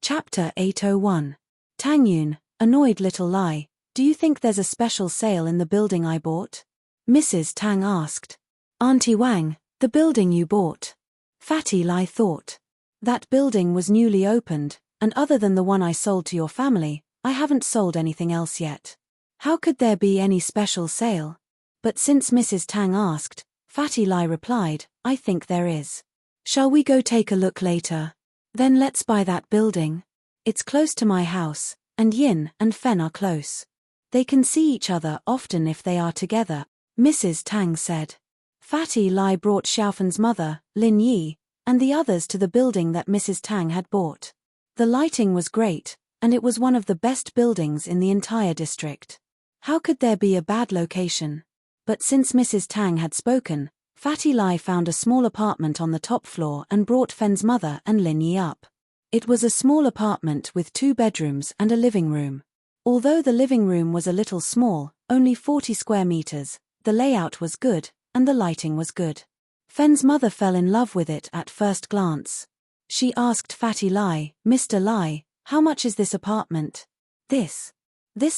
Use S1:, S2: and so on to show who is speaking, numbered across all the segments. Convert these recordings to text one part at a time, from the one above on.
S1: Chapter 801. Tangyun, annoyed little Lai, do you think there's a special sale in the building I bought? Mrs. Tang asked. Auntie Wang, the building you bought. Fatty Lai thought. That building was newly opened, and other than the one I sold to your family, I haven't sold anything else yet. How could there be any special sale? But since Mrs. Tang asked, Fatty Lai replied, I think there is. Shall we go take a look later? Then let's buy that building. It's close to my house, and Yin and Fen are close. They can see each other often if they are together, Mrs. Tang said. Fatty Lai brought Xiaofen's mother, Lin Yi, and the others to the building that Mrs. Tang had bought. The lighting was great, and it was one of the best buildings in the entire district. How could there be a bad location? But since Mrs. Tang had spoken, Fatty Lai found a small apartment on the top floor and brought Fen's mother and Lin Yi up. It was a small apartment with 2 bedrooms and a living room. Although the living room was a little small, only 40 square meters, the layout was good, and the lighting was good. Fen's mother fell in love with it at first glance. She asked Fatty Lai, Mr. Lai, how much is this apartment? This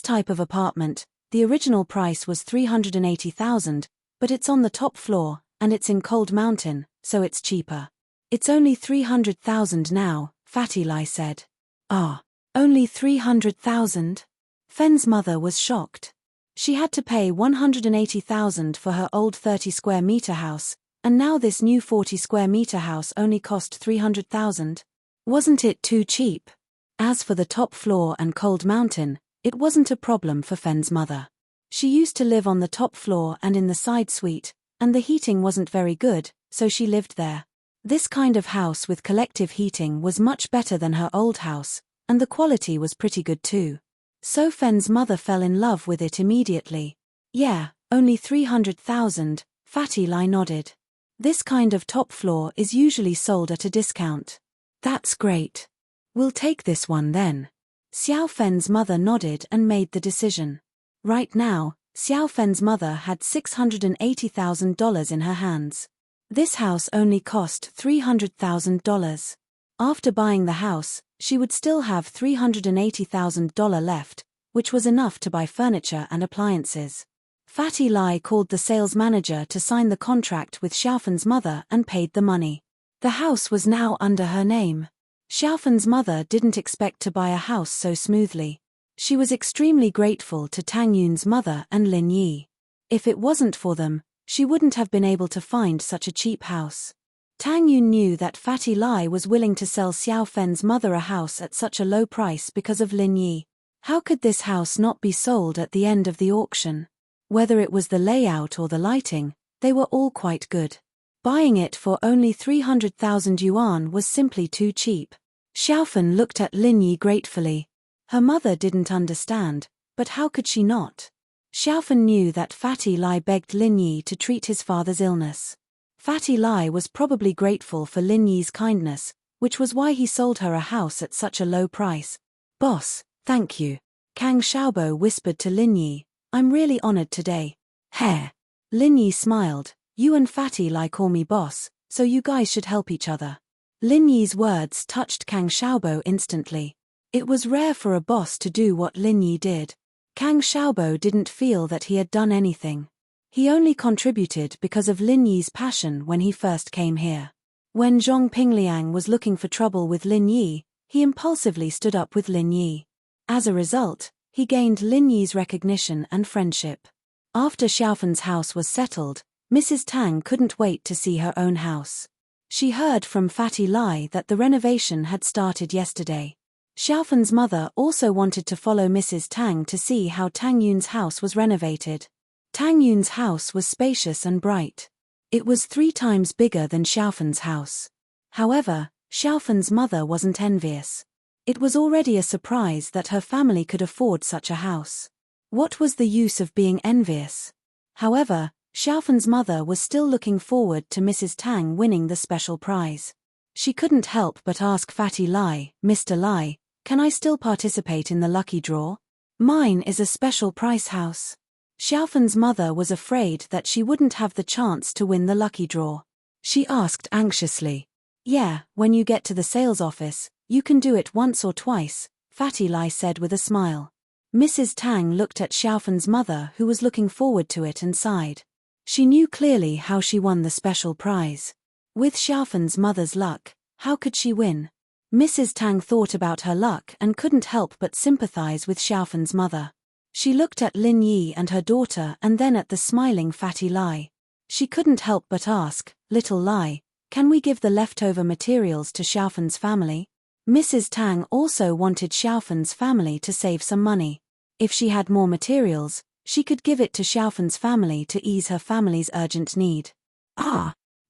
S1: type of apartment, the original price was 380,000, but it's on the top floor, and it's in Cold Mountain, so it's cheaper. It's only 300,000 now, Fatty Lai said. Ah, only 300,000? Fen's mother was shocked. She had to pay 180,000 for her old 30 square meter house, and now this new 40 square meter house only cost 300,000. Wasn't it too cheap? As for the top floor and Cold Mountain, it wasn't a problem for Fen's mother. She used to live on the top floor and in the side suite, and the heating wasn't very good, so she lived there. This kind of house with collective heating was much better than her old house, and the quality was pretty good too. So Fen's mother fell in love with it immediately. Yeah, only 300,000, Fatty Lai nodded. This kind of top floor is usually sold at a discount. That's great. We'll take this one then. Xiao Fen's mother nodded and made the decision. Right now, Xiao Fen's mother had $680,000 in her hands. This house only cost $300,000. After buying the house, she would still have $380,000 left, which was enough to buy furniture and appliances. Fatty Lai called the sales manager to sign the contract with Xiaofen's mother and paid the money. The house was now under her name. Xiaofen's mother didn't expect to buy a house so smoothly. She was extremely grateful to Tangyun's mother and Lin Yi. If it wasn't for them, she wouldn't have been able to find such a cheap house. Tangyun knew that Fatty Lai was willing to sell Xiao Fen's mother a house at such a low price because of Lin Yi. How could this house not be sold at the end of the auction? Whether it was the layout or the lighting, they were all quite good. Buying it for only 300,000 yuan was simply too cheap. Xiaofen looked at Lin Yi gratefully. Her mother didn't understand, but how could she not? Xiaofen knew that Fatty Lai begged Lin Yi to treat his father's illness. Fatty Lai was probably grateful for Lin Yi's kindness, which was why he sold her a house at such a low price. Boss, thank you. Kang Xiaobo whispered to Lin Yi, I'm really honored today. Heh. Lin Yi smiled, you and Fatty Lai call me boss, so you guys should help each other. Lin Yi's words touched Kang Xiaobo instantly. It was rare for a boss to do what Lin Yi did. Kang Xiaobo didn't feel that he had done anything. He only contributed because of Lin Yi's passion when he first came here. When Zhong Pingliang was looking for trouble with Lin Yi, he impulsively stood up with Lin Yi. As a result, he gained Lin Yi's recognition and friendship. After Xiaofen's house was settled, Mrs. Tang couldn't wait to see her own house. She heard from Fatty Lai that the renovation had started yesterday. Xiaofen's mother also wanted to follow Mrs. Tang to see how Tangyun's house was renovated. Tangyun's house was spacious and bright. It was 3 times bigger than Xiaofen's house. However, Xiaofen's mother wasn't envious. It was already a surprise that her family could afford such a house. What was the use of being envious? However, Xiaofen's mother was still looking forward to Mrs. Tang winning the special prize. She couldn't help but ask Fatty Lai, Mr. Lai, can I still participate in the lucky draw? Mine is a special price house. Xiaofen's mother was afraid that she wouldn't have the chance to win the lucky draw. She asked anxiously. Yeah, when you get to the sales office, You can do it once or twice, Fatty Lai said with a smile. Mrs. Tang looked at Xiaofen's mother, who was looking forward to it, and sighed. She knew clearly how she won the special prize. With Xiaofen's mother's luck, how could she win? Mrs. Tang thought about her luck and couldn't help but sympathize with Xiaofen's mother. She looked at Lin Yi and her daughter and then at the smiling Fatty Lai. She couldn't help but ask, "Little Lai, can we give the leftover materials to Xiaofen's family?" Mrs. Tang also wanted Xiaofen's family to save some money. If she had more materials, she could give it to Xiaofen's family to ease her family's urgent need.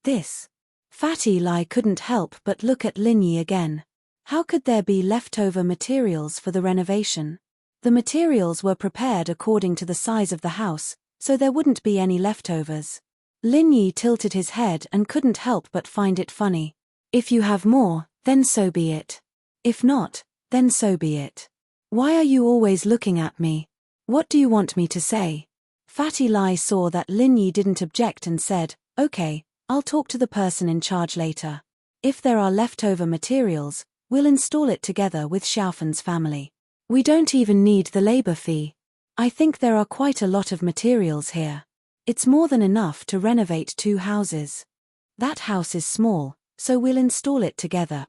S1: This. Fatty Lai couldn't help but look at Lin Yi again. How could there be leftover materials for the renovation? The materials were prepared according to the size of the house, so there wouldn't be any leftovers. Lin Yi tilted his head and couldn't help but find it funny. If you have more, then so be it. If not, then so be it. Why are you always looking at me? What do you want me to say? Fatty Lai saw that Lin Yi didn't object and said, "Okay, I'll talk to the person in charge later. If there are leftover materials, we'll install it together with Xiaofen's family. We don't even need the labor fee. I think there are quite a lot of materials here. It's more than enough to renovate 2 houses. That house is small, so we'll install it together."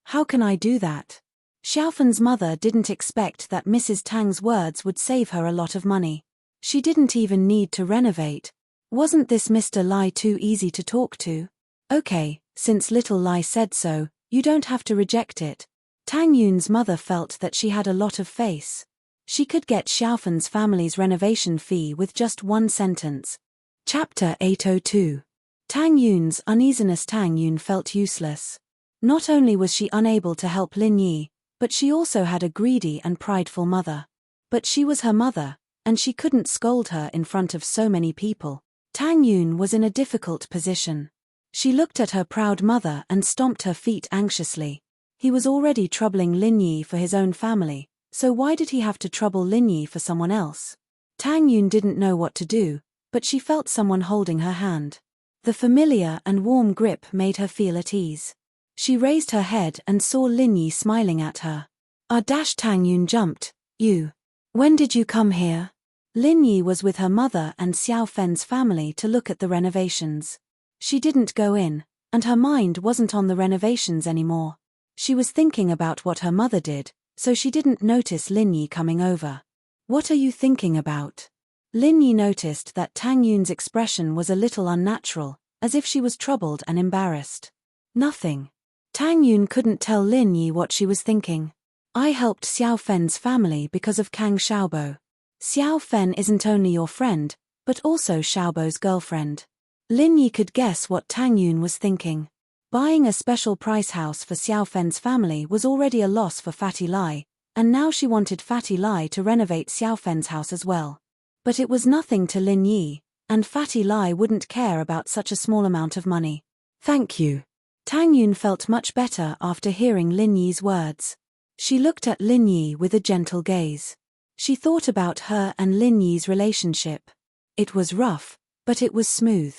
S1: How can I do that? Xiaofen's mother didn't expect that Mrs. Tang's words would save her a lot of money. She didn't even need to renovate. Wasn't this Mr. Lai too easy to talk to? Okay, since little Lai said so, you don't have to reject it. Tang Yun's mother felt that she had a lot of face. She could get Xiaofen's family's renovation fee with just one sentence. Chapter 802. Tang Yun's uneasiness. Tang Yun felt useless. Not only was she unable to help Lin Yi, but she also had a greedy and prideful mother. But she was her mother, and she couldn't scold her in front of so many people. Tang Yun was in a difficult position. She looked at her proud mother and stomped her feet anxiously. He was already troubling Lin Yi for his own family, so why did he have to trouble Lin Yi for someone else? Tang Yun didn't know what to do, but she felt someone holding her hand. The familiar and warm grip made her feel at ease. She raised her head and saw Lin Yi smiling at her. Tang Yun jumped. "You. When did you come here?" Lin Yi was with her mother and Xiao Fen's family to look at the renovations. She didn't go in, and her mind wasn't on the renovations anymore. She was thinking about what her mother did, so she didn't notice Lin Yi coming over. "What are you thinking about?" Lin Yi noticed that Tang Yun's expression was a little unnatural, as if she was troubled and embarrassed. "Nothing." Tang Yun couldn't tell Lin Yi what she was thinking. "I helped Xiao Fen's family because of Kang Xiaobo. Xiao Fen isn't only your friend, but also Xiaobo's girlfriend." Lin Yi could guess what Tang Yun was thinking. Buying a special price house for Xiao Fen's family was already a loss for Fatty Lai, and now she wanted Fatty Lai to renovate Xiao Fen's house as well. But it was nothing to Lin Yi, and Fatty Lai wouldn't care about such a small amount of money. "Thank you." Tang Yun felt much better after hearing Lin Yi's words. She looked at Lin Yi with a gentle gaze. She thought about her and Lin Yi's relationship. It was rough, but it was smooth.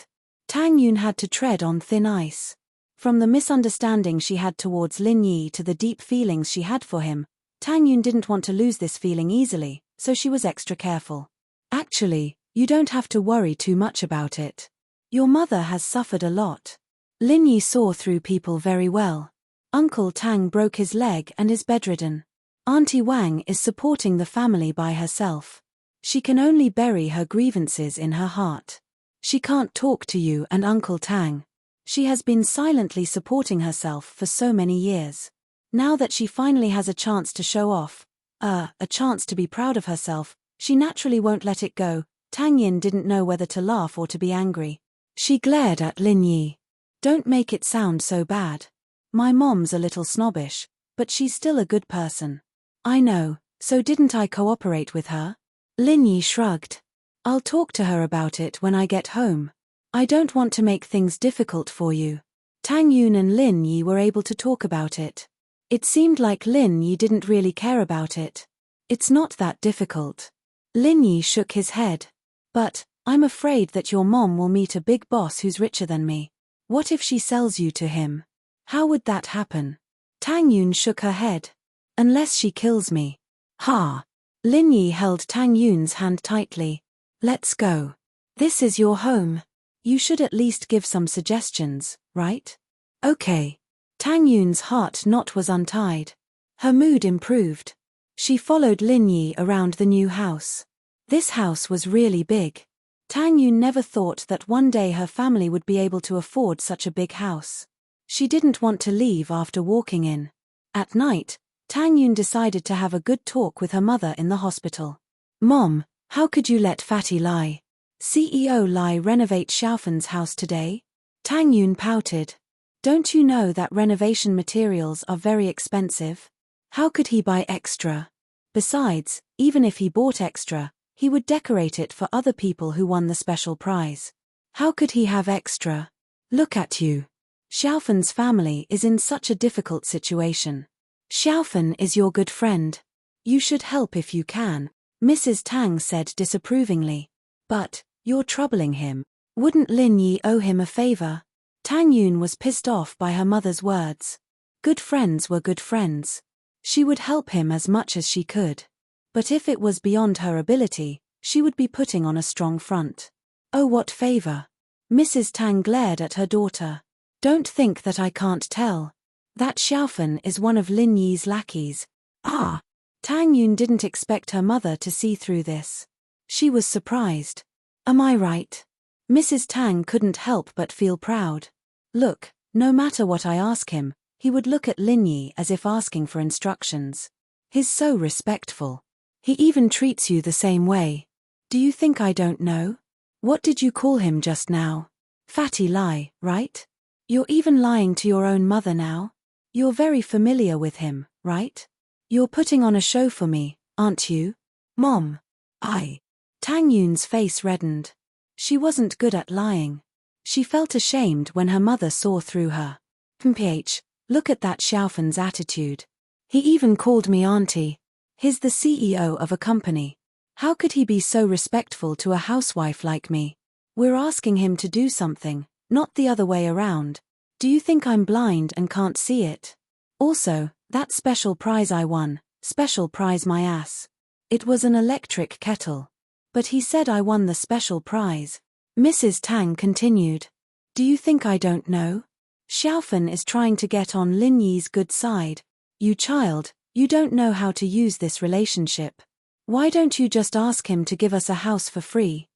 S1: Tang Yun had to tread on thin ice. From the misunderstanding she had towards Lin Yi to the deep feelings she had for him, Tang Yun didn't want to lose this feeling easily, so she was extra careful. "Actually, you don't have to worry too much about it. Your mother has suffered a lot." Lin Yi saw through people very well. Uncle Tang broke his leg and is bedridden. Auntie Wang is supporting the family by herself. She can only bury her grievances in her heart. She can't talk to you and Uncle Tang. She has been silently supporting herself for so many years. Now that she finally has a chance to show off, a chance to be proud of herself, she naturally won't let it go. Tang Yin didn't know whether to laugh or to be angry. She glared at Lin Yi. "Don't make it sound so bad. My mom's a little snobbish, but she's still a good person." "I know, so didn't I cooperate with her?" Lin Yi shrugged. "I'll talk to her about it when I get home. I don't want to make things difficult for you." Tang Yun and Lin Yi were able to talk about it. It seemed like Lin Yi didn't really care about it. "It's not that difficult." Lin Yi shook his head. "But, I'm afraid that your mom will meet a big boss who's richer than me. What if she sells you to him? How would that happen?" Tang Yun shook her head. Unless she kills me. Ha! Lin Yi held Tang Yun's hand tightly. Let's go. This is your home. You should at least give some suggestions, right? Okay. Tang Yun's heart knot was untied. Her mood improved. She followed Lin Yi around the new house. This house was really big. Tang Yun never thought that one day her family would be able to afford such a big house. She didn't want to leave after walking in. At night, Tang Yun decided to have a good talk with her mother in the hospital. Mom, how could you let Fatty Lai, CEO Lai, renovate Xiaofen's house today? Tang Yun pouted. Don't you know that renovation materials are very expensive? How could he buy extra? Besides, even if he bought extra, he would decorate it for other people who won the special prize. How could he have extra? Look at you. Xiaofen's family is in such a difficult situation. Xiaofen is your good friend. You should help if you can, Mrs. Tang said disapprovingly. But, you're troubling him. Wouldn't Lin Yi owe him a favor? Tang Yun was pissed off by her mother's words. Good friends were good friends. She would help him as much as she could. But if it was beyond her ability, she would be putting on a strong front. Oh, what favor? Mrs. Tang glared at her daughter. Don't think that I can't tell. That Xiaofen is one of Lin Yi's lackeys. Ah! Tang Yun didn't expect her mother to see through this. She was surprised. Am I right? Mrs. Tang couldn't help but feel proud. Look, no matter what I ask him, he would look at Lin Yi as if asking for instructions. He's so respectful. He even treats you the same way. Do you think I don't know? What did you call him just now? Fatty Lai, right? You're even lying to your own mother now? You're very familiar with him, right? You're putting on a show for me, aren't you? Mom. Tang Yun's face reddened. She wasn't good at lying. She felt ashamed when her mother saw through her. Look at that Xiaofen's attitude. He even called me auntie. He's the CEO of a company. How could he be so respectful to a housewife like me? We're asking him to do something, not the other way around. Do you think I'm blind and can't see it? Also, that special prize I won, special prize my ass. It was an electric kettle. But he said I won the special prize. Mrs. Tang continued. Do you think I don't know? Xiaofen is trying to get on Lin Yi's good side. You child, you don't know how to use this relationship. Why don't you just ask him to give us a house for free?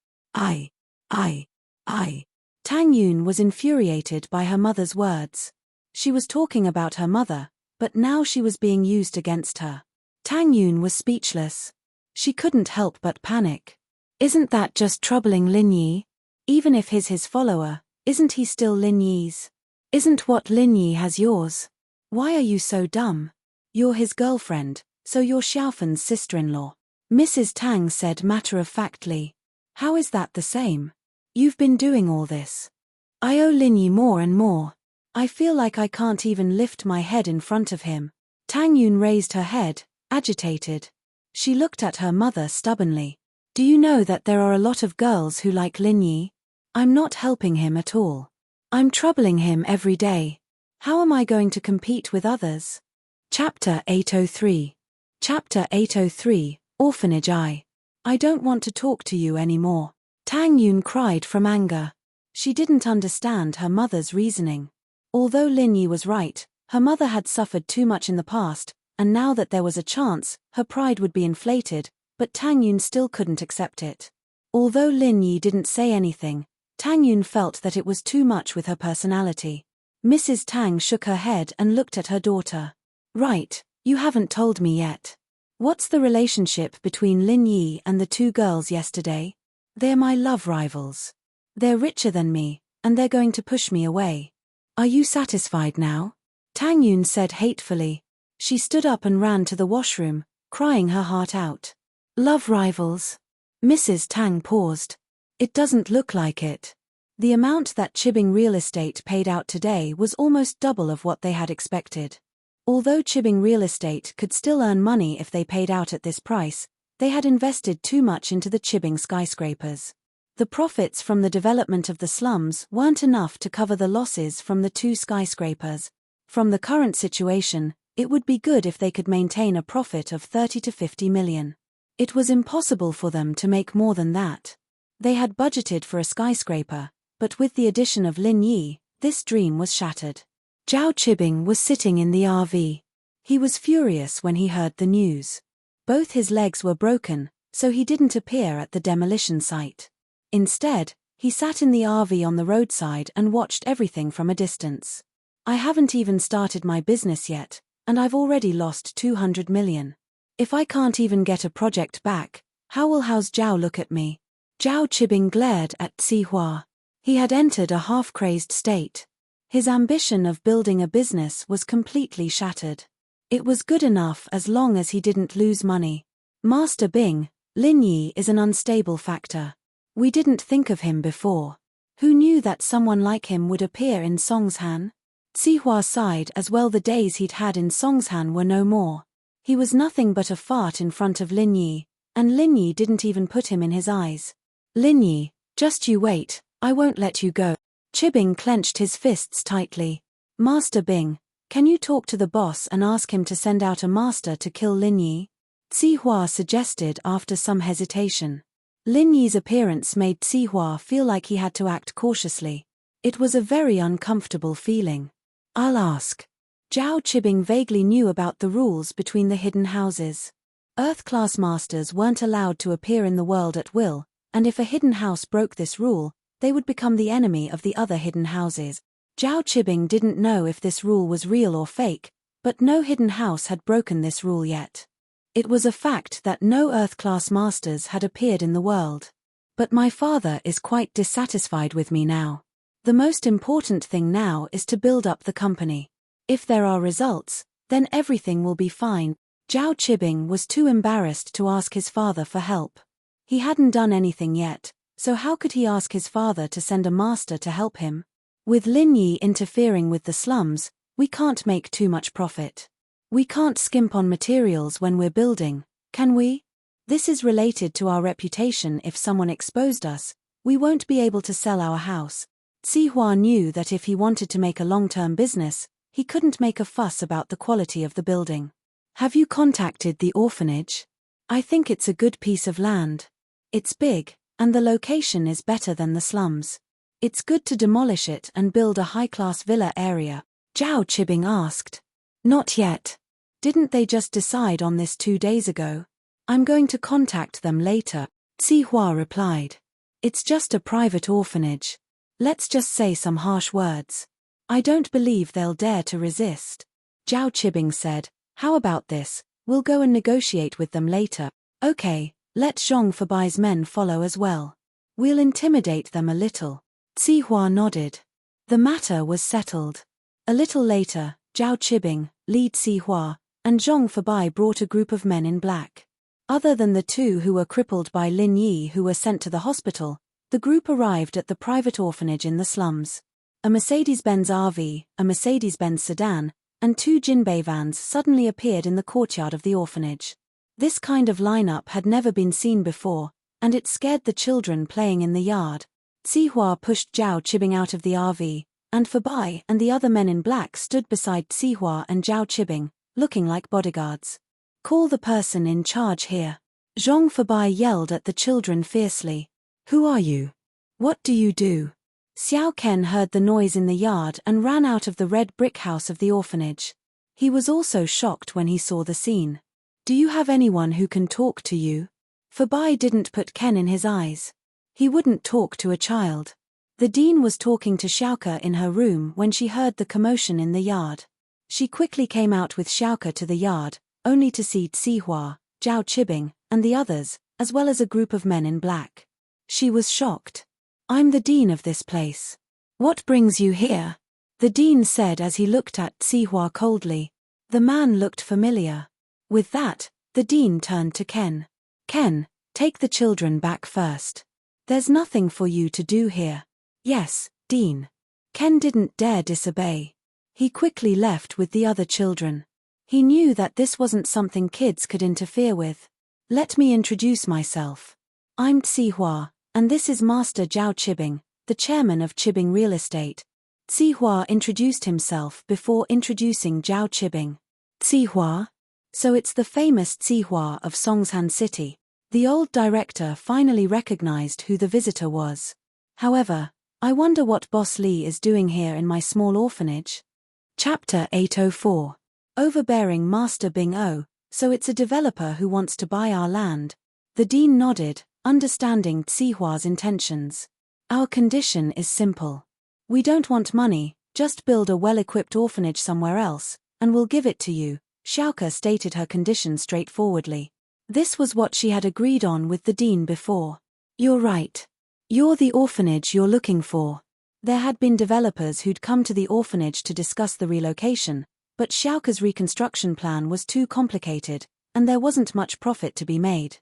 S1: Tang Yun was infuriated by her mother's words. She was talking about her mother, but now she was being used against her. Tang Yun was speechless. She couldn't help but panic. Isn't that just troubling Lin Yi? Even if he's his follower, isn't he still Lin Yi's? Isn't what Lin Yi has yours? Why are you so dumb? You're his girlfriend, so you're Xiaofen's sister-in-law. Mrs. Tang said matter-of-factly. How is that the same? You've been doing all this. I owe Lin Yi more and more. I feel like I can't even lift my head in front of him. Tang Yun raised her head, agitated. She looked at her mother stubbornly. Do you know that there are a lot of girls who like Lin Yi? I'm not helping him at all. I'm troubling him every day. How am I going to compete with others? Chapter 803. Chapter 803, Orphanage I don't want to talk to you anymore. Tang Yun cried from anger. She didn't understand her mother's reasoning. Although Lin Yi was right, her mother had suffered too much in the past, and now that there was a chance, her pride would be inflated, but Tang Yun still couldn't accept it. Although Lin Yi didn't say anything, Tang Yun felt that it was too much with her personality. Mrs. Tang shook her head and looked at her daughter. Right, you haven't told me yet. What's the relationship between Lin Yi and the two girls yesterday? They're my love rivals. They're richer than me, and they're going to push me away. Are you satisfied now? Tang Yun said hatefully. She stood up and ran to the washroom, crying her heart out. Love rivals. Mrs. Tang paused. It doesn't look like it. The amount that Chibing Real Estate paid out today was almost double of what they had expected. Although Chibing Real Estate could still earn money if they paid out at this price, they had invested too much into the Chibing skyscrapers. The profits from the development of the slums weren't enough to cover the losses from the two skyscrapers. From the current situation, it would be good if they could maintain a profit of 30 to 50 million. It was impossible for them to make more than that. They had budgeted for a skyscraper, but with the addition of Lin Yi, this dream was shattered. Zhao Qibing was sitting in the RV. He was furious when he heard the news. Both his legs were broken, so he didn't appear at the demolition site. Instead, he sat in the RV on the roadside and watched everything from a distance. I haven't even started my business yet, and I've already lost 200 million. If I can't even get a project back, how will Hao's Zhao look at me? Zhao Qibing glared at Xihua. He had entered a half-crazed state. His ambition of building a business was completely shattered. It was good enough as long as he didn't lose money. Master Bing, Lin Yi is an unstable factor. We didn't think of him before. Who knew that someone like him would appear in Songshan? Xihua sighed as well. The days he'd had in Songshan were no more. He was nothing but a fart in front of Lin Yi, and Lin Yi didn't even put him in his eyes. Lin Yi, just you wait, I won't let you go. Qibing clenched his fists tightly. Master Bing, can you talk to the boss and ask him to send out a master to kill Lin Yi? Xihua suggested after some hesitation. Lin Yi's appearance made Xihua feel like he had to act cautiously. It was a very uncomfortable feeling. I'll ask. Zhao Qibing vaguely knew about the rules between the hidden houses. Earth-class masters weren't allowed to appear in the world at will, and if a hidden house broke this rule, they would become the enemy of the other hidden houses. Zhao Qibing didn't know if this rule was real or fake, but no hidden house had broken this rule yet. It was a fact that no Earth-class masters had appeared in the world. But my father is quite dissatisfied with me now. The most important thing now is to build up the company. If there are results, then everything will be fine. Zhao Qibing was too embarrassed to ask his father for help. He hadn't done anything yet, so how could he ask his father to send a master to help him? With Lin Yi interfering with the slums, we can't make too much profit. We can't skimp on materials when we're building, can we? This is related to our reputation. If someone exposed us, we won't be able to sell our house. Xihua knew that if he wanted to make a long-term business, he couldn't make a fuss about the quality of the building. Have you contacted the orphanage? I think it's a good piece of land. It's big, and the location is better than the slums. It's good to demolish it and build a high-class villa area. Zhao Qibing asked. Not yet. Didn't they just decide on this 2 days ago? I'm going to contact them later, Xihua replied. It's just a private orphanage. Let's just say some harsh words. I don't believe they'll dare to resist. Zhao Qibing said, how about this, we'll go and negotiate with them later. Okay, let Zhong Fabai's men follow as well. We'll intimidate them a little. Xihua nodded. The matter was settled. A little later, Zhao Qibing, Li Xihua, and Zhong Fabai brought a group of men in black. Other than the two who were crippled by Lin Yi who were sent to the hospital, the group arrived at the private orphanage in the slums. A Mercedes-Benz RV, a Mercedes-Benz sedan, and 2 Jinbei vans suddenly appeared in the courtyard of the orphanage. This kind of lineup had never been seen before, and it scared the children playing in the yard. Xihua pushed Zhao Qibing out of the RV, and Fabai and the other men in black stood beside Xihua and Zhao Qibing, looking like bodyguards. Call the person in charge here. Zhong Fabai yelled at the children fiercely. Who are you? What do you do? Xiao Ken heard the noise in the yard and ran out of the red brick house of the orphanage. He was also shocked when he saw the scene. Do you have anyone who can talk to you? Fabai didn't put Ken in his eyes. He wouldn't talk to a child. The dean was talking to Xiaoke in her room when she heard the commotion in the yard. She quickly came out with Xiaoke to the yard, only to see Xihua, Zhao Qibing, and the others, as well as a group of men in black. She was shocked. I'm the dean of this place. What brings you here? The dean said as he looked at Xihua coldly. The man looked familiar. With that, the dean turned to Ken. Ken, take the children back first. There's nothing for you to do here. Yes, dean. Ken didn't dare disobey. He quickly left with the other children. He knew that this wasn't something kids could interfere with. Let me introduce myself. I'm Xihua, and this is Master Zhao Qibing, the chairman of Qibing Real Estate. Zihua introduced himself before introducing Zhao Qibing. Zihua? So it's the famous Zihua of Songshan City. The old director finally recognized who the visitor was. However, I wonder what Boss Li is doing here in my small orphanage. Chapter 804. Overbearing Master Bing O, so it's a developer who wants to buy our land. The dean nodded, understanding Zihua's intentions. Our condition is simple. We don't want money, just build a well-equipped orphanage somewhere else, and we'll give it to you. Xiaoke stated her condition straightforwardly. This was what she had agreed on with the dean before. You're right. You're the orphanage you're looking for. There had been developers who'd come to the orphanage to discuss the relocation, but Xiaoke's reconstruction plan was too complicated, and there wasn't much profit to be made.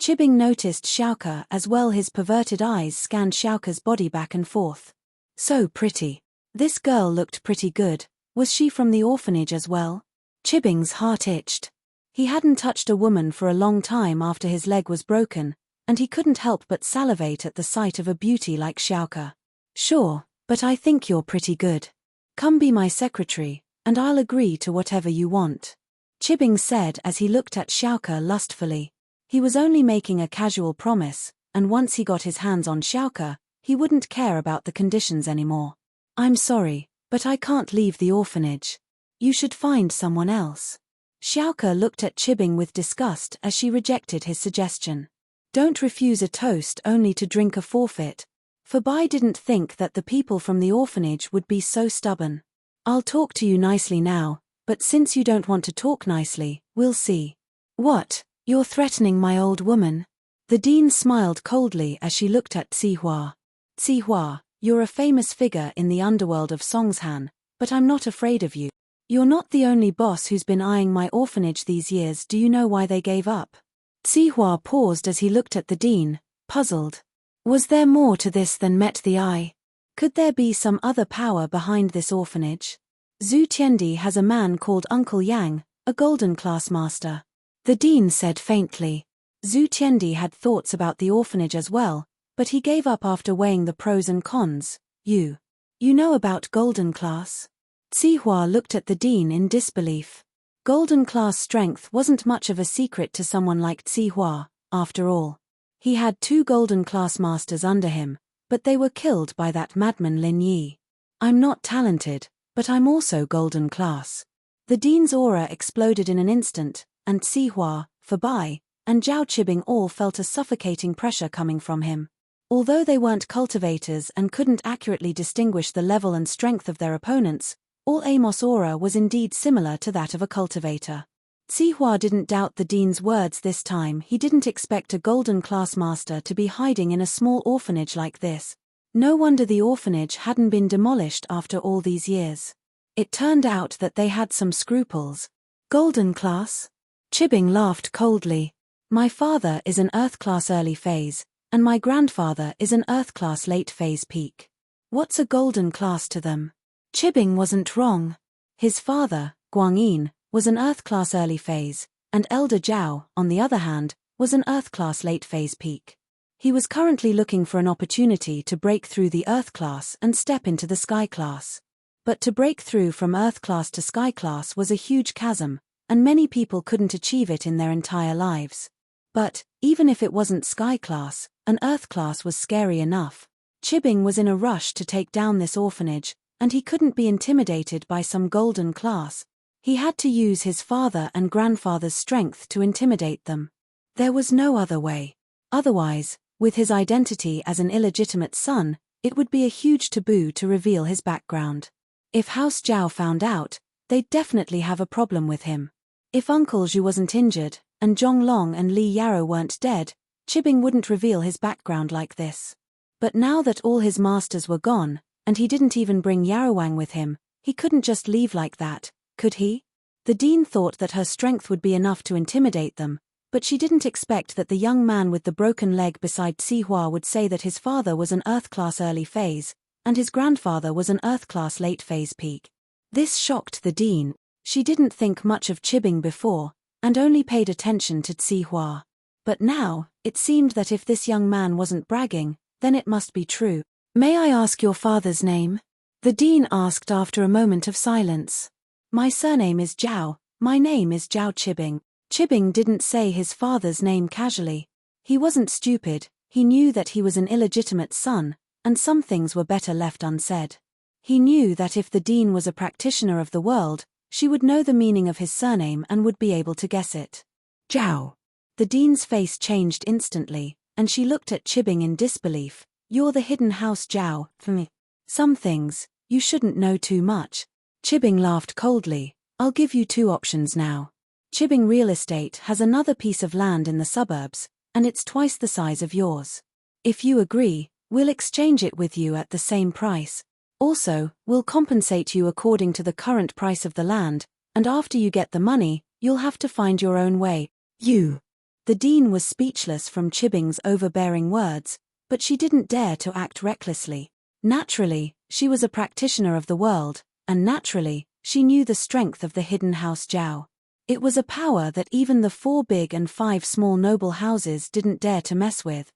S1: Qibing noticed Xiaoke as well. His perverted eyes scanned Xiaoke's body back and forth. So pretty. This girl looked pretty good. Was she from the orphanage as well? Qibing's heart itched. He hadn't touched a woman for a long time after his leg was broken, and he couldn't help but salivate at the sight of a beauty like Xiaoke. Sure, but I think you're pretty good. Come be my secretary, and I'll agree to whatever you want. Qibing said as he looked at Xiaoke lustfully. He was only making a casual promise, and once he got his hands on Xiaoke, he wouldn't care about the conditions anymore. I'm sorry, but I can't leave the orphanage. You should find someone else. Xiaoke looked at Qibing with disgust as she rejected his suggestion. Don't refuse a toast only to drink a forfeit. For Bai didn't think that the people from the orphanage would be so stubborn. I'll talk to you nicely now, but since you don't want to talk nicely, we'll see. What, you're threatening my old woman? The dean smiled coldly as she looked at Zihua. Zihua, you're a famous figure in the underworld of Songshan, but I'm not afraid of you. You're not the only boss who's been eyeing my orphanage these years. Do you know why they gave up? Zihua paused as he looked at the dean, puzzled. Was there more to this than met the eye? Could there be some other power behind this orphanage? Zhu Tiandi has a man called Uncle Yang, a golden class master. The dean said faintly. Zhu Tiandi had thoughts about the orphanage as well, but he gave up after weighing the pros and cons. You know about golden class? Zihua looked at the dean in disbelief. Golden class strength wasn't much of a secret to someone like Zihua, after all. He had 2 golden class masters under him, but they were killed by that madman Lin Yi. I'm not talented, but I'm also golden class. The dean's aura exploded in an instant, and Zihua, Bai, and Zhao Qibing all felt a suffocating pressure coming from him. Although they weren't cultivators and couldn't accurately distinguish the level and strength of their opponents, all Amos' aura was indeed similar to that of a cultivator. Zihua didn't doubt the dean's words this time. He didn't expect a golden class master to be hiding in a small orphanage like this. No wonder the orphanage hadn't been demolished after all these years. It turned out that they had some scruples. Golden class? Qibing laughed coldly. My father is an Earth class early phase, and my grandfather is an Earth class late phase peak. What's a golden class to them? Qibing wasn't wrong. His father, Guangyin, was an Earth class early phase, and Elder Zhao, on the other hand, was an Earth class late phase peak. He was currently looking for an opportunity to break through the Earth class and step into the Sky class. But to break through from Earth class to Sky class was a huge chasm, and many people couldn't achieve it in their entire lives. But, even if it wasn't Sky class, an Earth class was scary enough. Qibing was in a rush to take down this orphanage, and he couldn't be intimidated by some golden class. He had to use his father and grandfather's strength to intimidate them. There was no other way. Otherwise, with his identity as an illegitimate son, it would be a huge taboo to reveal his background. If House Zhao found out, they'd definitely have a problem with him. If Uncle Zhu wasn't injured, and Zhonglong and Li Yarrow weren't dead, Qibing wouldn't reveal his background like this. But now that all his masters were gone, and he didn't even bring Yarrowang with him, he couldn't just leave like that, could he? The dean thought that her strength would be enough to intimidate them, but she didn't expect that the young man with the broken leg beside Zihua would say that his father was an Earth-class early phase, and his grandfather was an Earth-class late phase peak. This shocked the dean. She didn't think much of Qibing before, and only paid attention to Zihua. But now, it seemed that if this young man wasn't bragging, then it must be true. May I ask your father's name? The dean asked after a moment of silence. My surname is Zhao, my name is Zhao Chibing. Chibing didn't say his father's name casually. He wasn't stupid, he knew that he was an illegitimate son, and some things were better left unsaid. He knew that if the dean was a practitioner of the world, she would know the meaning of his surname and would be able to guess it. Zhao. The dean's face changed instantly, and she looked at Chibing in disbelief. You're the hidden house Zhao. Some things, you shouldn't know too much. Chibing laughed coldly. I'll give you two options now. Chibing Real Estate has another piece of land in the suburbs, and it's twice the size of yours. If you agree, we'll exchange it with you at the same price. Also, we'll compensate you according to the current price of the land, and after you get the money, you'll have to find your own way. You. The dean was speechless from Chibing's overbearing words, but she didn't dare to act recklessly. Naturally, she was a practitioner of the world, and naturally, she knew the strength of the hidden house Zhao. It was a power that even the 4 big and 5 small noble houses didn't dare to mess with.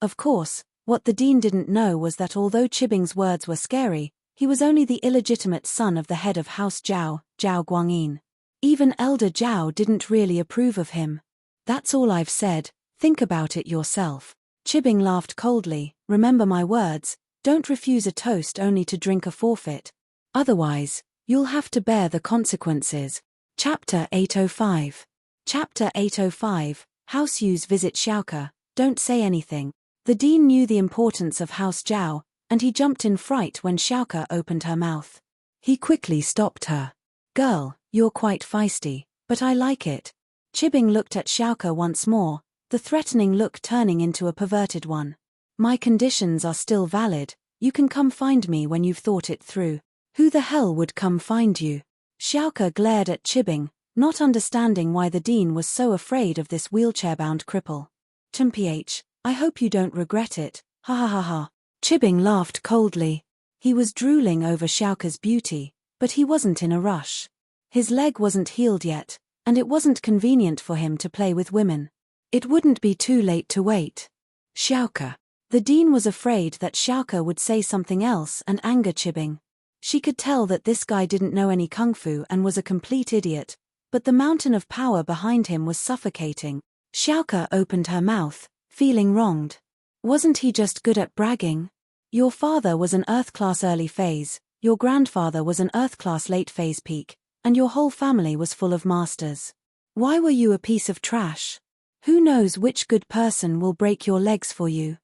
S1: Of course, what the dean didn't know was that although Chibing's words were scary, he was only the illegitimate son of the head of House Zhao, Zhao Guangyin. Even Elder Zhao didn't really approve of him. That's all I've said, think about it yourself. Chibing laughed coldly. Remember my words, don't refuse a toast only to drink a forfeit. Otherwise, you'll have to bear the consequences. Chapter 805. Chapter 805, House Yu's visit Xiaoke, don't say anything. The dean knew the importance of House Zhao, and he jumped in fright when Xiaoke opened her mouth. He quickly stopped her. Girl, you're quite feisty, but I like it. Chibing looked at Xiaoke once more, the threatening look turning into a perverted one. My conditions are still valid, you can come find me when you've thought it through. Who the hell would come find you? Xiaoke glared at Chibing, not understanding why the dean was so afraid of this wheelchair-bound cripple. Mph, I hope you don't regret it, ha ha ha ha. Chibing laughed coldly. He was drooling over Xiaoke's beauty, but he wasn't in a rush. His leg wasn't healed yet, and it wasn't convenient for him to play with women. It wouldn't be too late to wait. Xiaoke. The dean was afraid that Xiaoke would say something else and anger Chibing. She could tell that this guy didn't know any kung fu and was a complete idiot, but the mountain of power behind him was suffocating. Xiaoke opened her mouth, feeling wronged. Wasn't he just good at bragging? Your father was an Earth-class early phase, your grandfather was an Earth-class late phase peak, and your whole family was full of masters. Why were you a piece of trash? Who knows which good person will break your legs for you?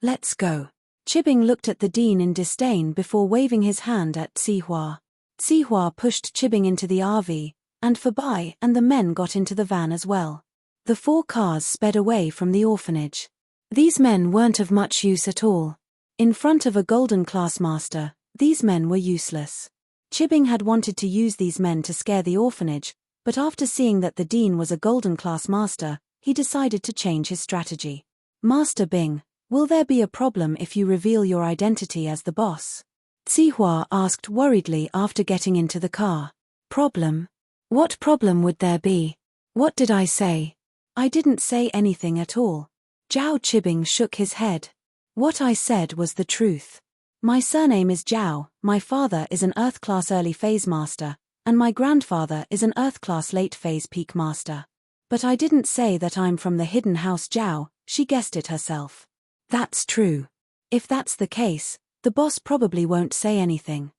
S1: Let's go. Chibing looked at the dean in disdain before waving his hand at Sihua. Sihua pushed Chibing into the RV, and Fabai and the men got into the van as well. The 4 cars sped away from the orphanage. These men weren't of much use at all. In front of a golden class master, these men were useless. Chibing had wanted to use these men to scare the orphanage, but after seeing that the dean was a golden class master, he decided to change his strategy. Master Bing, will there be a problem if you reveal your identity as the boss? Sihua asked worriedly after getting into the car. Problem? What problem would there be? What did I say? I didn't say anything at all. Zhao Chibing shook his head. What I said was the truth. My surname is Zhao, my father is an Earth-class early phase master, and my grandfather is an Earth-class late phase peak master. But I didn't say that I'm from the hidden house Zhao, she guessed it herself. That's true. If that's the case, the boss probably won't say anything.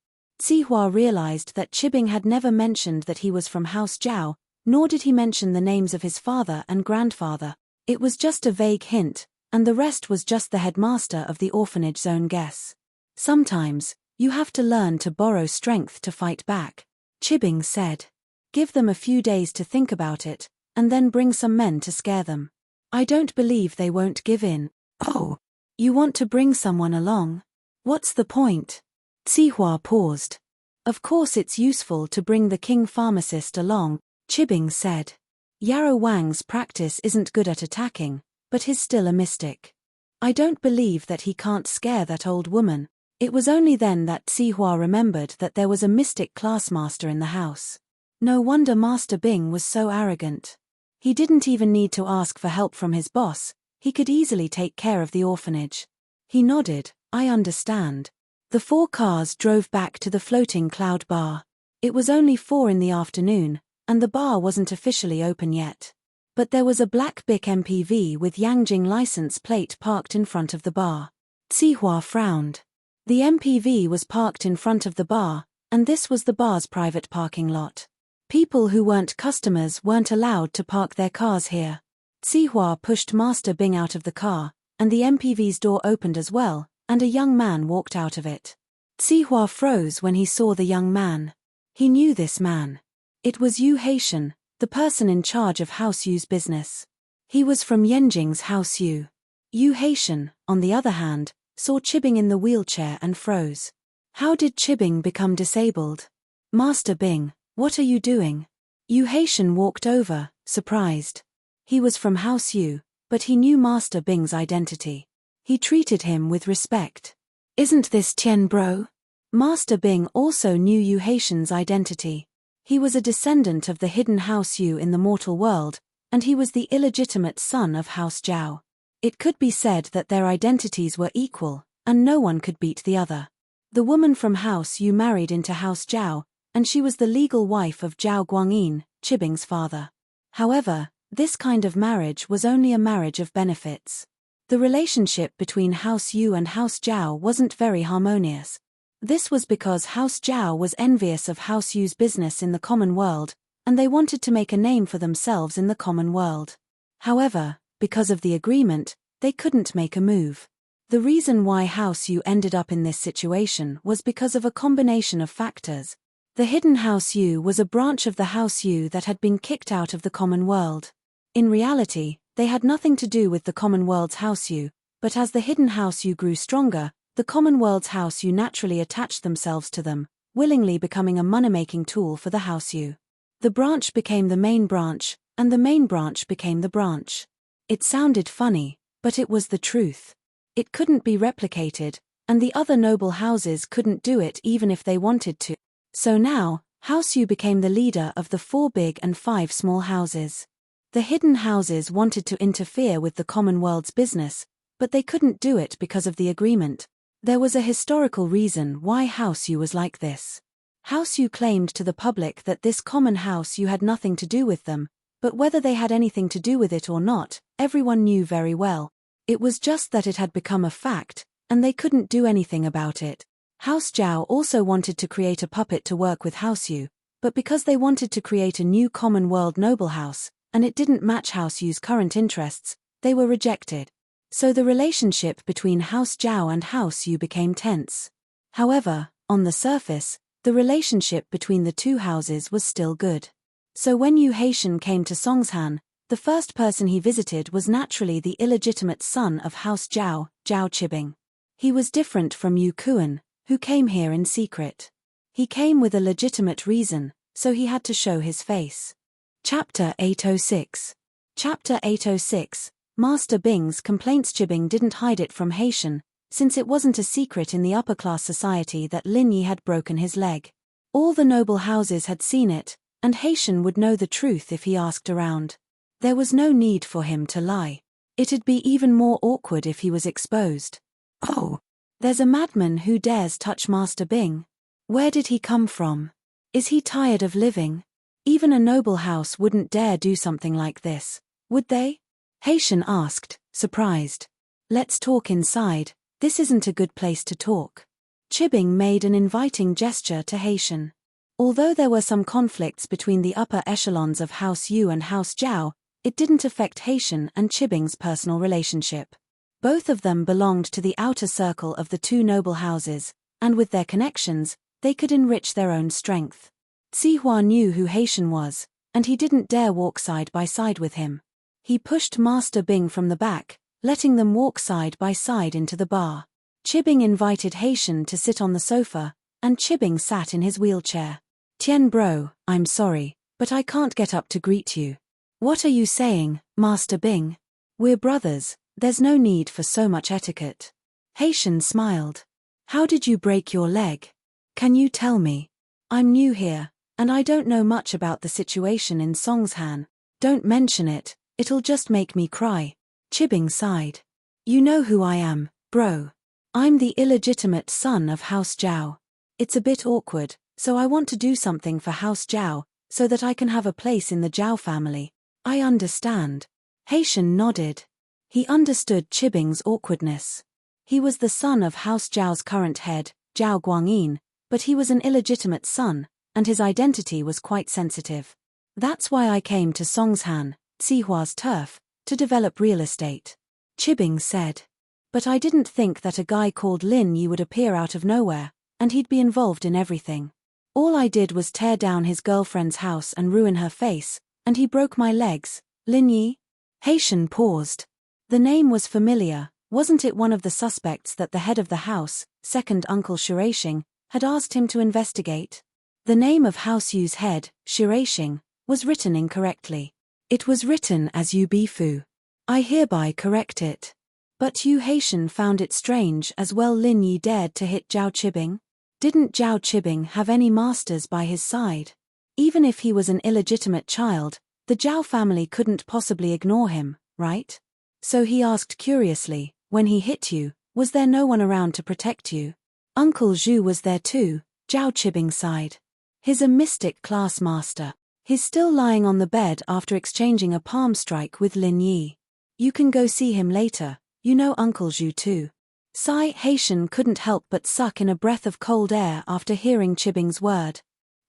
S1: Sihua realized that Chibing had never mentioned that he was from House Zhao, nor did he mention the names of his father and grandfather. It was just a vague hint, and the rest was just the headmaster of the orphanage's own guess. Sometimes, you have to learn to borrow strength to fight back, Chibing said. Give them a few days to think about it, and then bring some men to scare them. I don't believe they won't give in. Oh, you want to bring someone along? What's the point? Sihua paused. Of course it's useful to bring the king pharmacist along, Chibing said. Yarrow Wang's practice isn't good at attacking, but he's still a mystic. I don't believe that he can't scare that old woman. It was only then that Sihua remembered that there was a mystic classmaster in the house. No wonder Master Bing was so arrogant. He didn't even need to ask for help from his boss, he could easily take care of the orphanage. He nodded, I understand. The 4 cars drove back to the floating cloud bar. It was only 4 in the afternoon, and the bar wasn't officially open yet. But there was a black Bic MPV with Yangjing license plate parked in front of the bar. Zihua frowned. The MPV was parked in front of the bar, and this was the bar's private parking lot. People who weren't customers weren't allowed to park their cars here. Zihua pushed Master Bing out of the car, and the MPV's door opened as well, and a young man walked out of it. Zihua froze when he saw the young man. He knew this man. It was Yu Haitian, the person in charge of House Yu's business. He was from Yanjing's House Yu. Yu Haitian, on the other hand, saw Chibing in the wheelchair and froze. How did Chibing become disabled? Master Bing, what are you doing? Yu Haitian walked over, surprised. He was from House Yu, but he knew Master Bing's identity. He treated him with respect. Isn't this Tian Bro? Master Bing also knew Yu Haitian's identity. He was a descendant of the hidden House Yu in the mortal world, and he was the illegitimate son of House Zhao. It could be said that their identities were equal, and no one could beat the other. The woman from House Yu married into House Zhao, and she was the legal wife of Zhao Guangyin, Chibing's father. However, this kind of marriage was only a marriage of benefits. The relationship between House Yu and House Zhao wasn't very harmonious. This was because House Zhao was envious of House Yu's business in the common world, and they wanted to make a name for themselves in the common world. However, because of the agreement, they couldn't make a move. The reason why House Yu ended up in this situation was because of a combination of factors. The hidden House Yu was a branch of the House Yu that had been kicked out of the common world. In reality, they had nothing to do with the common world's House Yu, but as the hidden House Yu grew stronger, the common world's House Yu naturally attached themselves to them, willingly becoming a money-making tool for the House Yu. The branch became the main branch, and the main branch became the branch. It sounded funny, but it was the truth. It couldn't be replicated, and the other noble houses couldn't do it even if they wanted to. So now, House Yu became the leader of the 4 big and 5 small houses. The hidden houses wanted to interfere with the common world's business, but they couldn't do it because of the agreement. There was a historical reason why House Yu was like this. House Yu claimed to the public that this common House Yu had nothing to do with them, but whether they had anything to do with it or not, everyone knew very well. It was just that it had become a fact, and they couldn't do anything about it. House Zhao also wanted to create a puppet to work with House Yu, but because they wanted to create a new common world noble house, and it didn't match House Yu's current interests, they were rejected. So the relationship between House Zhao and House Yu became tense. However, on the surface, the relationship between the two houses was still good. So when Yu Haitian came to Songshan, the first person he visited was naturally the illegitimate son of House Zhao, Zhao Chibing. He was different from Yu Kuan, who came here in secret. He came with a legitimate reason, so he had to show his face. Chapter 806. Chapter 806. Master Bing's complaints. Chibing didn't hide it from Haitian, since it wasn't a secret in the upper-class society that Lin Yi had broken his leg. All the noble houses had seen it, and Haitian would know the truth if he asked around. There was no need for him to lie. It'd be even more awkward if he was exposed. Oh, there's a madman who dares touch Master Bing. Where did he come from? Is he tired of living? Even a noble house wouldn't dare do something like this, would they? Haitian asked, surprised. Let's talk inside, this isn't a good place to talk. Chibing made an inviting gesture to Haitian. Although there were some conflicts between the upper echelons of House Yu and House Zhao, it didn't affect Haitian and Chibing's personal relationship. Both of them belonged to the outer circle of the two noble houses, and with their connections, they could enrich their own strength. Zihua knew who Haitian was, and he didn't dare walk side by side with him. He pushed Master Bing from the back, letting them walk side by side into the bar. Chibing invited Haitian to sit on the sofa, and Chibing sat in his wheelchair. Tian Bro, I'm sorry, but I can't get up to greet you. What are you saying, Master Bing? We're brothers, there's no need for so much etiquette. Haitian smiled. How did you break your leg? Can you tell me? I'm new here, and I don't know much about the situation in Songshan. Don't mention it, it'll just make me cry. Chibing sighed. You know who I am, bro. I'm the illegitimate son of House Zhao. It's a bit awkward, so I want to do something for House Zhao, so that I can have a place in the Zhao family. I understand. Haitian nodded. He understood Qibing's awkwardness. He was the son of House Zhao's current head, Zhao Guangyin, but he was an illegitimate son, and his identity was quite sensitive. That's why I came to Songshan, Xihua's turf, to develop real estate. Qibing said. But I didn't think that a guy called Lin Yi would appear out of nowhere, and he'd be involved in everything. All I did was tear down his girlfriend's house and ruin her face, and he broke my legs. Lin Yi? Haitian paused. The name was familiar. Wasn't it one of the suspects that the head of the house, second uncle Shirashing, had asked him to investigate? The name of House Yu's head, Shirashing, was written incorrectly. It was written as Yu Bifu. I hereby correct it. But Yu Haitian found it strange as well Lin Yi dared to hit Zhao Qibing. Didn't Zhao Qibing have any masters by his side? Even if he was an illegitimate child, the Zhao family couldn't possibly ignore him, right? So he asked curiously, when he hit you, was there no one around to protect you? Uncle Zhu was there too, Zhao Qibing sighed. He's a mystic class master. He's still lying on the bed after exchanging a palm strike with Lin Yi. You can go see him later. You know Uncle Zhu too. Sai Haitian couldn't help but suck in a breath of cold air after hearing Qibing's word.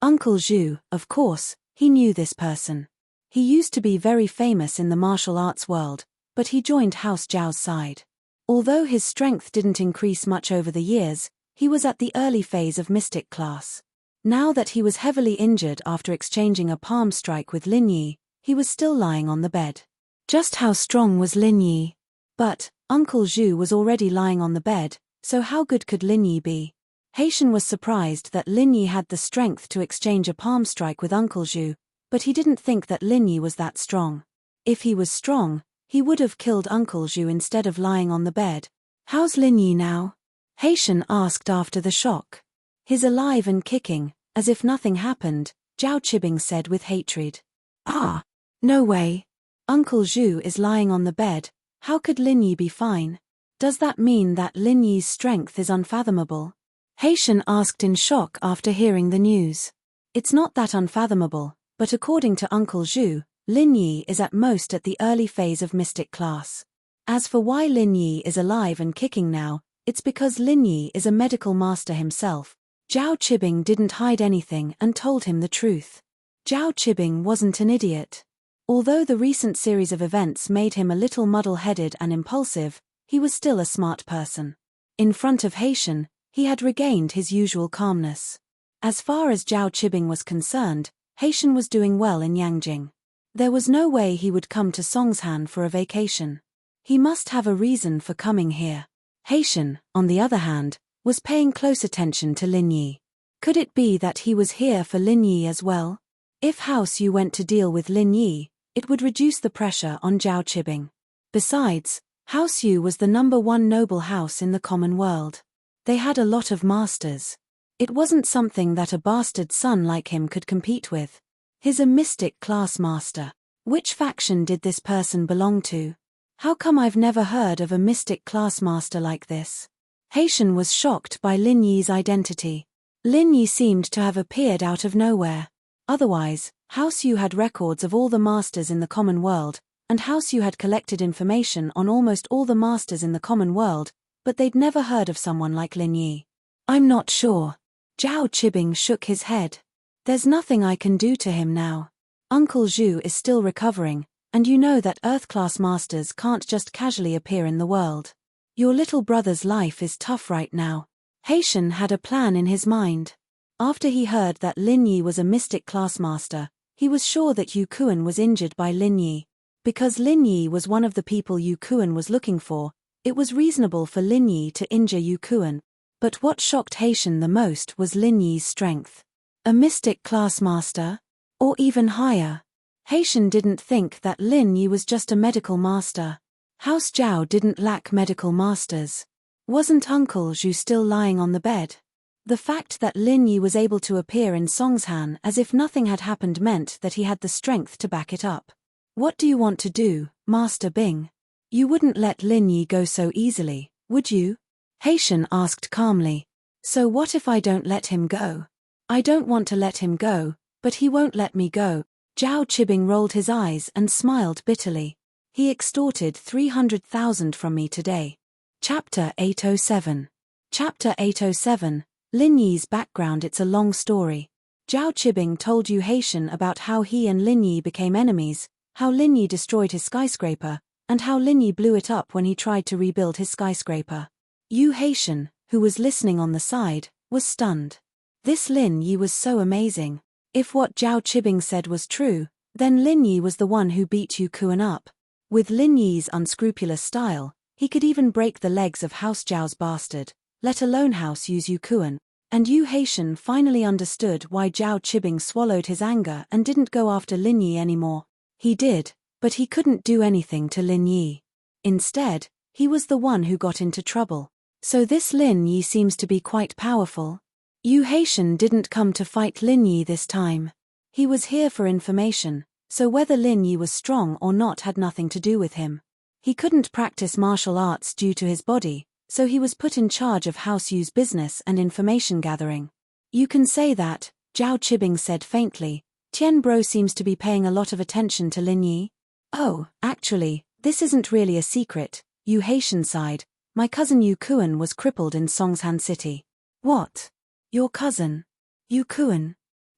S1: Uncle Zhu, of course, he knew this person. He used to be very famous in the martial arts world, but he joined House Zhao's side. Although his strength didn't increase much over the years, he was at the early phase of mystic class. Now that he was heavily injured after exchanging a palm strike with Lin Yi, he was still lying on the bed. Just how strong was Lin Yi? But Uncle Zhu was already lying on the bed, so how good could Lin Yi be? Haitian was surprised that Lin Yi had the strength to exchange a palm strike with Uncle Zhu, but he didn't think that Lin Yi was that strong. If he was strong, he would have killed Uncle Zhu instead of lying on the bed. How's Lin Yi now? Haitian asked after the shock. He's alive and kicking, as if nothing happened, Zhao Qibing said with hatred. Ah, no way. Uncle Zhu is lying on the bed. How could Lin Yi be fine? Does that mean that Lin Yi's strength is unfathomable? Haitian asked in shock after hearing the news. It's not that unfathomable, but according to Uncle Zhu, Lin Yi is at most at the early phase of mystic class. As for why Lin Yi is alive and kicking now, it's because Lin Yi is a medical master himself. Zhao Qibing didn't hide anything and told him the truth. Zhao Qibing wasn't an idiot. Although the recent series of events made him a little muddle-headed and impulsive, he was still a smart person. In front of Haitian, he had regained his usual calmness. As far as Zhao Qibing was concerned, Haitian was doing well in Yangjing. There was no way he would come to Songshan for a vacation. He must have a reason for coming here. Haitian, on the other hand, was paying close attention to Lin Yi. Could it be that he was here for Lin Yi as well? If House Yu went to deal with Lin Yi, it would reduce the pressure on Zhao Qibing. Besides, House Yu was the #1 noble house in the common world. They had a lot of masters. It wasn't something that a bastard son like him could compete with. He's a mystic class master. Which faction did this person belong to? How come I've never heard of a mystic class master like this? Haitian was shocked by Lin Yi's identity. Lin Yi seemed to have appeared out of nowhere. Otherwise, House Yu had records of all the masters in the common world, and House Yu had collected information on almost all the masters in the common world, but they'd never heard of someone like Lin Yi. I'm not sure. Zhao Qibing shook his head. There's nothing I can do to him now. Uncle Zhu is still recovering, and you know that Earth-class masters can't just casually appear in the world. Your little brother's life is tough right now. Haitian had a plan in his mind. After he heard that Lin Yi was a mystic class master, he was sure that Yu Kuan was injured by Lin Yi. Because Lin Yi was one of the people Yu Kuan was looking for, it was reasonable for Lin Yi to injure Yu Kuan. But what shocked Haitian the most was Lin Yi's strength. A mystic class master? Or even higher. Haitian didn't think that Lin Yi was just a medical master. House Zhao didn't lack medical masters. Wasn't Uncle Zhu still lying on the bed? The fact that Lin Yi was able to appear in Songshan as if nothing had happened meant that he had the strength to back it up. What do you want to do, Master Bing? You wouldn't let Lin Yi go so easily, would you? Haitian asked calmly. So what if I don't let him go? I don't want to let him go, but he won't let me go. Zhao Qibing rolled his eyes and smiled bitterly. He extorted 300,000 from me today. Chapter 807. Chapter 807, Lin Yi's background. It's a long story. Zhao Qibing told Yu Haitian about how he and Lin Yi became enemies, how Lin Yi destroyed his skyscraper, and how Lin Yi blew it up when he tried to rebuild his skyscraper. Yu Haitian, who was listening on the side, was stunned. This Lin Yi was so amazing. If what Zhao Qibing said was true, then Lin Yi was the one who beat Yu Kuan up. With Lin Yi's unscrupulous style, he could even break the legs of House Zhao's bastard, let alone House Yu's Yu Kuan. And Yu Haitian finally understood why Zhao Qibing swallowed his anger and didn't go after Lin Yi anymore. He did, but he couldn't do anything to Lin Yi. Instead, he was the one who got into trouble. So this Lin Yi seems to be quite powerful. Yu Haitian didn't come to fight Lin Yi this time. He was here for information, so whether Lin Yi was strong or not had nothing to do with him. He couldn't practice martial arts due to his body, so he was put in charge of House Yu's business and information gathering. You can say that, Zhao Qibing said faintly. Tian Bro seems to be paying a lot of attention to Lin Yi. Oh, actually, this isn't really a secret, Yu Haitian sighed. My cousin Yu Kuan was crippled in Songshan City. What? Your cousin? Yu Kuan?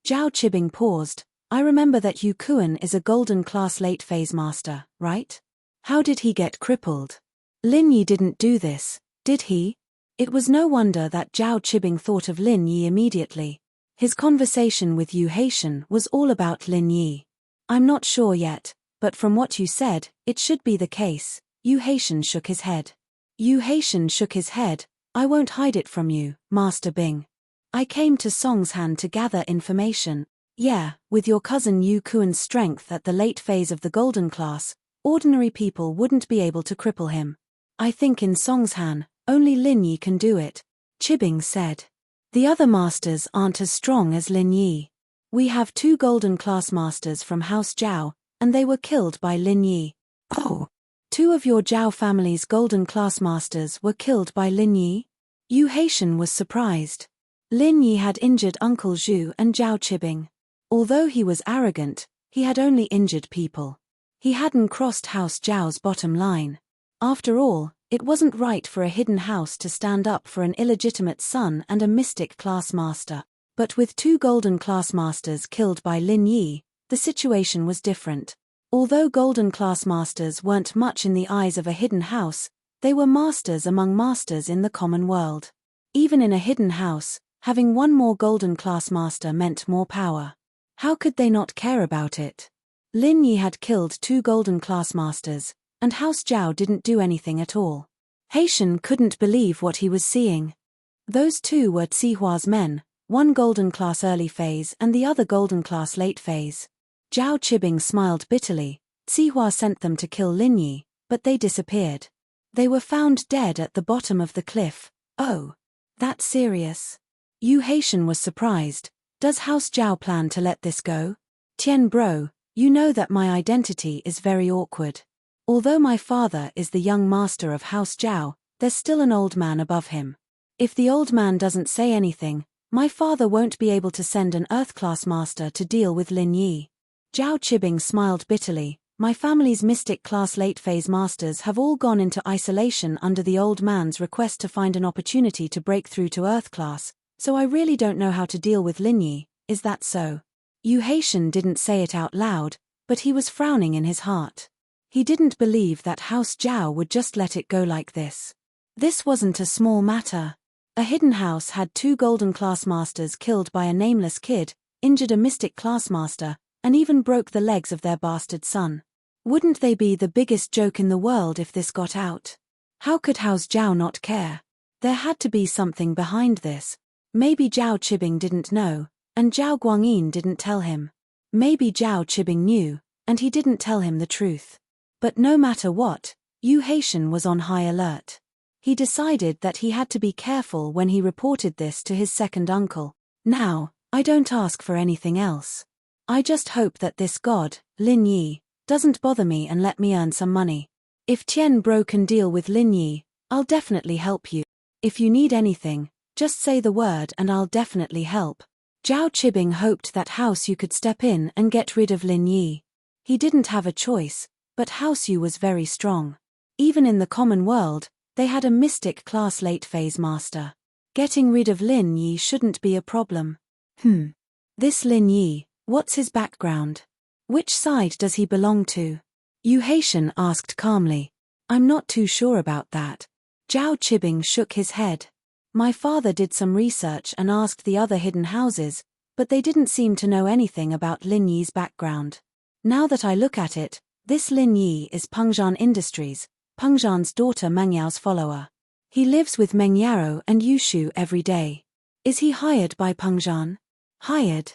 S1: Zhao Qibing paused. I remember that Yu Kuan is a golden class late phase master, right? How did he get crippled? Lin Yi didn't do this, did he? It was no wonder that Zhao Qibing thought of Lin Yi immediately. His conversation with Yu Haitian was all about Lin Yi. I'm not sure yet, but from what you said, it should be the case. Yu Haitian shook his head. Yu Haitian shook his head. I won't hide it from you, Master Bing. I came to Songshan to gather information. Yeah, with your cousin Yu Kuan's strength at the late phase of the golden class, ordinary people wouldn't be able to cripple him. I think in Songshan, only Lin Yi can do it, Qibing said. The other masters aren't as strong as Lin Yi. We have 2 golden class masters from House Zhao, and they were killed by Lin Yi. Oh. 2 of your Zhao family's golden class masters were killed by Lin Yi? Yu Haitian was surprised. Lin Yi had injured Uncle Zhu and Zhao Qibing. Although he was arrogant, he had only injured people. He hadn't crossed House Zhao's bottom line. After all, it wasn't right for a hidden house to stand up for an illegitimate son and a mystic class master. But with 2 golden class masters killed by Lin Yi, the situation was different. Although golden class masters weren't much in the eyes of a hidden house, they were masters among masters in the common world. Even in a hidden house, having 1 more golden class master meant more power. How could they not care about it? Lin Yi had killed 2 golden class masters, and House Zhao didn't do anything at all. Haitian couldn't believe what he was seeing. Those 2 were Tsihua's men, 1 golden class early phase and the other golden class late phase. Zhao Qibing smiled bitterly. Tsihua sent them to kill Lin Yi, but they disappeared. They were found dead at the bottom of the cliff. Oh. That's serious. Yu Haitian was surprised. Does House Zhao plan to let this go? Tian Bro, you know that my identity is very awkward. Although my father is the young master of House Zhao, there's still an old man above him. If the old man doesn't say anything, my father won't be able to send an Earth-class master to deal with Lin Yi. Zhao Qibing smiled bitterly. My family's mystic-class late-phase masters have all gone into isolation under the old man's request to find an opportunity to break through to Earth-class, so I really don't know how to deal with Lin Yi. Is that so? Yu Haitian didn't say it out loud, but he was frowning in his heart. He didn't believe that House Zhao would just let it go like this. This wasn't a small matter. A hidden house had 2 golden class masters killed by a nameless kid, injured a mystic class master, and even broke the legs of their bastard son. Wouldn't they be the biggest joke in the world if this got out? How could House Zhao not care? There had to be something behind this. Maybe Zhao Qibing didn't know, and Zhao Guangyin didn't tell him. Maybe Zhao Qibing knew, and he didn't tell him the truth. But no matter what, Yu Haitian was on high alert. He decided that he had to be careful when he reported this to his second uncle. Now, I don't ask for anything else. I just hope that this god, Lin Yi, doesn't bother me and let me earn some money. If Tian Bro can deal with Lin Yi, I'll definitely help you. If you need anything, just say the word and I'll definitely help. Zhao Qibing hoped that House Yu could step in and get rid of Lin Yi. He didn't have a choice, but House Yu was very strong. Even in the common world, they had a mystic class late phase master. Getting rid of Lin Yi shouldn't be a problem. This Lin Yi, what's his background? Which side does he belong to? Yu Haitian asked calmly. I'm not too sure about that. Zhao Qibing shook his head. My father did some research and asked the other hidden houses, but they didn't seem to know anything about Lin Yi's background. Now that I look at it, this Lin Yi is Pengzhan Industries, Pengzhan's daughter Meng Yao's follower. He lives with Meng Yao and Yushu every day. Is he hired by Pengzhan? Hired?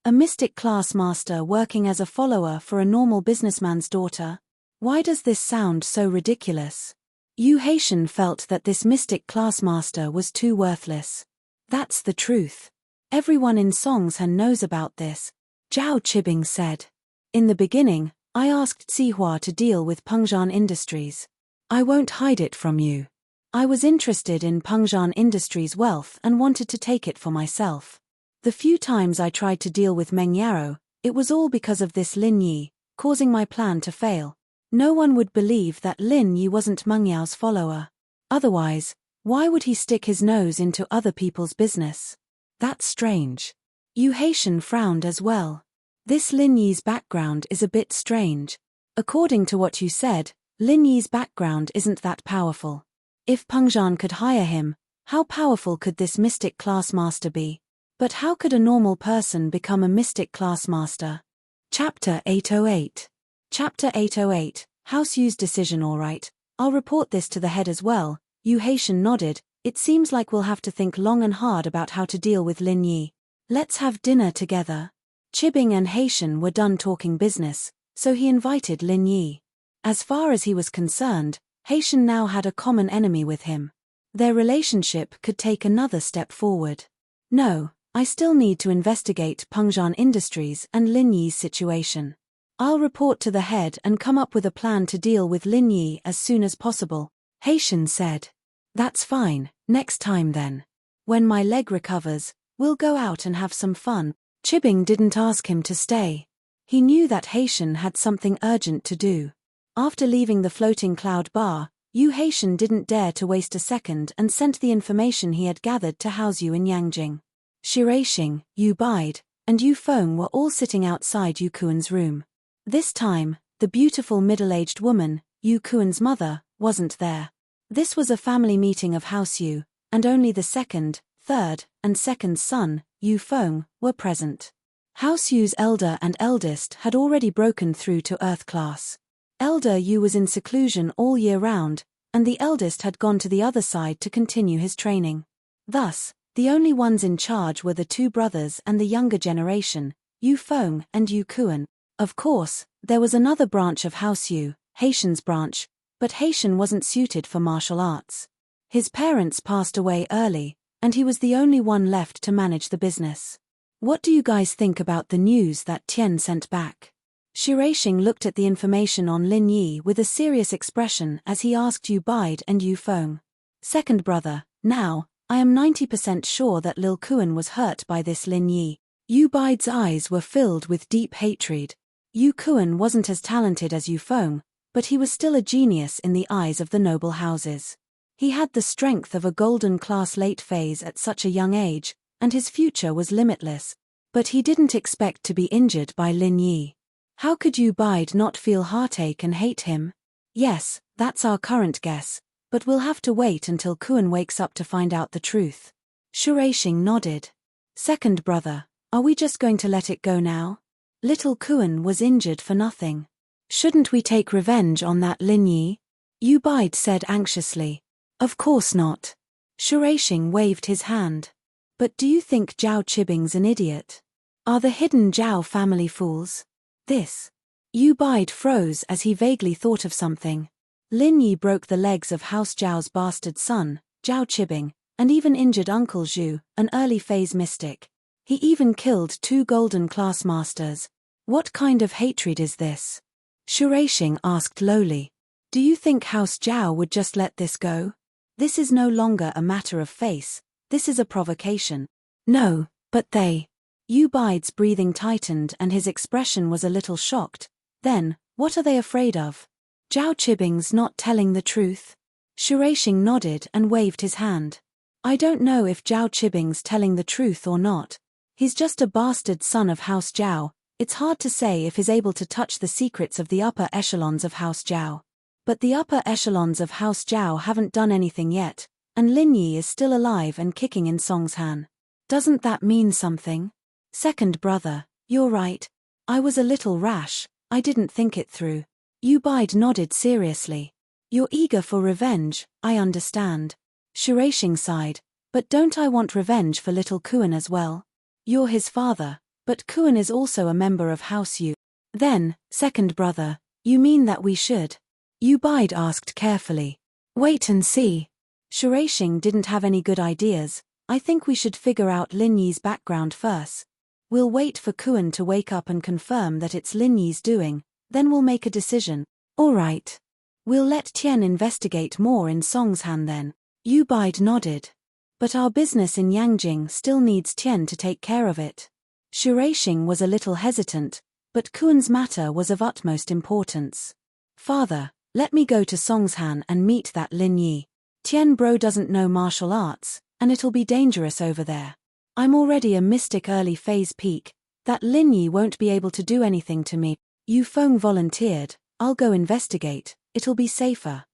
S1: A mystic class master working as a follower for a normal businessman's daughter? Why does this sound so ridiculous? Yu Haitian felt that this mystic class master was too worthless. That's the truth. Everyone in Songshan knows about this, Zhao Qibing said. In the beginning, I asked Sihua to deal with Pengzhan Industries. I won't hide it from you. I was interested in Pengzhan Industries' wealth and wanted to take it for myself. The few times I tried to deal with Meng Yao, it was all because of this Lin Yi, causing my plan to fail. No one would believe that Lin Yi wasn't Meng Yao's follower. Otherwise, why would he stick his nose into other people's business? That's strange. Yu Haitian frowned as well. This Lin Yi's background is a bit strange. According to what you said, Lin Yi's background isn't that powerful. If Pengzhan could hire him, how powerful could this mystic class master be? But how could a normal person become a mystic class master? Chapter 808. Chapter 808, House Yu's decision. Alright, I'll report this to the head as well. Yu Haitian nodded. It seems like we'll have to think long and hard about how to deal with Lin Yi. Let's have dinner together. Qibing and Haitian were done talking business, so he invited Lin Yi. As far as he was concerned, Haitian now had a common enemy with him. Their relationship could take another step forward. No, I still need to investigate Pengzhan Industries and Lin Yi's situation. I'll report to the head and come up with a plan to deal with Lin Yi as soon as possible, Haitian said. That's fine, next time then. When my leg recovers, we'll go out and have some fun. Qibing didn't ask him to stay. He knew that Haitian had something urgent to do. After leaving the floating cloud bar, Yu Haitian didn't dare to waste a second and sent the information he had gathered to House Yu in Yangjing. Shiraishing, Yu Bide, and Yu Feng were all sitting outside Yu Kuan's room. This time, the beautiful middle-aged woman, Yu Kuan's mother, wasn't there. This was a family meeting of House Yu, and only the second, third, and second son, Yu Feng, were present. House Yu's elder and eldest had already broken through to Earth class. Elder Yu was in seclusion all year round, and the eldest had gone to the other side to continue his training. Thus, the only ones in charge were the two brothers and the younger generation, Yu Feng and Yu Kuan. Of course, there was another branch of House Yu, Haitian's branch, but Haitian wasn't suited for martial arts. His parents passed away early, and he was the only one left to manage the business. What do you guys think about the news that Tian sent back? Shiraishing looked at the information on Lin Yi with a serious expression as he asked Yu Bide and Yu Feng. Second brother, now, I am 90% sure that Lil Kuan was hurt by this Lin Yi. Yu Bide's eyes were filled with deep hatred. Yu Kuan wasn't as talented as Yu Feng, but he was still a genius in the eyes of the noble houses. He had the strength of a golden class late phase at such a young age, and his future was limitless. But he didn't expect to be injured by Lin Yi. How could Yu Bide not feel heartache and hate him? Yes, that's our current guess, but we'll have to wait until Kuan wakes up to find out the truth. Shiraishing nodded. Second brother, are we just going to let it go now? Little Kuan was injured for nothing. Shouldn't we take revenge on that Lin Yi? Yu Bide said anxiously. Of course not. Shiraishing waved his hand. But do you think Zhao Qibing's an idiot? Are the hidden Zhao family fools? This. Yu Bide froze as he vaguely thought of something. Lin Yi broke the legs of House Zhao's bastard son, Zhao Qibing, and even injured Uncle Zhu, an early phase mystic. He even killed 2 golden class masters. What kind of hatred is this? Shiraishing asked lowly. Do you think House Zhao would just let this go? This is no longer a matter of face, this is a provocation. No, but they. Yu Bai's breathing tightened and his expression was a little shocked. Then, what are they afraid of? Zhao Qibing's not telling the truth? Shurashing nodded and waved his hand. I don't know if Zhao Qibing's telling the truth or not. He's just a bastard son of House Zhao. It's hard to say if he's able to touch the secrets of the upper echelons of House Zhao. But the upper echelons of House Zhao haven't done anything yet, and Lin Yi is still alive and kicking in Songshan. Doesn't that mean something? Second brother, you're right. I was a little rash, I didn't think it through. Yu Bai nodded seriously. You're eager for revenge, I understand. Shurashing sighed, but don't I want revenge for little Kuan as well? You're his father, but Kuan is also a member of House Yu. Then, second brother, you mean that we should? Yu Bai asked carefully. Wait and see. Shurashing didn't have any good ideas. I think we should figure out Lin Yi's background first. We'll wait for Kuan to wake up and confirm that it's Lin Yi's doing, then we'll make a decision. All right. We'll let Tian investigate more in Songshan then. Yu Bai nodded. But our business in Yangjing still needs Tian to take care of it. Shurashing was a little hesitant, but Kuan's matter was of utmost importance. Father, let me go to Songshan and meet that Lin Yi. Tian bro doesn't know martial arts, and it'll be dangerous over there. I'm already a mystic early phase peak. That Lin Yi won't be able to do anything to me. Yu Feng volunteered. I'll go investigate, it'll be safer.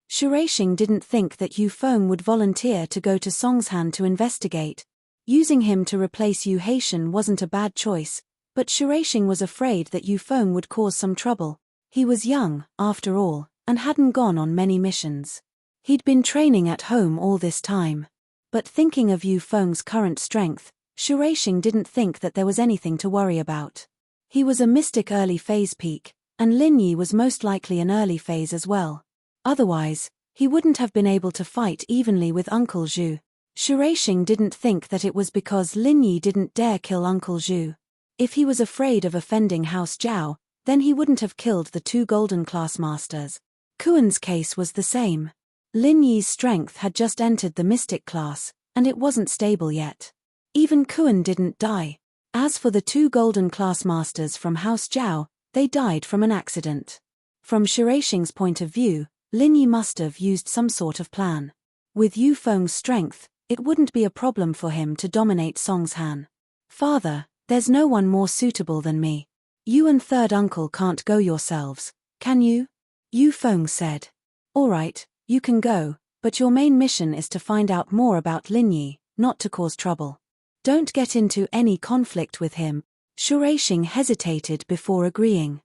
S1: Shurashing didn't think that Yu Feng would volunteer to go to Songshan to investigate. Using him to replace Yu Haitian wasn't a bad choice, but Shurashing was afraid that Yu Feng would cause some trouble. He was young, after all, and hadn't gone on many missions. He'd been training at home all this time. But thinking of Yu Feng's current strength, Shurashing didn't think that there was anything to worry about. He was a mystic early phase peak, and Lin Yi was most likely an early phase as well. Otherwise, he wouldn't have been able to fight evenly with Uncle Zhu. Shurashing didn't think that it was because Lin Yi didn't dare kill Uncle Zhu. If he was afraid of offending House Zhao, then he wouldn't have killed the 2 golden class masters. Kuan's case was the same. Lin Yi's strength had just entered the mystic class, and it wasn't stable yet. Even Kuan didn't die. As for the 2 golden class masters from House Zhao, they died from an accident. From Shurashing's point of view, Lin Yi must have used some sort of plan. With Yu Feng's strength, it wouldn't be a problem for him to dominate Songshan. Father, there's no one more suitable than me. You and third uncle can't go yourselves, can you? Yu Feng said. All right, you can go, but your main mission is to find out more about Lin Yi, not to cause trouble. Don't get into any conflict with him. Shurashing hesitated before agreeing.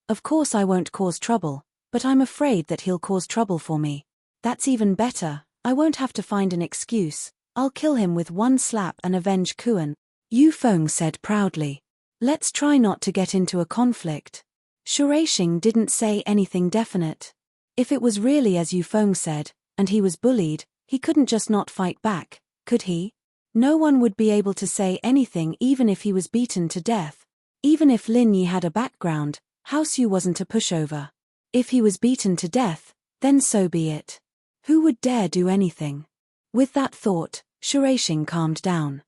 S1: Of course I won't cause trouble, but I'm afraid that he'll cause trouble for me. That's even better, I won't have to find an excuse. I'll kill him with one slap and avenge Kuan. Yu Feng said proudly. Let's try not to get into a conflict. Shurashing didn't say anything definite. If it was really as Yu Feng said, and he was bullied, he couldn't just not fight back, could he? No one would be able to say anything even if he was beaten to death. Even if Lin Yi had a background, House Yu wasn't a pushover. If he was beaten to death, then so be it. Who would dare do anything? With that thought, Shurashing calmed down.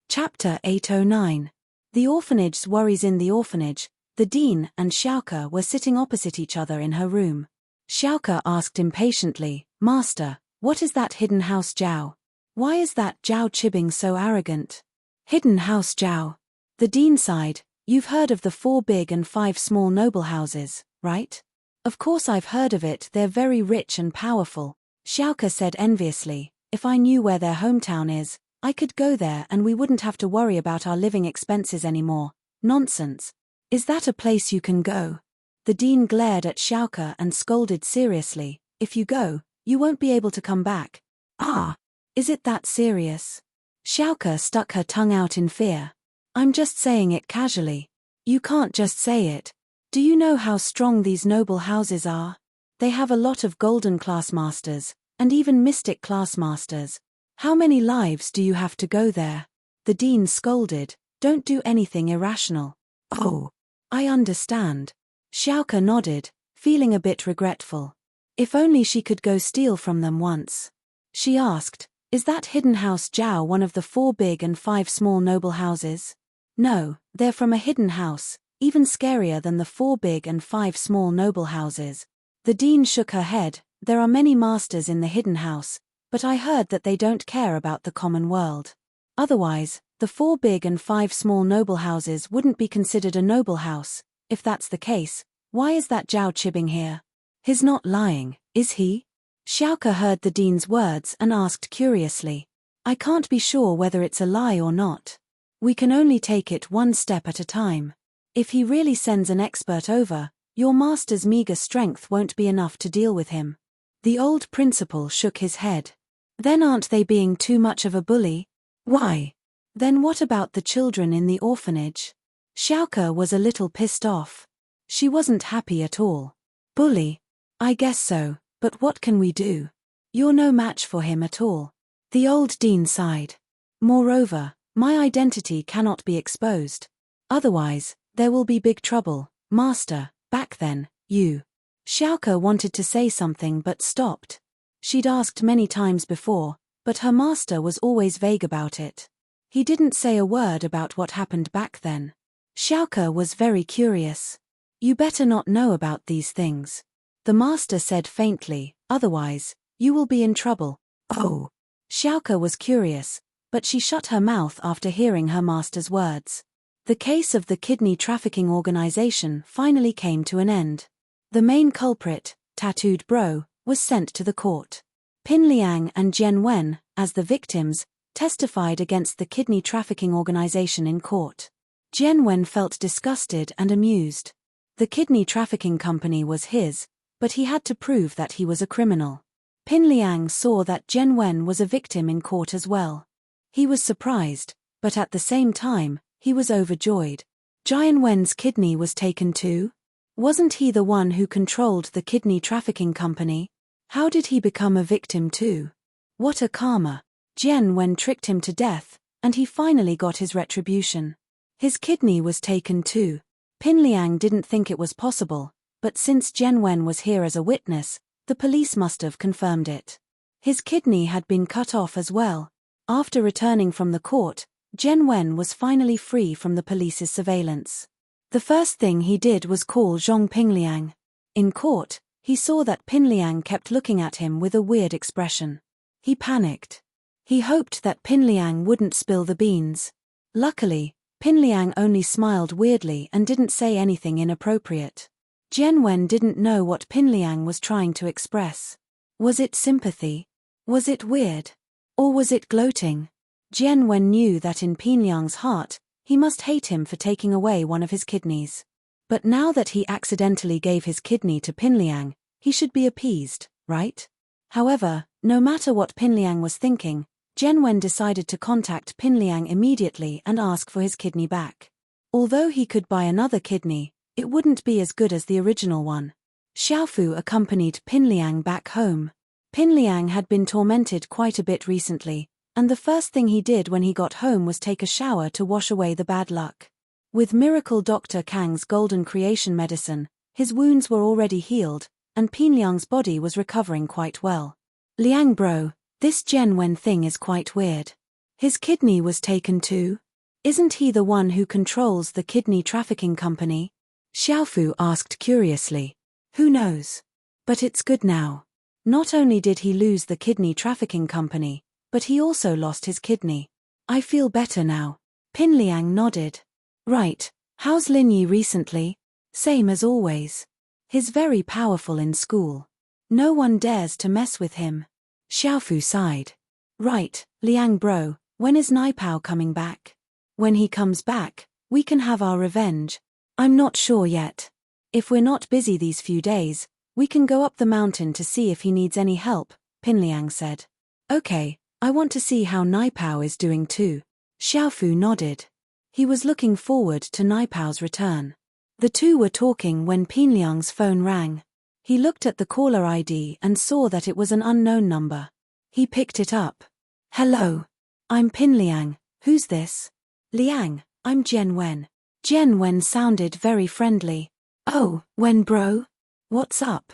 S1: Chapter 809. The orphanage's worries. In the orphanage, the dean and Xiaoke were sitting opposite each other in her room. Xiaoke asked impatiently, Master, what is that hidden House Zhao? Why is that Zhao Qibing so arrogant? Hidden House Zhao. The dean sighed. You've heard of the 4 big and 5 small noble houses, right? Of course I've heard of it, they're very rich and powerful. Xiaoke said enviously, if I knew where their hometown is, I could go there and we wouldn't have to worry about our living expenses anymore. Nonsense. Is that a place you can go? The dean glared at Xiaoke and scolded seriously, if you go, you won't be able to come back. Ah, is it that serious? Xiaoke stuck her tongue out in fear. I'm just saying it casually. You can't just say it. Do you know how strong these noble houses are? They have a lot of golden class masters, and even mystic class masters. How many lives do you have to go there? The dean scolded, don't do anything irrational. Oh, I understand. Xiaoke nodded, feeling a bit regretful. If only she could go steal from them once. She asked, "Is that hidden house Jiao one of the 4 big and 5 small noble houses?" "No, they're from a hidden house, even scarier than the 4 big and 5 small noble houses." The dean shook her head. "There are many masters in the hidden house, but I heard that they don't care about the common world. Otherwise, the 4 big and 5 small noble houses wouldn't be considered a noble house. If that's the case, why is that Jiao Chibing here? He's not lying, is he?" Xiaoke heard the dean's words and asked curiously. "I can't be sure whether it's a lie or not. We can only take it one step at a time. If he really sends an expert over, your master's meager strength won't be enough to deal with him." The old principal shook his head. "Then aren't they being too much of a bully?" "Why? Then what about the children in the orphanage?" Xiaoke was a little pissed off. She wasn't happy at all. "Bully? I guess so, but what can we do? You're no match for him at all." The old dean sighed. "Moreover, my identity cannot be exposed. Otherwise, there will be big trouble, master. Back then, you..." Xiaoke wanted to say something but stopped. She'd asked many times before, but her master was always vague about it. He didn't say a word about what happened back then. Xiaoke was very curious. "You better not know about these things," the master said faintly, "otherwise, you will be in trouble." "Oh." Xiaoke was curious, but she shut her mouth after hearing her master's words. The case of the kidney trafficking organization finally came to an end. The main culprit, Tattooed Bro, was sent to the court. Pin Liang and Jian Wen, as the victims, testified against the kidney trafficking organization in court. Jian Wen felt disgusted and amused. The kidney trafficking company was his, but he had to prove that he was a criminal. Pin Liang saw that Jian Wen was a victim in court as well. He was surprised, but at the same time, he was overjoyed. Jian Wen's kidney was taken too? Wasn't he the one who controlled the kidney trafficking company? How did he become a victim too? What a karma. Jian Wen tricked him to death, and he finally got his retribution. His kidney was taken too. Pin Liang didn't think it was possible, but since Jian Wen was here as a witness, the police must have confirmed it. His kidney had been cut off as well. After returning from the court, Jian Wen was finally free from the police's surveillance. The first thing he did was call Zhong Pingliang. In court, he saw that Pinliang kept looking at him with a weird expression. He panicked. He hoped that Pinliang wouldn't spill the beans. Luckily, Pinliang only smiled weirdly and didn't say anything inappropriate. Jian Wen didn't know what Pinliang was trying to express. Was it sympathy? Was it weird? Or was it gloating? Jian Wen knew that in Pinliang's heart, he must hate him for taking away one of his kidneys. But now that he accidentally gave his kidney to Pinliang, he should be appeased, right? However, no matter what Pinliang was thinking, Jian Wen decided to contact Pinliang immediately and ask for his kidney back. Although he could buy another kidney, it wouldn't be as good as the original one. Xiaofu accompanied Pinliang back home. Pinliang had been tormented quite a bit recently, and the first thing he did when he got home was take a shower to wash away the bad luck. With miracle Dr. Kang's golden creation medicine, his wounds were already healed, and Pinliang's body was recovering quite well. "Liang bro, this Jian Wen thing is quite weird. His kidney was taken too? Isn't he the one who controls the kidney trafficking company?" Xiaofu asked curiously. "Who knows? But it's good now. Not only did he lose the kidney trafficking company, but he also lost his kidney. I feel better now." Pinliang nodded. "Right, how's Linyi recently?" "Same as always. He's very powerful in school. No one dares to mess with him." Xiaofu sighed. "Right, Liang bro, when is Naipao coming back?" "When he comes back, we can have our revenge." "I'm not sure yet. If we're not busy these few days, we can go up the mountain to see if he needs any help," Pinliang said. "Okay, I want to see how Naipao is doing too." Xiaofu nodded. He was looking forward to Naipao's return. The two were talking when Pinliang's phone rang. He looked at the caller ID and saw that it was an unknown number. He picked it up. "Hello. I'm Pinliang. Who's this?" "Liang, I'm Jian Wen." Jian Wen sounded very friendly. "Oh, Wen bro? What's up?"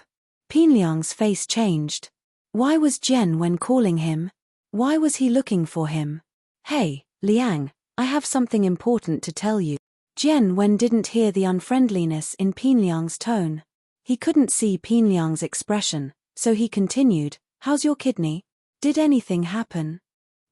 S1: Pinliang's face changed. Why was Jen Wen calling him? Why was he looking for him? Hey, Liang, I have something important to tell you. Jen Wen didn't hear the unfriendliness in Pinliang's tone. He couldn't see Pinliang's expression, so he continued, how's your kidney? Did anything happen?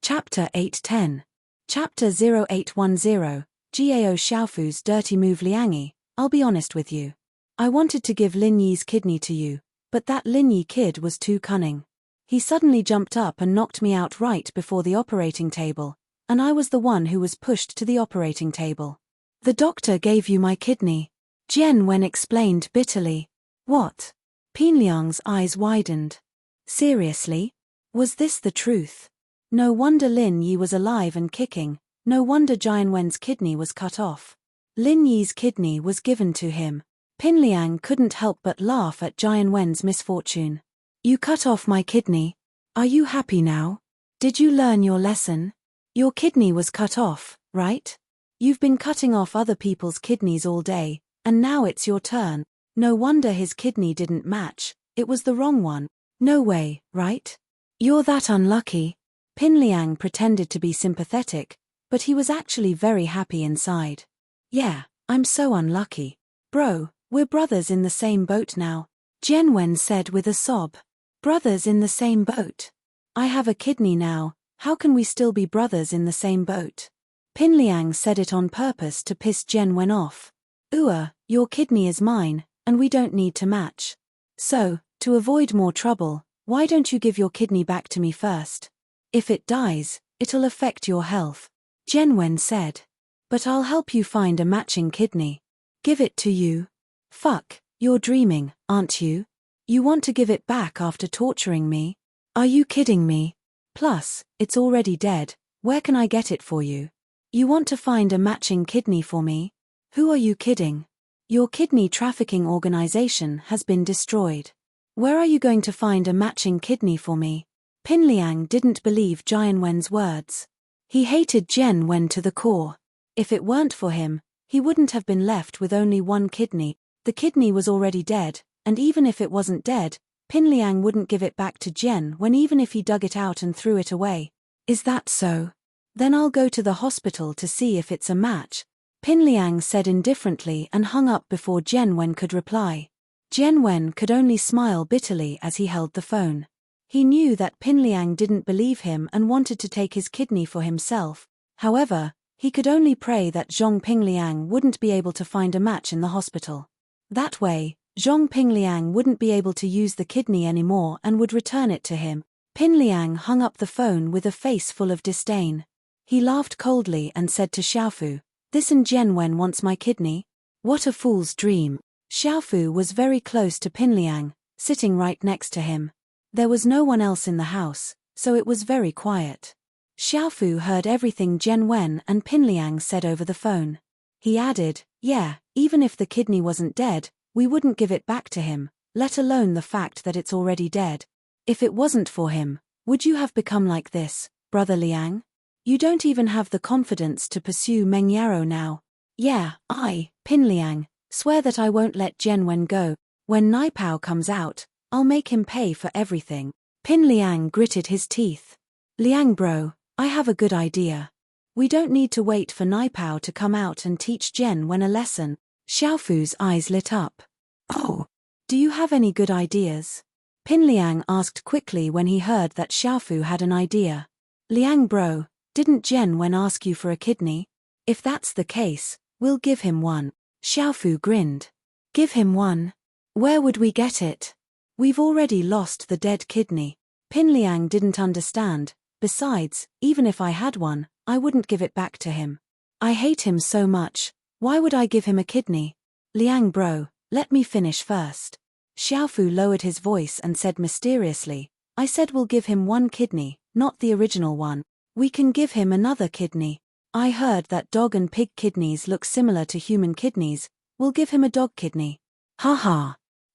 S1: Chapter 810. Chapter 0810, Gao Xiaofu's dirty move. Liangi, I'll be honest with you. I wanted to give Lin Yi's kidney to you, but that Lin Yi kid was too cunning. He suddenly jumped up and knocked me out right before the operating table, and I was the one who was pushed to the operating table. The doctor gave you my kidney, Jen Wen explained bitterly. What? Pinliang's eyes widened. Seriously? Was this the truth? No wonder Lin Yi was alive and kicking, no wonder Jian Wen's kidney was cut off. Lin Yi's kidney was given to him. Pinliang couldn't help but laugh at Jian Wen's misfortune. You cut off my kidney. Are you happy now? Did you learn your lesson? Your kidney was cut off, right? You've been cutting off other people's kidneys all day, and now it's your turn. No wonder his kidney didn't match, it was the wrong one. No way, right? You're that unlucky. Pinliang pretended to be sympathetic, but he was actually very happy inside. Yeah, I'm so unlucky. Bro, we're brothers in the same boat now, Jen Wen said with a sob. Brothers in the same boat? I have a kidney now, how can we still be brothers in the same boat? Pinliang said it on purpose to piss Jen Wen off. Your kidney is mine, and we don't need to match. So, to avoid more trouble, why don't you give your kidney back to me first? If it dies, it'll affect your health, Jen Wen said. But I'll help you find a matching kidney. Give it to you? Fuck, you're dreaming, aren't you? You want to give it back after torturing me? Are you kidding me? Plus, it's already dead, where can I get it for you? You want to find a matching kidney for me? Who are you kidding? Your kidney trafficking organization has been destroyed. Where are you going to find a matching kidney for me? Pinliang didn't believe Jian Wen's words. He hated Jen Wen to the core. If it weren't for him, he wouldn't have been left with only one kidney. The kidney was already dead, and even if it wasn't dead, Pinliang wouldn't give it back to Jen Wen even if he dug it out and threw it away. Is that so? Then I'll go to the hospital to see if it's a match, Pinliang said indifferently and hung up before Jen Wen could reply. Jen Wen could only smile bitterly as he held the phone. He knew that Pinliang didn't believe him and wanted to take his kidney for himself. However, he could only pray that Zhong Pingliang wouldn't be able to find a match in the hospital. That way, Zhong Pingliang wouldn't be able to use the kidney anymore and would return it to him. Pinliang hung up the phone with a face full of disdain. He laughed coldly and said to Xiaofu, "This and Jen Wen wants my kidney? What a fool's dream." Xiaofu was very close to Pinliang, sitting right next to him. There was no one else in the house, so it was very quiet. Xiaofu heard everything Jen Wen and Pinliang said over the phone. He added, "Yeah, even if the kidney wasn't dead, we wouldn't give it back to him, let alone the fact that it's already dead. If it wasn't for him, would you have become like this, Brother Liang? You don't even have the confidence to pursue Meng Yaro now." "Yeah, Pinliang, swear that I won't let Jen Wen go. When Naipao comes out, I'll make him pay for everything." Pinliang gritted his teeth. "Liang bro, I have a good idea. We don't need to wait for Naipao to come out and teach Jen Wen a lesson." Xiaofu's eyes lit up. "Oh, do you have any good ideas?" Pinliang asked quickly when he heard that Xiaofu had an idea. "Liang bro, didn't Jen Wen ask you for a kidney? If that's the case, we'll give him one." Xiaofu grinned. "Give him one? Where would we get it? We've already lost the dead kidney." Pinliang didn't understand. Besides, even if I had one, I wouldn't give it back to him. I hate him so much, why would I give him a kidney? "Liang bro, let me finish first." Xiaofu lowered his voice and said mysteriously, "I said we'll give him one kidney, not the original one. We can give him another kidney. I heard that dog and pig kidneys look similar to human kidneys, we'll give him a dog kidney." "Haha.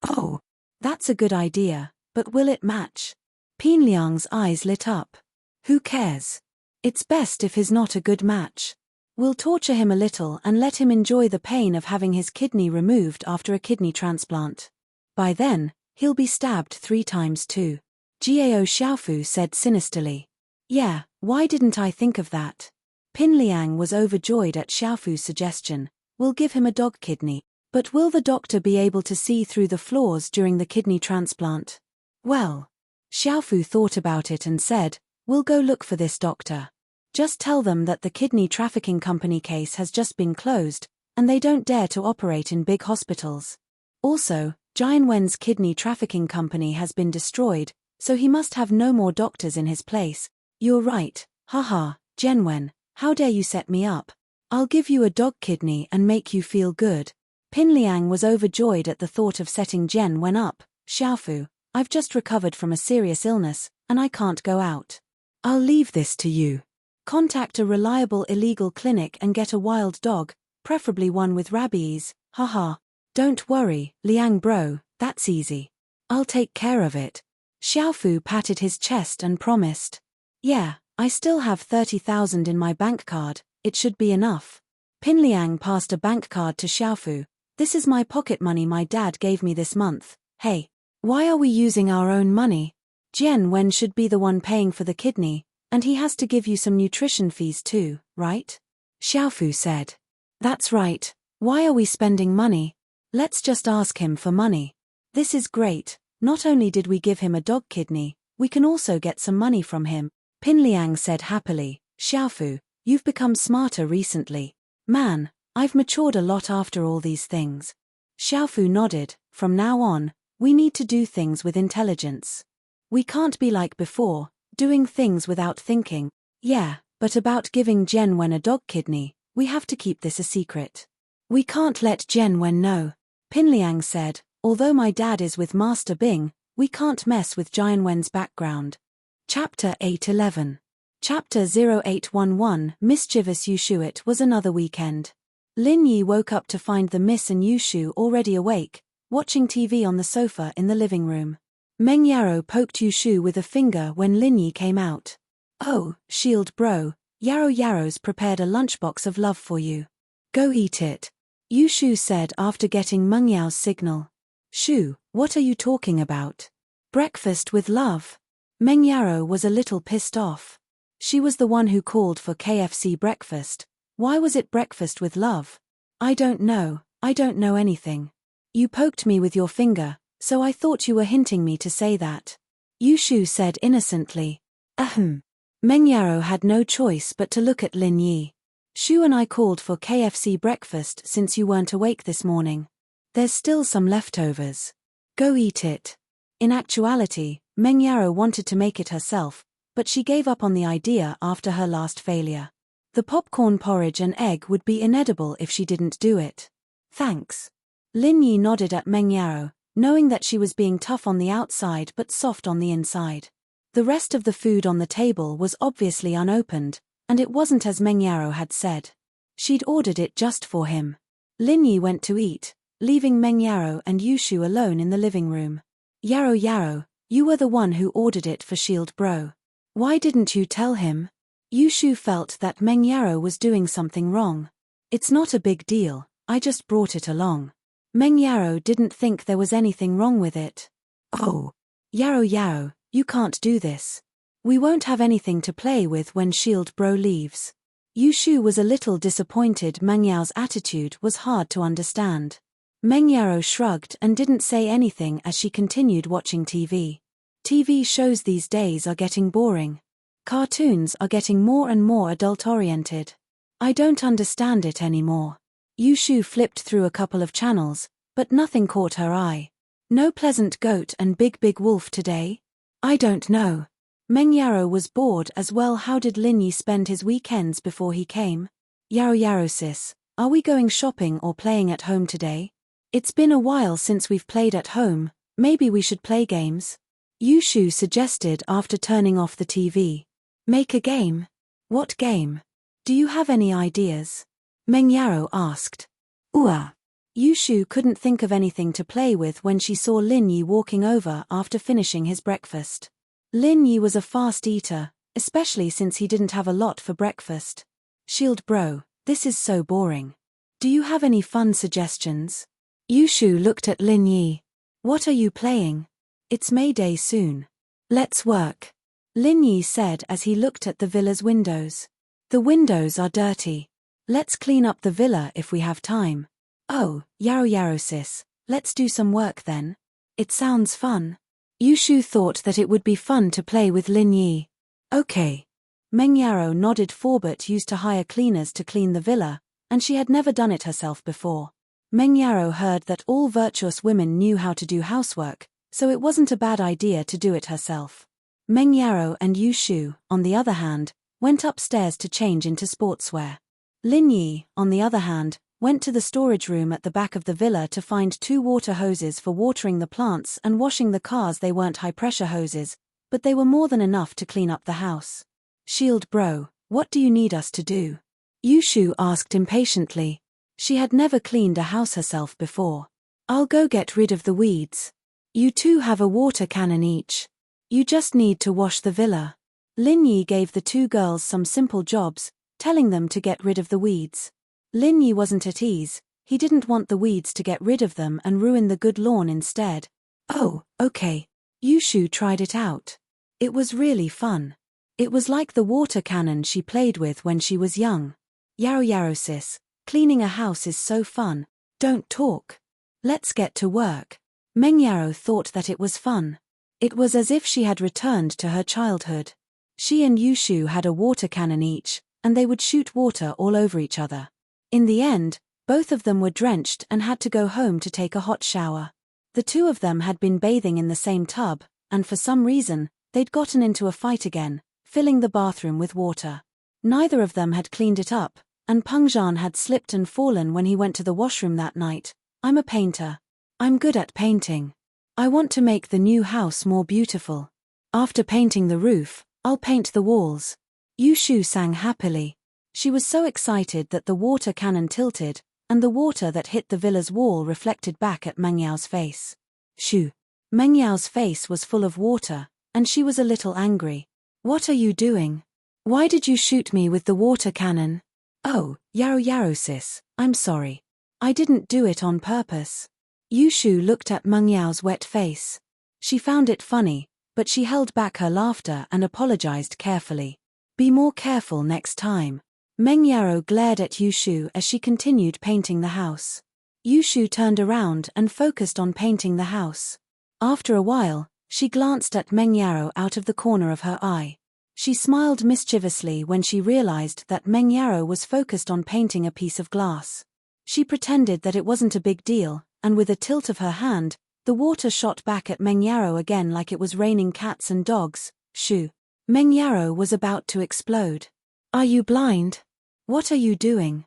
S1: Oh, that's a good idea, but will it match?" Pinliang's eyes lit up. "Who cares? It's best if he's not a good match. We'll torture him a little and let him enjoy the pain of having his kidney removed after a kidney transplant. By then, He'll be stabbed 3 times too. Gao Xiaofu said sinisterly. Yeah, why didn't I think of that? Pin Liang was overjoyed at Xiaofu's suggestion. We'll give him a dog kidney. But will the doctor be able to see through the flaws during the kidney transplant? Well, Xiaofu thought about it and said, we'll go look for this doctor. Just tell them that the kidney trafficking company case has just been closed, and they don't dare to operate in big hospitals. Also, Jian Wen's kidney trafficking company has been destroyed, so he must have no more doctors in his place. You're right, haha, Jian Wen, how dare you set me up? I'll give you a dog kidney and make you feel good. Pin Liang was overjoyed at the thought of setting Jian Wen up. Xiaofu, I've just recovered from a serious illness, and I can't go out. I'll leave this to you. Contact a reliable illegal clinic and get a wild dog, preferably one with rabies, haha. Don't worry, Liang bro, that's easy. I'll take care of it. Xiaofu patted his chest and promised. Yeah, I still have 30,000 in my bank card, it should be enough. Pin Liang passed a bank card to Xiaofu. This is my pocket money my dad gave me this month. Hey, why are we using our own money? Jian Wen should be the one paying for the kidney, and he has to give you some nutrition fees too, right? Xiaofu said. That's right, why are we spending money? Let's just ask him for money. This is great, not only did we give him a dog kidney, we can also get some money from him. Pin Liang said happily, Xiaofu, you've become smarter recently. Man, I've matured a lot after all these things. Xiaofu nodded. From now on, we need to do things with intelligence. We can't be like before, doing things without thinking. Yeah, but about giving Jian Wen a dog kidney, we have to keep this a secret. We can't let Jian Wen know. Pin Liang said, although my dad is with Master Bing, we can't mess with Jian Wen's background. Chapter 811. Chapter 0811. Mischievous Yushu. It was another weekend. Lin Yi woke up to find the Miss and Yushu already awake, watching TV on the sofa in the living room. Meng Yarrow poked Yushu with a finger when Lin Yi came out. Oh, shield bro, Yarrow's prepared a lunchbox of love for you. Go eat it. Yushu said after getting Meng Yao's signal. Shu, what are you talking about? Breakfast with love. Meng Yarrow was a little pissed off. She was the one who called for KFC breakfast. Why was it breakfast with love? I don't know anything. You poked me with your finger, so I thought you were hinting me to say that. Yushu said innocently. Ahem. Meng Yarrow had no choice but to look at Lin Yi. Shu and I called for KFC breakfast since you weren't awake this morning. There's still some leftovers. Go eat it. In actuality, Meng Yarrow wanted to make it herself, but she gave up on the idea after her last failure. The popcorn porridge and egg would be inedible if she didn't do it. Thanks. Lin Yi nodded at Meng Yarrow, knowing that she was being tough on the outside but soft on the inside. The rest of the food on the table was obviously unopened, and it wasn't as Meng Yarrow had said. She'd ordered it just for him. Lin Yi went to eat, leaving Meng Yarrow and Yushu alone in the living room. Yarrow, you were the one who ordered it for Shield Bro. Why didn't you tell him? Yushu felt that Meng Yarrow was doing something wrong. It's not a big deal, I just brought it along. Meng Yarrow didn't think there was anything wrong with it. Oh. Yarrow, you can't do this. We won't have anything to play with when Shield Bro leaves. Yushu was a little disappointed. Meng Yao's attitude was hard to understand. Meng Yarrow shrugged and didn't say anything as she continued watching TV. TV shows these days are getting boring. Cartoons are getting more and more adult-oriented. I don't understand it anymore. Yushu flipped through a couple of channels, but nothing caught her eye. No Pleasant Goat and Big Wolf today? I don't know. Meng Yarrow was bored as well. How did Lin Yi spend his weekends before he came? Yarrow sis, are we going shopping or playing at home today? It's been a while since we've played at home, maybe we should play games? Yushu suggested after turning off the TV. Make a game? What game? Do you have any ideas? Meng Yarrow asked. Yushu couldn't think of anything to play with when she saw Lin Yi walking over after finishing his breakfast. Lin Yi was a fast eater, especially since he didn't have a lot for breakfast. Shield Bro, this is so boring. Do you have any fun suggestions? Yushu looked at Lin Yi. What are you playing? It's May Day soon. Let's work. Lin Yi said as he looked at the villa's windows. The windows are dirty. Let's clean up the villa if we have time. Oh, Yaro sis, let's do some work then. It sounds fun. Yushu thought that it would be fun to play with Lin Yi. Okay. Meng Yaro nodded. Forbert used to hire cleaners to clean the villa, and she had never done it herself before. Meng Yaro heard that all virtuous women knew how to do housework, so it wasn't a bad idea to do it herself. Meng Yaro and Yushu, on the other hand, went upstairs to change into sportswear. Lin Yi, on the other hand, went to the storage room at the back of the villa to find 2 water hoses for watering the plants and washing the cars. They weren't high-pressure hoses, but they were more than enough to clean up the house. Shield bro, what do you need us to do? Yushu asked impatiently. She had never cleaned a house herself before. I'll go get rid of the weeds. You two have a water cannon each. You just need to wash the villa. Lin Yi gave the 2 girls some simple jobs, telling them to get rid of the weeds. Lin Yi wasn't at ease. He didn't want the weeds to get rid of them and ruin the good lawn instead. Oh, okay. Yushu tried it out. It was really fun. It was like the water cannon she played with when she was young. Yaro sis, cleaning a house is so fun. Don't talk. Let's get to work. Meng Yaro thought that it was fun. It was as if she had returned to her childhood. She and Yushu had a water cannon each, and they would shoot water all over each other. In the end, both of them were drenched and had to go home to take a hot shower. The 2 of them had been bathing in the same tub, and for some reason, they'd gotten into a fight again, filling the bathroom with water. Neither of them had cleaned it up, and Pengzhan had slipped and fallen when he went to the washroom that night. I'm a painter. I'm good at painting. I want to make the new house more beautiful. After painting the roof, I'll paint the walls. Yushu sang happily. She was so excited that the water cannon tilted, and the water that hit the villa's wall reflected back at Meng Yao's face. Shoo! Meng Yao's face was full of water, and she was a little angry. What are you doing? Why did you shoot me with the water cannon? Oh, Yaro sis, I'm sorry. I didn't do it on purpose. Yushu looked at Meng Yao's wet face. She found it funny, but she held back her laughter and apologized carefully. Be more careful next time. Meng Yaro glared at Yushu as she continued painting the house. Yushu turned around and focused on painting the house. After a while, she glanced at Meng Yaro out of the corner of her eye. She smiled mischievously when she realized that Meng Yaro was focused on painting a piece of glass. She pretended that it wasn't a big deal, and with a tilt of her hand, the water shot back at Meng Yaro again like it was raining cats and dogs. Shoo! Meng Yaro was about to explode. Are you blind? What are you doing?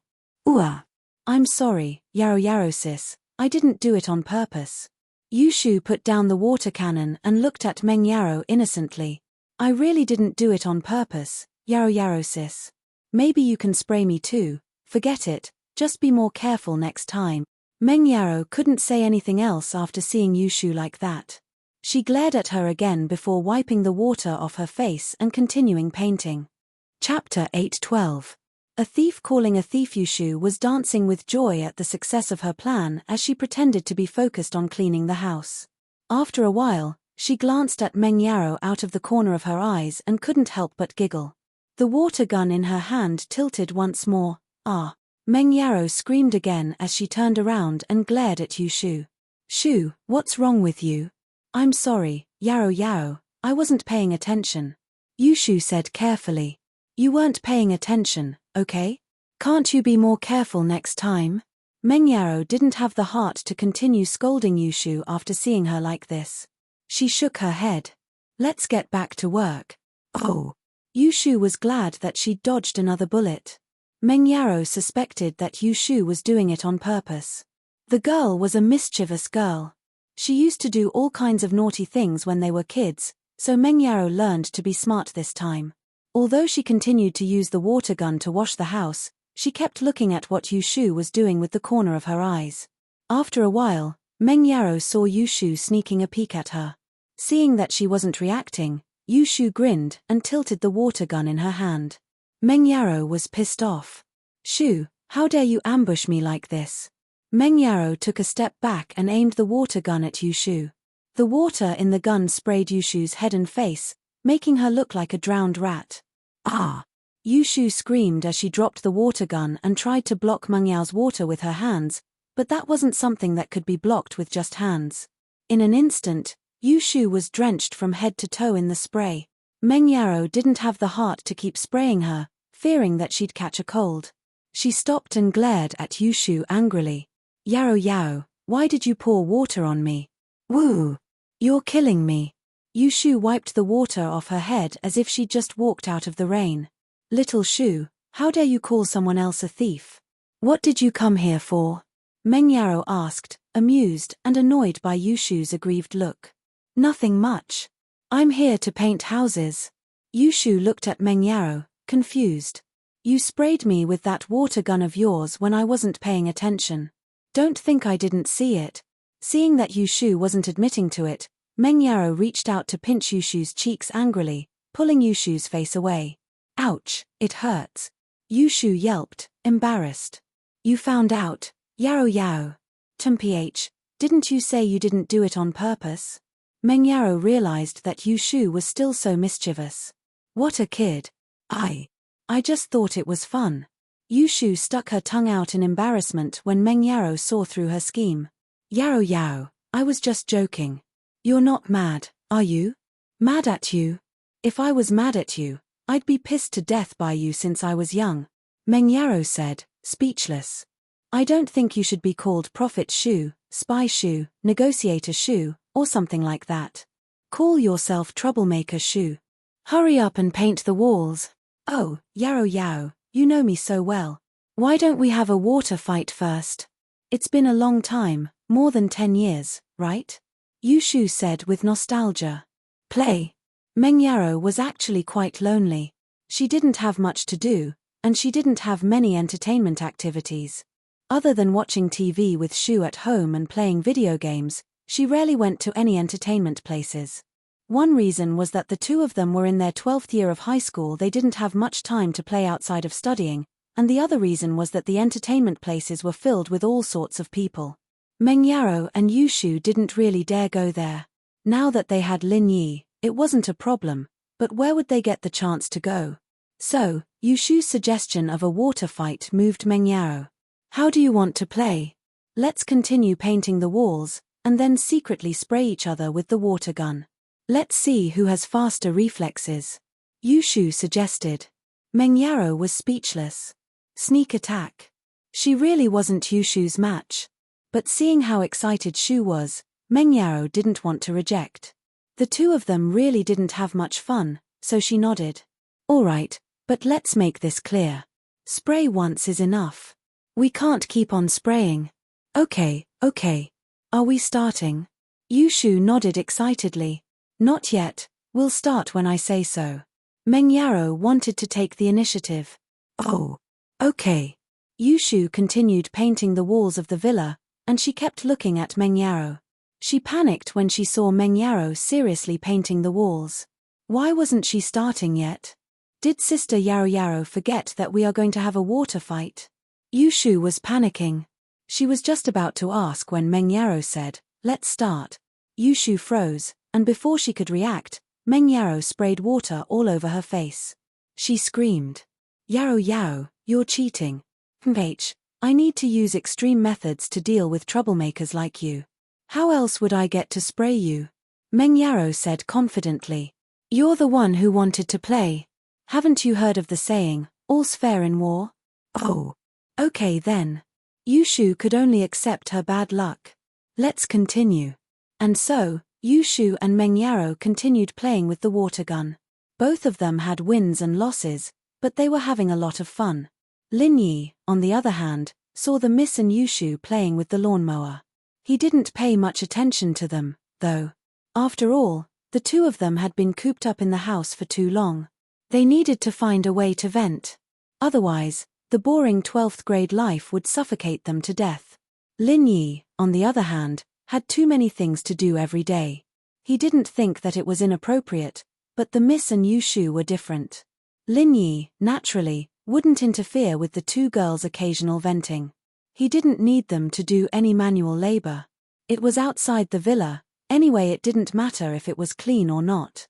S1: I'm sorry, Yaro sis, I didn't do it on purpose. Yushu put down the water cannon and looked at Meng Yaro innocently. I really didn't do it on purpose, Yaro sis. Maybe you can spray me too. Forget it, just be more careful next time. Meng Yaro couldn't say anything else after seeing Yushu like that. She glared at her again before wiping the water off her face and continuing painting. Chapter 8:12. A thief calling a thief. Yushu was dancing with joy at the success of her plan as she pretended to be focused on cleaning the house. After a while, she glanced at Meng Yaro out of the corner of her eyes and couldn't help but giggle. The water gun in her hand tilted once more. Ah! Meng Yaro screamed again as she turned around and glared at Yushu. Shu, what's wrong with you? I'm sorry, Yaro, I wasn't paying attention. Yushu said carefully. You weren't paying attention, okay? Can't you be more careful next time? Meng Yaro didn't have the heart to continue scolding Yushu after seeing her like this. She shook her head. Let's get back to work. Oh! Yushu was glad that she'd dodged another bullet. Meng Yaro suspected that Yushu was doing it on purpose. The girl was a mischievous girl. She used to do all kinds of naughty things when they were kids, so Meng Yaro learned to be smart this time. Although she continued to use the water gun to wash the house, she kept looking at what Yushu was doing with the corner of her eyes. After a while, Meng Yaro saw Yushu sneaking a peek at her. Seeing that she wasn't reacting, Yushu grinned and tilted the water gun in her hand. Meng Yaro was pissed off. Shu, how dare you ambush me like this? Meng Yaro took a step back and aimed the water gun at Yushu. The water in the gun sprayed Yushu's head and face, making her look like a drowned rat. Ah! Yushu screamed as she dropped the water gun and tried to block Mengyao's water with her hands, but that wasn't something that could be blocked with just hands. In an instant, Yushu was drenched from head to toe in the spray. Mengyao didn't have the heart to keep spraying her, fearing that she'd catch a cold. She stopped and glared at Yushu angrily. Yao Yao, why did you pour water on me? Woo! You're killing me. Yushu wiped the water off her head as if she'd just walked out of the rain. Little Shu, how dare you call someone else a thief? What did you come here for? Mengyao asked, amused and annoyed by Yushu's aggrieved look. Nothing much. I'm here to paint houses. Yushu looked at Mengyao, confused. You sprayed me with that water gun of yours when I wasn't paying attention. Don't think I didn't see it. Seeing that Yushu wasn't admitting to it, Mengyao reached out to pinch Yushu's cheeks angrily, pulling Yushu's face away. Ouch, it hurts. Yushu yelped, embarrassed. You found out, Yao Yao. Mph, didn't you say you didn't do it on purpose? Mengyao realized that Yushu was still so mischievous. What a kid. I just thought it was fun. Yushu stuck her tongue out in embarrassment when Mengyao saw through her scheme. Yao Yao, I was just joking. You're not mad, are you? Mad at you? If I was mad at you, I'd be pissed to death by you since I was young. Mengyao said, speechless. I don't think you should be called Prophet Shu, Spy Shu, Negotiator Shu, or something like that. Call yourself Troublemaker Shu. Hurry up and paint the walls. Oh, Yao Yao, you know me so well. Why don't we have a water fight first? It's been a long time, more than 10 years, right? Yushu said with nostalgia. Play. Mengyao was actually quite lonely. She didn't have much to do, and she didn't have many entertainment activities. Other than watching TV with Shu at home and playing video games, she rarely went to any entertainment places. One reason was that the two of them were in their 12th year of high school. They didn't have much time to play outside of studying, and the other reason was that the entertainment places were filled with all sorts of people. Mengyao and Yushu didn't really dare go there. Now that they had Lin Yi, it wasn't a problem, but where would they get the chance to go? So, Yushu's suggestion of a water fight moved Mengyao. How do you want to play? Let's continue painting the walls, and then secretly spray each other with the water gun. Let's see who has faster reflexes. Yushu suggested. Mengyao was speechless. Sneak attack. She really wasn't Yushu's match. But seeing how excited Shu was, Mengyao didn't want to reject. The two of them really didn't have much fun, so she nodded. All right, but let's make this clear. Spray once is enough. We can't keep on spraying. Okay. Are we starting? Yushu nodded excitedly. Not yet, we'll start when I say so. Mengyao wanted to take the initiative. Oh, okay. Yushu continued painting the walls of the villa, and she kept looking at Mengyao. She panicked when she saw Mengyao seriously painting the walls. Why wasn't she starting yet? Did Sister Yao Yao forget that we are going to have a water fight? Yushu was panicking. She was just about to ask when Mengyao said, let's start. Yushu froze, and before she could react, Mengyao sprayed water all over her face. She screamed. Yao Yao, you're cheating. I need to use extreme methods to deal with troublemakers like you. How else would I get to spray you? Mengyao said confidently. You're the one who wanted to play. Haven't you heard of the saying, all's fair in war? Oh. Okay then. Yushu could only accept her bad luck. Let's continue. And so, Yushu and Mengyao continued playing with the water gun. Both of them had wins and losses, but they were having a lot of fun. Lin Yi, on the other hand, saw the Miss and Yushu playing with the lawnmower. He didn't pay much attention to them, though. After all, the two of them had been cooped up in the house for too long. They needed to find a way to vent. Otherwise, the boring 12th grade life would suffocate them to death. Lin Yi, on the other hand, had too many things to do every day. He didn't think that it was inappropriate, but the Miss and Yushu were different. Lin Yi, naturally, wouldn't interfere with the two girls' occasional venting. He didn't need them to do any manual labor. It was outside the villa, Anyway, it didn't matter if it was clean or not.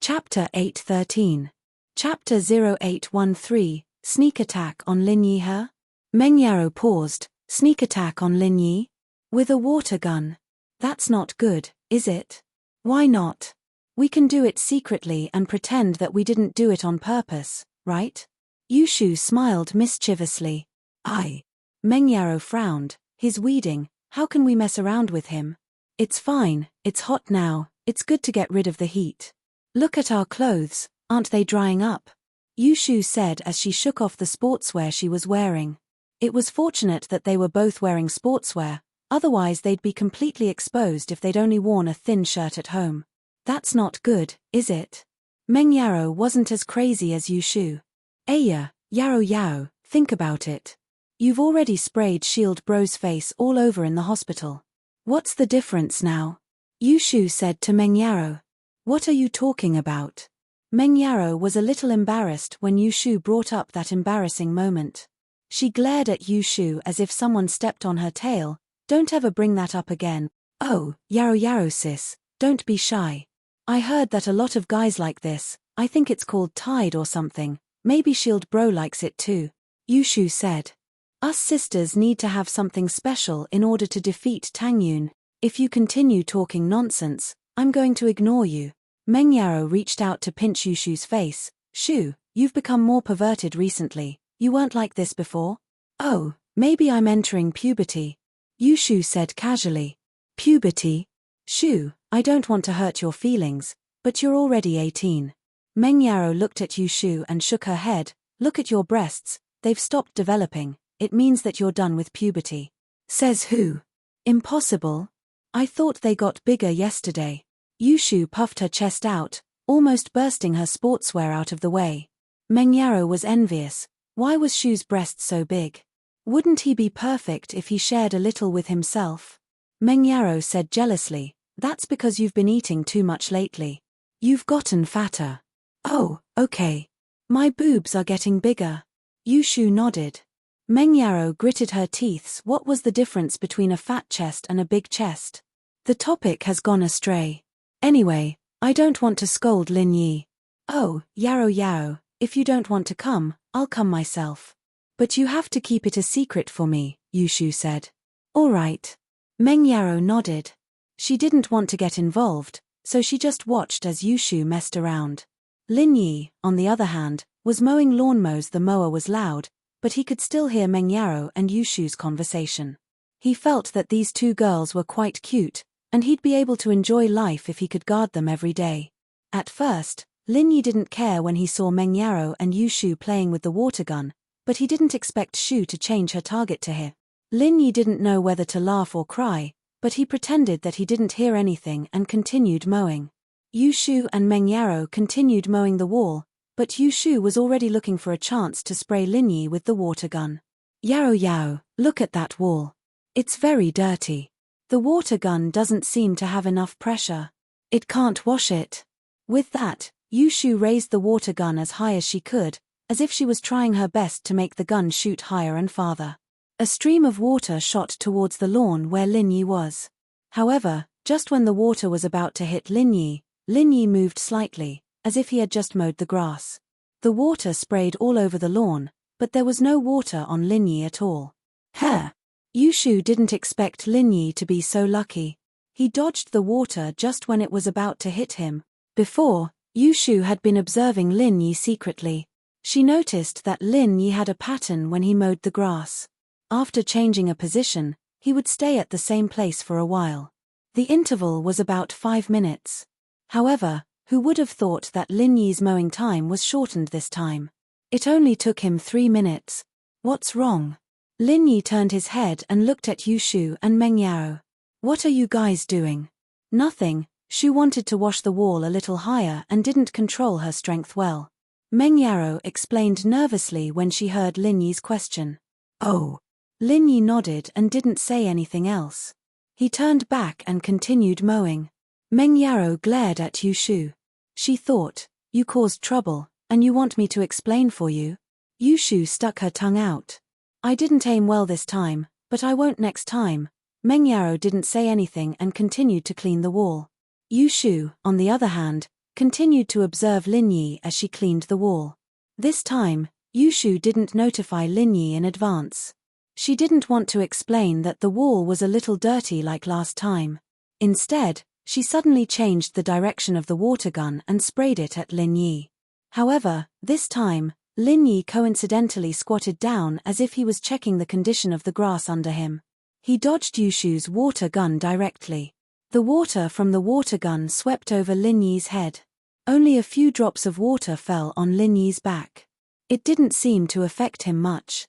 S1: Chapter 813. Chapter 0813, Sneak Attack on Lin Yi He? Meng Yaro paused. Sneak attack on Lin Yi? With a water gun? That's not good, is it? Why not? We can do it secretly and pretend that we didn't do it on purpose, right? Yushu smiled mischievously. Meng Yaro frowned. He's weeding, how can we mess around with him? It's fine, it's hot now, it's good to get rid of the heat. Look at our clothes, aren't they drying up? Yushu said as she shook off the sportswear she was wearing. It was fortunate that they were both wearing sportswear, otherwise they'd be completely exposed if they'd only worn a thin shirt at home. That's not good, is it? Meng Yaro wasn't as crazy as Yushu. Aya, Yaro, think about it. You've already sprayed Shield Bro's face all over in the hospital. What's the difference now? Yushu said to Meng Yaro. What are you talking about? Meng Yaro was a little embarrassed when Yushu brought up that embarrassing moment. She glared at Yushu as if someone stepped on her tail. Don't ever bring that up again. Oh, Yaro sis, don't be shy. I heard that a lot of guys like this, I think it's called Tide or something, maybe Shield Bro likes it too. Yushu said. Us sisters need to have something special in order to defeat Tangyun. If you continue talking nonsense, I'm going to ignore you. Meng Yaro reached out to pinch Yushu's face. Shu, you've become more perverted recently. You weren't like this before? Oh, maybe I'm entering puberty. Yushu said casually. Puberty? Shu, I don't want to hurt your feelings, but you're already 18. Meng Yaro looked at Yushu and shook her head. Look at your breasts, they've stopped developing. It means that you're done with puberty. Says who? Impossible. I thought they got bigger yesterday. Yushu puffed her chest out, almost bursting her sportswear out of the way. Meng Yaro was envious. Why was Shu's breast so big? Wouldn't he be perfect if he shared a little with himself? Meng Yaro said jealously, that's because you've been eating too much lately. You've gotten fatter. Oh, okay. My boobs are getting bigger. Yushu nodded. Meng Yaro gritted her teeth. What was the difference between a fat chest and a big chest? The topic has gone astray. Anyway, I don't want to scold Lin Yi. Oh, Yaro, if you don't want to come, I'll come myself. But you have to keep it a secret for me, Yushu said. All right. Meng Yaro nodded. She didn't want to get involved, so she just watched as Yushu messed around. Lin Yi, on the other hand, was mowing lawn. The mower was loud, but he could still hear Meng Yaro and Yushu's conversation. He felt that these two girls were quite cute, and he'd be able to enjoy life if he could guard them every day. At first, Lin Yi didn't care when he saw Meng Yaro and Yushu playing with the water gun, but he didn't expect Shu to change her target to him. Lin Yi didn't know whether to laugh or cry, but he pretended that he didn't hear anything and continued mowing. Yushu and Meng Yaro continued mowing the wall, but Yushu was already looking for a chance to spray Lin Yi with the water gun. Yaro, look at that wall. It's very dirty. The water gun doesn't seem to have enough pressure. It can't wash it. With that, Yushu raised the water gun as high as she could, as if she was trying her best to make the gun shoot higher and farther. A stream of water shot towards the lawn where Lin Yi was. However, just when the water was about to hit Lin Yi moved slightly, as if he had just mowed the grass. The water sprayed all over the lawn, but there was no water on Lin Yi at all. Yushu didn't expect Lin Yi to be so lucky. He dodged the water just when it was about to hit him. Before, Yushu had been observing Lin Yi secretly. She noticed that Lin Yi had a pattern when he mowed the grass. After changing a position, he would stay at the same place for a while. The interval was about 5 minutes. However, who would have thought that Lin Yi's mowing time was shortened this time? It only took him 3 minutes. What's wrong? Lin Yi turned his head and looked at Yushu and Meng Yaro. What are you guys doing? Nothing. Shu wanted to wash the wall a little higher and didn't control her strength well. Meng Yaro explained nervously when she heard Lin Yi's question. Oh. Lin Yi nodded and didn't say anything else. He turned back and continued mowing. Meng Yaro glared at Yushu. She thought, you caused trouble, and you want me to explain for you? Yushu stuck her tongue out. I didn't aim well this time, but I won't next time. Meng Yaro didn't say anything and continued to clean the wall. Yu Shu, on the other hand, continued to observe Lin Yi as she cleaned the wall. This time, Yu Shu didn't notify Lin Yi in advance. She didn't want to explain that the wall was a little dirty like last time. Instead, she suddenly changed the direction of the water gun and sprayed it at Lin Yi. However, this time, Lin Yi coincidentally squatted down as if he was checking the condition of the grass under him. He dodged Yu Shu's water gun directly. The water from the water gun swept over Lin Yi's head. Only a few drops of water fell on Lin Yi's back. It didn't seem to affect him much.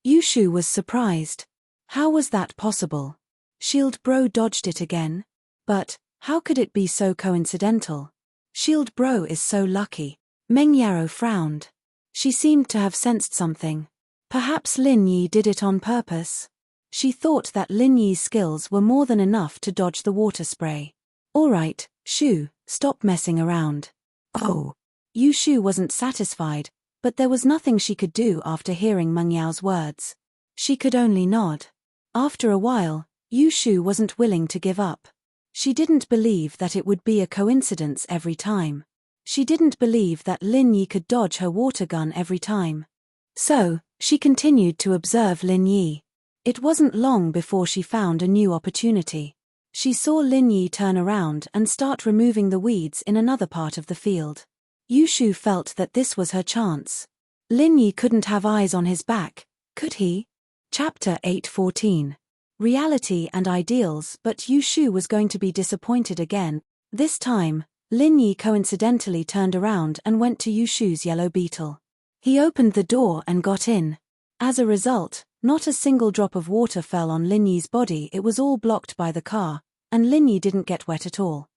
S1: Yu Shu was surprised. How was that possible? Shield Bro dodged it again? But, how could it be so coincidental? Shield Bro is so lucky. Meng Yaro frowned. She seemed to have sensed something. Perhaps Lin Yi did it on purpose. She thought that Lin Yi's skills were more than enough to dodge the water spray. Alright, Shu, stop messing around. Oh. Yu Shu wasn't satisfied, but there was nothing she could do after hearing Meng Yao's words. She could only nod. After a while, Yu Shu wasn't willing to give up. She didn't believe that it would be a coincidence every time. She didn't believe that Lin Yi could dodge her water gun every time. So, she continued to observe Lin Yi. It wasn't long before she found a new opportunity. She saw Lin Yi turn around and start removing the weeds in another part of the field. Yu Shu felt that this was her chance. Lin Yi couldn't have eyes on his back, could he? Chapter 8:14. Reality and ideals. But Yu Shu was going to be disappointed again. This time, Lin Yi coincidentally turned around and went to Yu Shu's yellow beetle. He opened the door and got in. As a result, not a single drop of water fell on Lin Yi's body. It was all blocked by the car, and Lin Yi didn't get wet at all.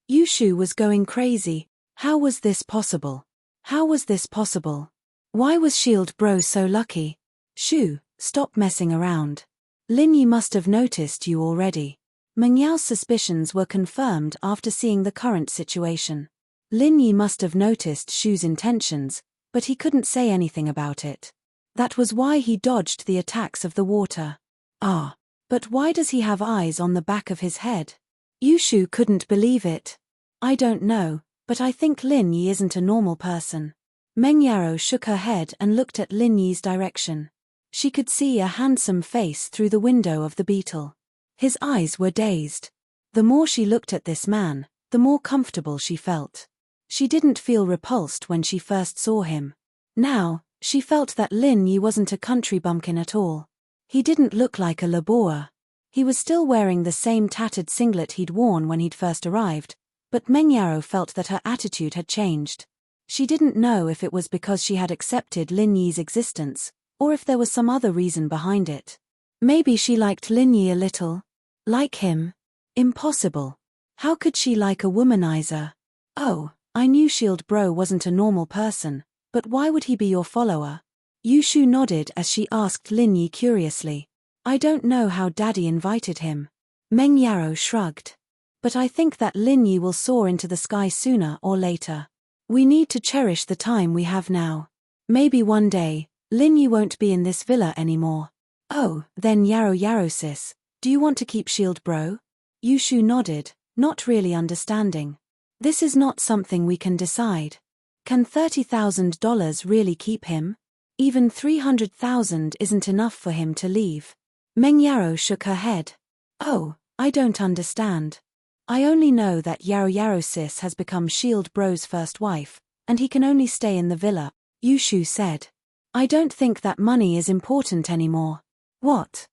S1: Yu Shu was going crazy. How was this possible? How was this possible? Why was Shield Bro so lucky? Shu, stop messing around. Lin Yi must have noticed you already. Meng Yao's suspicions were confirmed after seeing the current situation. Lin Yi must have noticed Shu's intentions, but he couldn't say anything about it. That was why he dodged the attacks of the water. But why does he have eyes on the back of his head? Yu Shu couldn't believe it. I don't know, but I think Lin Yi isn't a normal person. Meng Yaro shook her head and looked at Lin Yi's direction. She could see a handsome face through the window of the beetle. His eyes were dazed. The more she looked at this man, the more comfortable she felt. She didn't feel repulsed when she first saw him. Now, she felt that Lin Yi wasn't a country bumpkin at all. He didn't look like a laborer. He was still wearing the same tattered singlet he'd worn when he'd first arrived, but Meng Yaro felt that her attitude had changed. She didn't know if it was because she had accepted Lin Yi's existence, or if there was some other reason behind it. Maybe she liked Lin Yi a little. Like him? Impossible. How could she like a womanizer? Oh, I knew Shield Bro wasn't a normal person. But why would he be your follower? Yu Shu nodded as she asked Lin Yi curiously. I don't know how Daddy invited him. Meng Yaro shrugged. But I think that Lin Yi will soar into the sky sooner or later. We need to cherish the time we have now. Maybe one day, Lin Yi won't be in this villa anymore. Oh, then Yaro sis, do you want to keep Shield Bro? Yu Shu nodded, not really understanding. This is not something we can decide. Can $30,000 really keep him? Even $300,000 isn't enough for him to leave. Meng Yaro shook her head. Oh, I don't understand. I only know that Yaro sis has become Shield Bro's first wife, and he can only stay in the villa, Yu Shu said. I don't think that money is important anymore. What?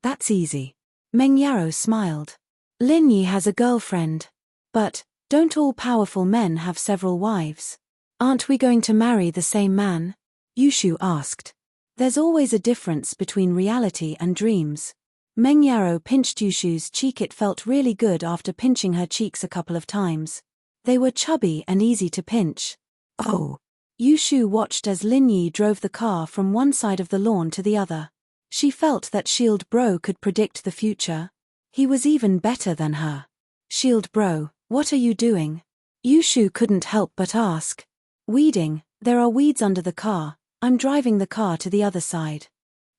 S1: That's easy. Meng Yaro smiled. Lin Yi has a girlfriend. But, don't all powerful men have several wives? Aren't we going to marry the same man? Yu Shu asked. There's always a difference between reality and dreams. Meng Yaro pinched Yu Shu's cheek. It felt really good after pinching her cheeks a couple of times. They were chubby and easy to pinch. Oh. Yu Shu watched as Lin Yi drove the car from one side of the lawn to the other. She felt that Shield Bro could predict the future. He was even better than her. Shield Bro, what are you doing? Yu Shu couldn't help but ask. Weeding, there are weeds under the car. I'm driving the car to the other side.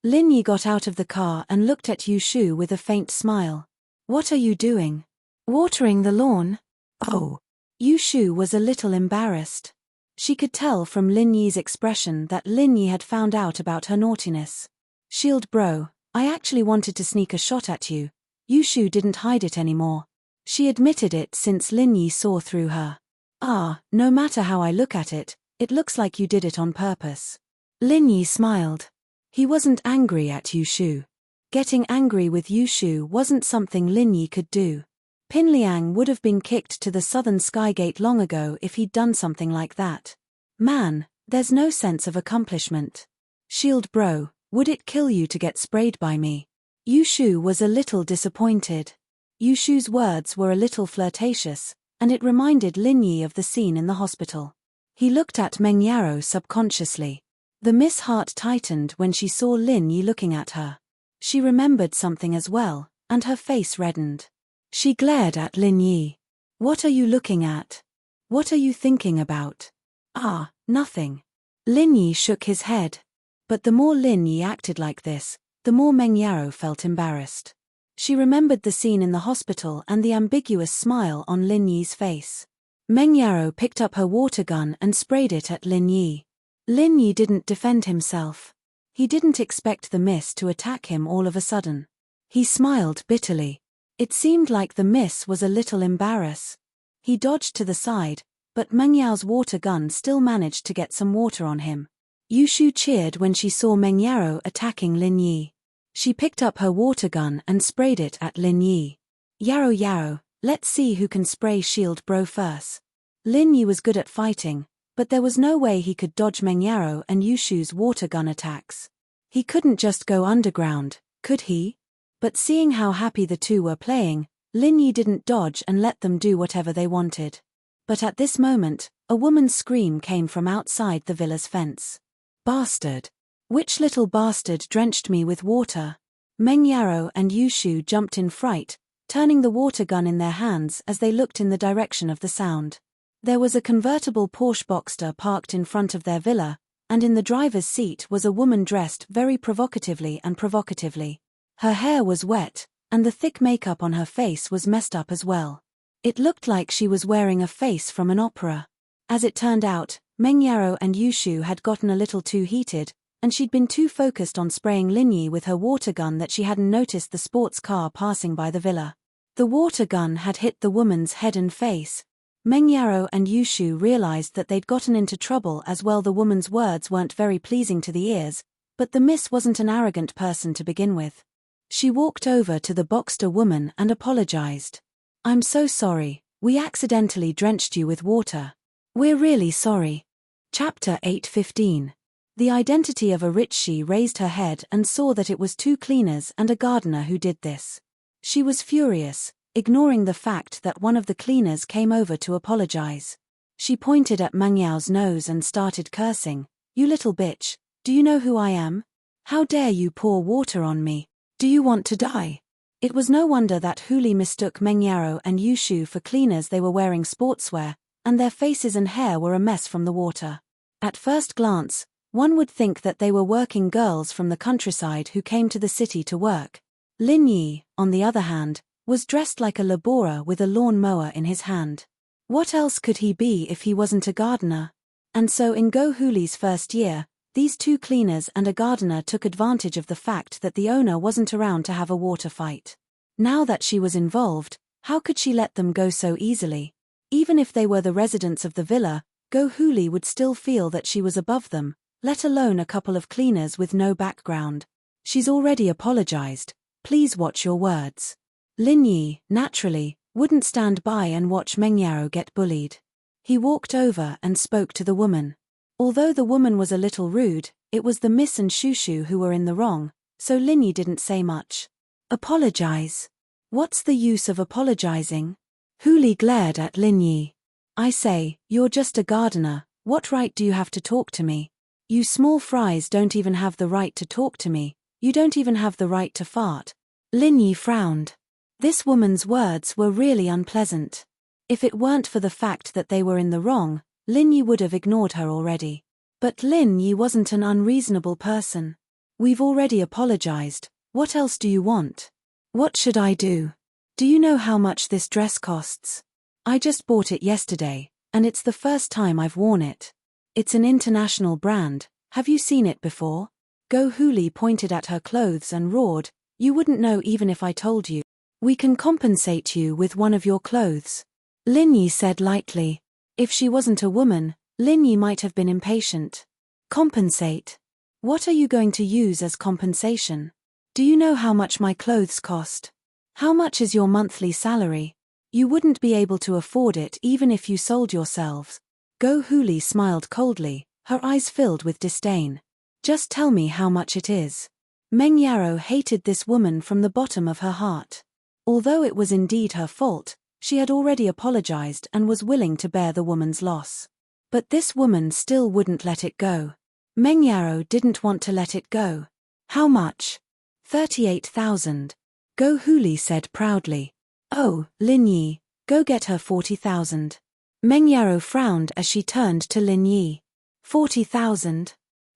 S1: Lin Yi got out of the car and looked at Yu Shu with a faint smile. What are you doing? Watering the lawn? Oh. Yu Shu was a little embarrassed. She could tell from Lin Yi's expression that Lin Yi had found out about her naughtiness. Shield bro, I actually wanted to sneak a shot at you. Yu Shu didn't hide it anymore. She admitted it since Lin Yi saw through her. No matter how I look at it, it looks like you did it on purpose. Lin Yi smiled. He wasn't angry at Yu Shu. Getting angry with Yu Shu wasn't something Lin Yi could do. Pin Liang would have been kicked to the southern Skygate long ago if he'd done something like that. Man, there's no sense of accomplishment. Shield bro, would it kill you to get sprayed by me? Yu Shu was a little disappointed. Yu Shu's words were a little flirtatious, and it reminded Lin Yi of the scene in the hospital. He looked at Meng Yarrow subconsciously. The Miss heart tightened when she saw Lin Yi looking at her. She remembered something as well, and her face reddened. She glared at Lin Yi. What are you looking at? What are you thinking about? Nothing. Lin Yi shook his head. But the more Lin Yi acted like this, the more Meng Yarrow felt embarrassed. She remembered the scene in the hospital and the ambiguous smile on Lin Yi's face. Meng Yarrow picked up her water gun and sprayed it at Lin Yi. Lin Yi didn't defend himself. He didn't expect the Miss to attack him all of a sudden. He smiled bitterly. It seemed like the Miss was a little embarrassed. He dodged to the side, but Meng Yao's water gun still managed to get some water on him. Yu Shu cheered when she saw Meng Yarrow attacking Lin Yi. She picked up her water gun and sprayed it at Lin Yi. Yarrow, let's see who can spray Shield bro first. Lin Yi was good at fighting, but there was no way he could dodge Meng Yarrow and Yu Shu's water gun attacks. He couldn't just go underground, could he? But seeing how happy the two were playing, Lin Yi didn't dodge and let them do whatever they wanted. But at this moment, a woman's scream came from outside the villa's fence. Bastard! Which little bastard drenched me with water? Meng Yarrow and Yu Shu jumped in fright, turning the water gun in their hands as they looked in the direction of the sound. There was a convertible Porsche Boxster parked in front of their villa, and in the driver's seat was a woman dressed very provocatively. Her hair was wet, and the thick makeup on her face was messed up as well. It looked like she was wearing a face from an opera. As it turned out, Meng Yarrow and Yu Shu had gotten a little too heated, and she'd been too focused on spraying Lin Yi with her water gun that she hadn't noticed the sports car passing by the villa. The water gun had hit the woman's head and face. Meng Yarrow and Yu Shu realized that they'd gotten into trouble as well. The woman's words weren't very pleasing to the ears, but the Miss wasn't an arrogant person to begin with. She walked over to the Boxster woman and apologized. I'm so sorry, we accidentally drenched you with water. We're really sorry. Chapter 8:15. The identity of enrich. She raised her head and saw that it was two cleaners and a gardener who did this. She was furious, ignoring the fact that one of the cleaners came over to apologize. She pointed at Meng Yao's nose and started cursing. You little bitch, do you know who I am? How dare you pour water on me? Do you want to die? It was no wonder that Huli mistook Meng Yarrow and Yu Shu for cleaners. They were wearing sportswear, and their faces and hair were a mess from the water. At first glance, one would think that they were working girls from the countryside who came to the city to work. Lin Yi, on the other hand, was dressed like a laborer with a lawn mower in his hand. What else could he be if he wasn't a gardener? And so in Go Huli's first year, these two cleaners and a gardener took advantage of the fact that the owner wasn't around to have a water fight. Now that she was involved, how could she let them go so easily? Even if they were the residents of the villa, Go Huli would still feel that she was above them, let alone a couple of cleaners with no background. She's already apologized, please watch your words. Lin Yi, naturally, wouldn't stand by and watch Meng Yarrow get bullied. He walked over and spoke to the woman. Although the woman was a little rude, it was the Miss and Shushu who were in the wrong, so Lin Yi didn't say much. Apologize? What's the use of apologizing? Huli glared at Lin Yi. I say, you're just a gardener, what right do you have to talk to me? You small fries don't even have the right to talk to me, you don't even have the right to fart. Lin Yi frowned. This woman's words were really unpleasant. If it weren't for the fact that they were in the wrong, Lin Yi would have ignored her already. But Lin Yi wasn't an unreasonable person. We've already apologized. What else do you want? What should I do? Do you know how much this dress costs? I just bought it yesterday, and it's the first time I've worn it. It's an international brand. Have you seen it before? Go Huli pointed at her clothes and roared, you wouldn't know even if I told you. We can compensate you with one of your clothes. Lin Yi said lightly. If she wasn't a woman, Lin Yi might have been impatient. Compensate? What are you going to use as compensation? Do you know how much my clothes cost? How much is your monthly salary? You wouldn't be able to afford it even if you sold yourselves. Go Huli smiled coldly, her eyes filled with disdain. Just tell me how much it is. Meng Yarrow hated this woman from the bottom of her heart. Although it was indeed her fault, she had already apologized and was willing to bear the woman's loss. But this woman still wouldn't let it go. Meng Yarrow didn't want to let it go. How much? 38,000. Go Huli said proudly. Oh, Lin Yi, go get her 40,000. Meng Yarrow frowned as she turned to Lin Yi. 40,000?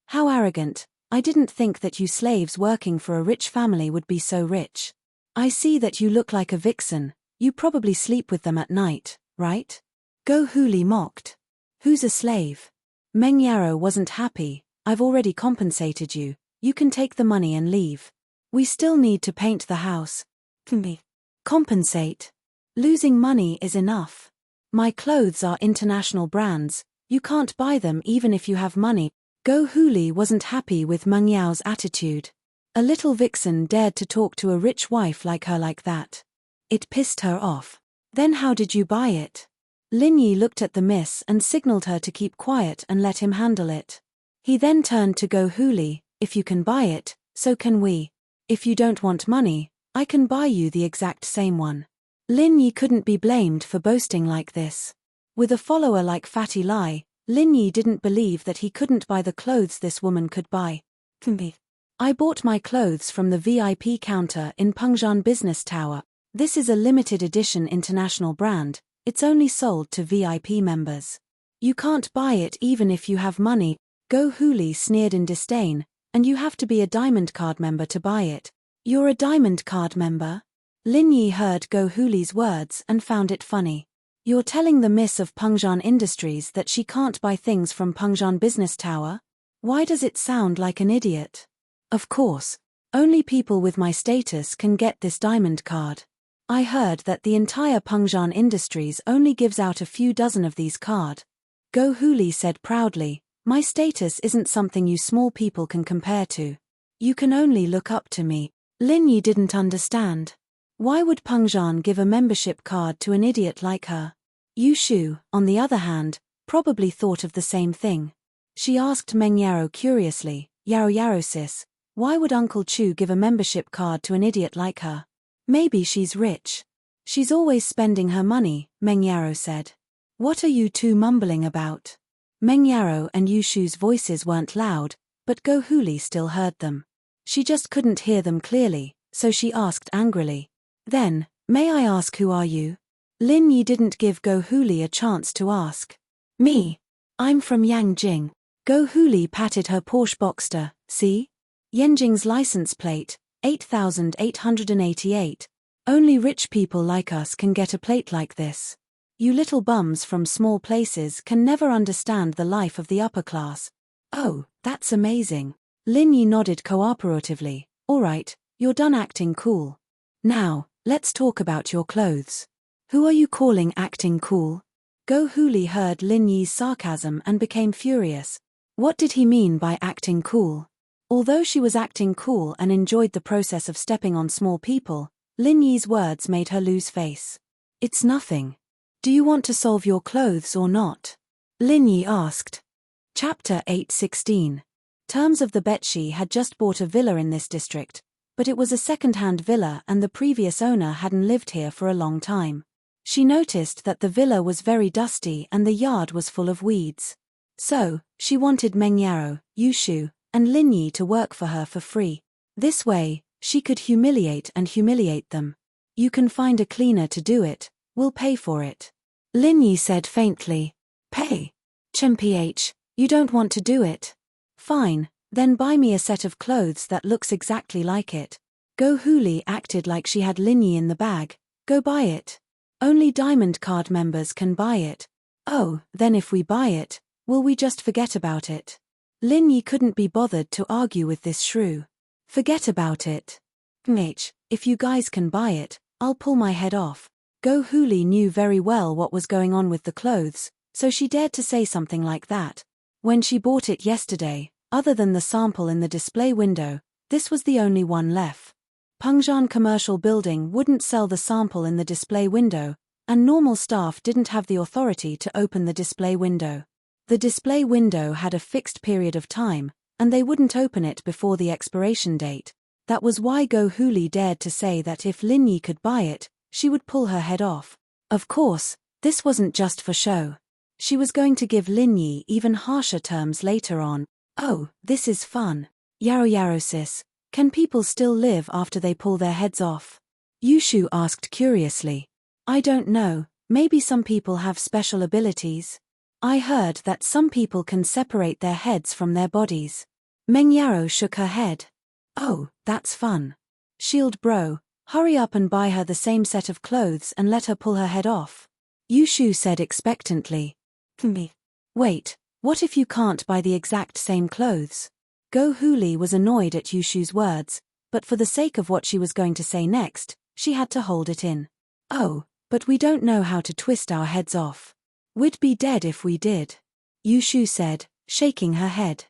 S1: How arrogant. I didn't think that you slaves working for a rich family would be so rich. I see that you look like a vixen. You probably sleep with them at night, right? Go Huli mocked. Who's a slave? Meng Yarrow wasn't happy. I've already compensated you. You can take the money and leave. We still need to paint the house. Me. Compensate. Losing money is enough. My clothes are international brands. You can't buy them even if you have money. Go Huli wasn't happy with Meng Yao's attitude. A little vixen dared to talk to a rich wife like her like that. It pissed her off. Then how did you buy it? Lin Yi looked at the miss and signaled her to keep quiet and let him handle it. He then turned to Go Huli, if you can buy it, so can we. If you don't want money, I can buy you the exact same one. Lin Yi couldn't be blamed for boasting like this. With a follower like Fatty Lai, Lin Yi didn't believe that he couldn't buy the clothes this woman could buy. I bought my clothes from the VIP counter in Pengzhan Business Tower. This is a limited edition international brand. It's only sold to VIP members. You can't buy it even if you have money. Go Huli sneered in disdain, and you have to be a Diamond Card member to buy it. You're a Diamond Card member? Lin Yi heard Go Huli's words and found it funny. You're telling the miss of Pengzhan Industries that she can't buy things from Pengzhan Business Tower? Why does it sound like an idiot? Of course. Only people with my status can get this diamond card. I heard that the entire Pengzhan Industries only gives out a few dozen of these cards. Go Huli said proudly, my status isn't something you small people can compare to. You can only look up to me. Lin Yi didn't understand. Why would Pengzhan give a membership card to an idiot like her? Yu Shu, on the other hand, probably thought of the same thing. She asked Meng Yarrow curiously, Yarrow sis, why would Uncle Chu give a membership card to an idiot like her? Maybe she's rich. She's always spending her money, Meng Yarrow said. What are you two mumbling about? Meng Yarrow and Yu Shu's voices weren't loud, but Go Huli still heard them. She just couldn't hear them clearly, so she asked angrily. Then, may I ask who are you? Lin Yi didn't give Go Huli a chance to ask. Me. I'm from Yangjing. Go Huli patted her Porsche Boxster, see? Yanjing's license plate, 8888. Only rich people like us can get a plate like this. You little bums from small places can never understand the life of the upper class. Oh, that's amazing. Lin Yi nodded cooperatively. All right, you're done acting cool. Now, let's talk about your clothes. Who are you calling acting cool? Go Huli heard Lin Yi's sarcasm and became furious. What did he mean by acting cool? Although she was acting cool and enjoyed the process of stepping on small people, Lin Yi's words made her lose face. It's nothing. Do you want to solve your clothes or not? Lin Yi asked. Chapter 8:16. Terms of the Betshi had just bought a villa in this district, but it was a second-hand villa and the previous owner hadn't lived here for a long time. She noticed that the villa was very dusty and the yard was full of weeds. So, she wanted Meng Yarrow, Yu Shu, and Lin Yi to work for her for free. This way, she could humiliate them. You can find a cleaner to do it, we'll pay for it. Lin Yi said faintly. Pay? Chen PH, you don't want to do it? Fine, Then buy me a set of clothes that looks exactly like it. Go Huli acted like she had Lin Yi in the bag. Go buy it. Only Diamond Card members can buy it. Oh, then if we buy it, will we just forget about it? Lin Yi couldn't be bothered to argue with this shrew. Forget about it. If you guys can buy it, I'll pull my head off. Go Huli knew very well what was going on with the clothes, so she dared to say something like that. When she bought it yesterday, other than the sample in the display window, this was the only one left. Pengzhan Commercial Building wouldn't sell the sample in the display window, and normal staff didn't have the authority to open the display window. The display window had a fixed period of time, and they wouldn't open it before the expiration date. That was why Go Huli dared to say that if Lin Yi could buy it, she would pull her head off. Of course, this wasn't just for show. She was going to give Lin Yi even harsher terms later on. Oh, this is fun. Yaro sis, can people still live after they pull their heads off? Yushu asked curiously. I don't know, maybe some people have special abilities. I heard that some people can separate their heads from their bodies. Mengyaro shook her head. Oh, that's fun. Shield bro, hurry up and buy her the same set of clothes and let her pull her head off. Yushu said expectantly. Wait, what if you can't buy the exact same clothes? Go Huli was annoyed at Yushu's words, but for the sake of what she was going to say next, she had to hold it in. Oh, but we don't know how to twist our heads off. We'd be dead if we did. Yushu said, shaking her head.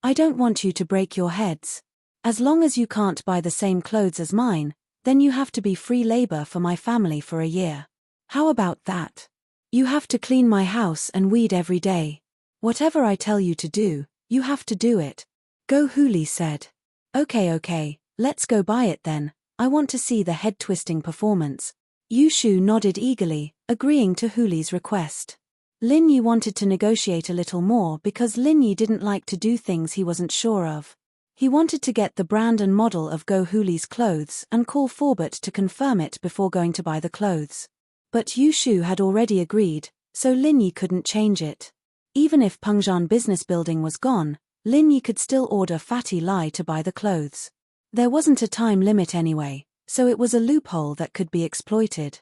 S1: I don't want you to break your heads. As long as you can't buy the same clothes as mine, then you have to be free labor for my family for a year. How about that? You have to clean my house and weed every day. Whatever I tell you to do, you have to do it. Go Huli said. Okay, let's go buy it then. I want to see the head-twisting performance. Yushu nodded eagerly, agreeing to Huli's request. Lin Yi wanted to negotiate a little more because Lin Yi didn't like to do things he wasn't sure of. He wanted to get the brand and model of Go Huli's clothes and call Forbert to confirm it before going to buy the clothes. But Yushu had already agreed, so Lin Yi couldn't change it. Even if Pengzhan Business Building was gone, Lin Yi could still order Fatty Lai to buy the clothes. There wasn't a time limit anyway, so it was a loophole that could be exploited.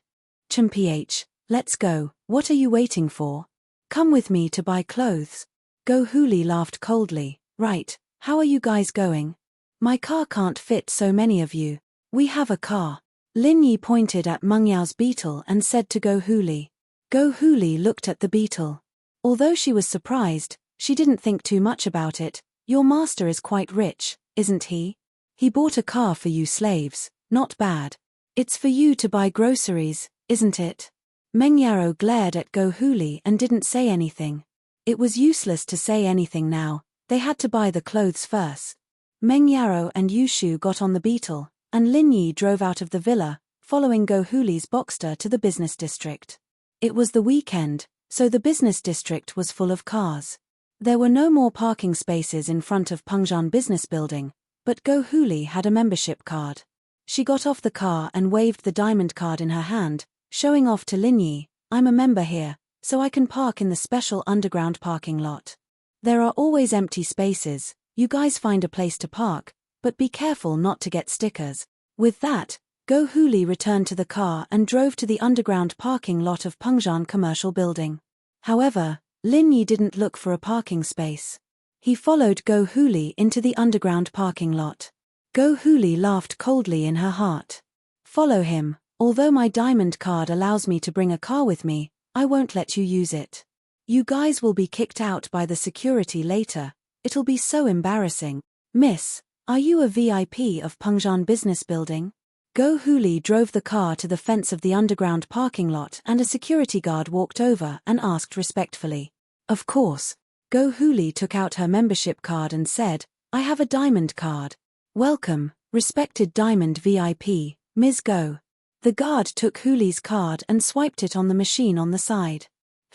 S1: Let's go, what are you waiting for? Come with me to buy clothes. Go Huli laughed coldly. Right, how are you guys going? My car can't fit so many of you. We have a car. Lin Yi pointed at Meng Yao's beetle and said to Go Huli. Go Huli looked at the beetle. Although she was surprised, she didn't think too much about it. Your master is quite rich, isn't he? He bought a car for you slaves, not bad. It's for you to buy groceries, isn't it? Meng Yao glared at Go Huli and didn't say anything. It was useless to say anything now, they had to buy the clothes first. Meng Yao and Yushu got on the beetle, and Lin Yi drove out of the villa, following Go Huli's Boxster to the business district. It was the weekend, so the business district was full of cars. There were no more parking spaces in front of Pengzhan Business Building, but Go Huli had a membership card. She got off the car and waved the diamond card in her hand, showing off to Lin Yi, I'm a member here, so I can park in the special underground parking lot. There are always empty spaces, you guys find a place to park, but be careful not to get stickers. With that, Go Huli returned to the car and drove to the underground parking lot of Pengzhan Commercial Building. However, Lin Yi didn't look for a parking space. He followed Go Huli into the underground parking lot. Go Huli laughed coldly in her heart. Follow him, although my diamond card allows me to bring a car with me, I won't let you use it. You guys will be kicked out by the security later, it'll be so embarrassing. Miss, are you a VIP of Pengzhan Business Building? Go Huli drove the car to the fence of the underground parking lot and a security guard walked over and asked respectfully. Of course. Go Huli took out her membership card and said, I have a diamond card. Welcome, respected diamond VIP, Ms. Go. The guard took Huli's card and swiped it on the machine on the side.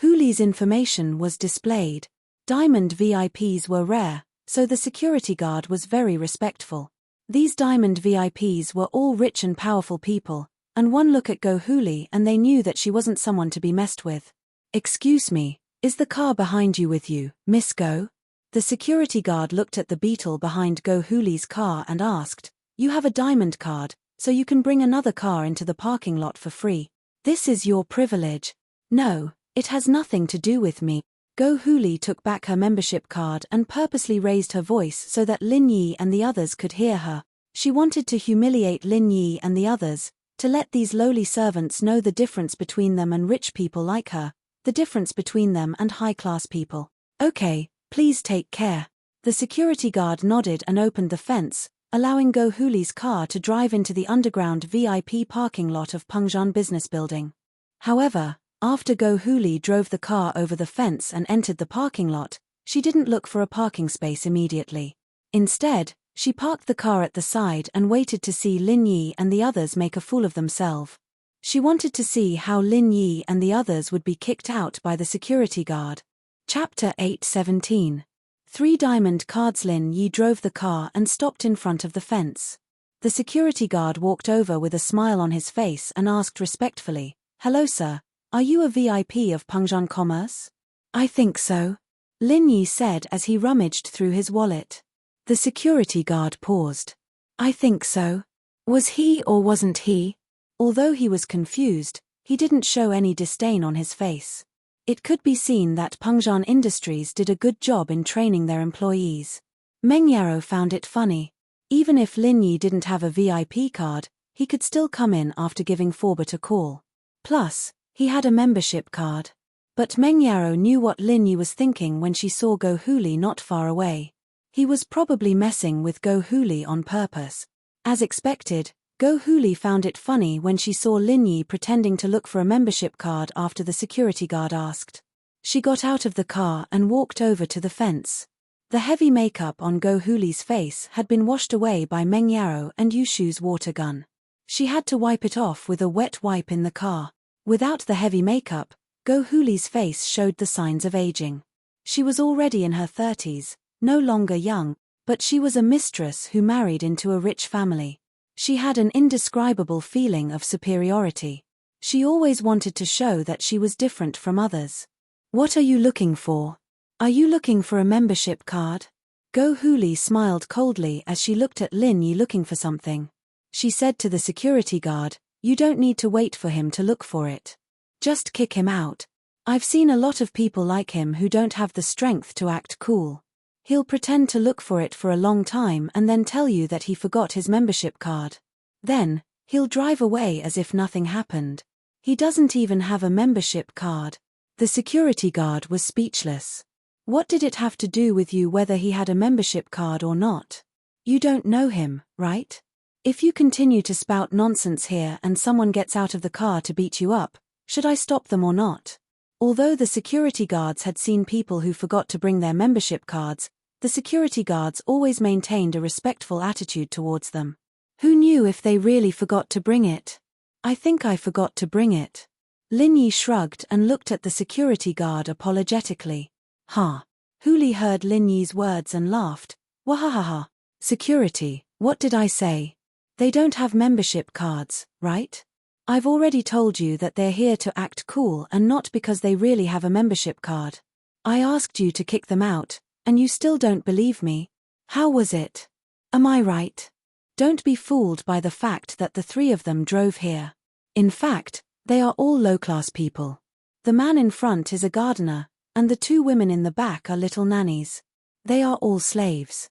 S1: Huli's information was displayed. Diamond VIPs were rare, so the security guard was very respectful. These diamond VIPs were all rich and powerful people, and one look at Go Huli and they knew that she wasn't someone to be messed with. Excuse me, is the car behind you with you, Miss Go? The security guard looked at the beetle behind Go Hooli's car and asked, "You have a diamond card, so you can bring another car into the parking lot for free. This is your privilege." "No, it has nothing to do with me." Go Hooli took back her membership card and purposely raised her voice so that Lin Yi and the others could hear her. She wanted to humiliate Lin Yi and the others, to let these lowly servants know the difference between them and rich people like her, the difference between them and high-class people. "Okay, please take care." The security guard nodded and opened the fence, allowing Go Hooli's car to drive into the underground VIP parking lot of Pengzhan Business Building. However, after Go Hooli drove the car over the fence and entered the parking lot, she didn't look for a parking space immediately. Instead, she parked the car at the side and waited to see Lin Yi and the others make a fool of themselves. She wanted to see how Lin Yi and the others would be kicked out by the security guard. Chapter 8:17. 3 diamond cards. Lin Yi drove the car and stopped in front of the fence. The security guard walked over with a smile on his face and asked respectfully, "Hello sir, are you a VIP of Pengzhan Commerce?" "I think so," Lin Yi said as he rummaged through his wallet. The security guard paused. "I think so. Was he or wasn't he?" Although he was confused, he didn't show any disdain on his face. It could be seen that Pengzhan Industries did a good job in training their employees. Meng Yaro found it funny. Even if Lin Yi didn't have a VIP card, he could still come in after giving Forbert a call. Plus, he had a membership card. But Meng Yaro knew what Lin Yi was thinking when she saw Go Hooli not far away. He was probably messing with Go Hooli on purpose. As expected, Go Hooli found it funny when she saw Lin Yi pretending to look for a membership card after the security guard asked. She got out of the car and walked over to the fence. The heavy makeup on Go Hooli's face had been washed away by Meng Yaro and Yushu's water gun. She had to wipe it off with a wet wipe in the car. Without the heavy makeup, Go Hooli's face showed the signs of aging. She was already in her 30s, no longer young, but she was a mistress who married into a rich family. She had an indescribable feeling of superiority. She always wanted to show that she was different from others. "What are you looking for? Are you looking for a membership card?" Go Hooli smiled coldly as she looked at Lin Yi looking for something. She said to the security guard, "You don't need to wait for him to look for it. Just kick him out. I've seen a lot of people like him who don't have the strength to act cool. He'll pretend to look for it for a long time and then tell you that he forgot his membership card. Then, he'll drive away as if nothing happened. He doesn't even have a membership card." The security guard was speechless. What did it have to do with you whether he had a membership card or not? You don't know him, right? If you continue to spout nonsense here and someone gets out of the car to beat you up, should I stop them or not? Although the security guards had seen people who forgot to bring their membership cards, the security guards always maintained a respectful attitude towards them. Who knew if they really forgot to bring it? "I think I forgot to bring it." Lin Yi shrugged and looked at the security guard apologetically. "Huh." Hooli heard Lin Yi's words and laughed. "Wahahaha. Security, what did I say? They don't have membership cards, right? I've already told you that they're here to act cool and not because they really have a membership card. I asked you to kick them out, and you still don't believe me. How was it? Am I right? Don't be fooled by the fact that the 3 of them drove here. In fact, they are all low-class people. The man in front is a gardener, and the 2 women in the back are little nannies. They are all slaves.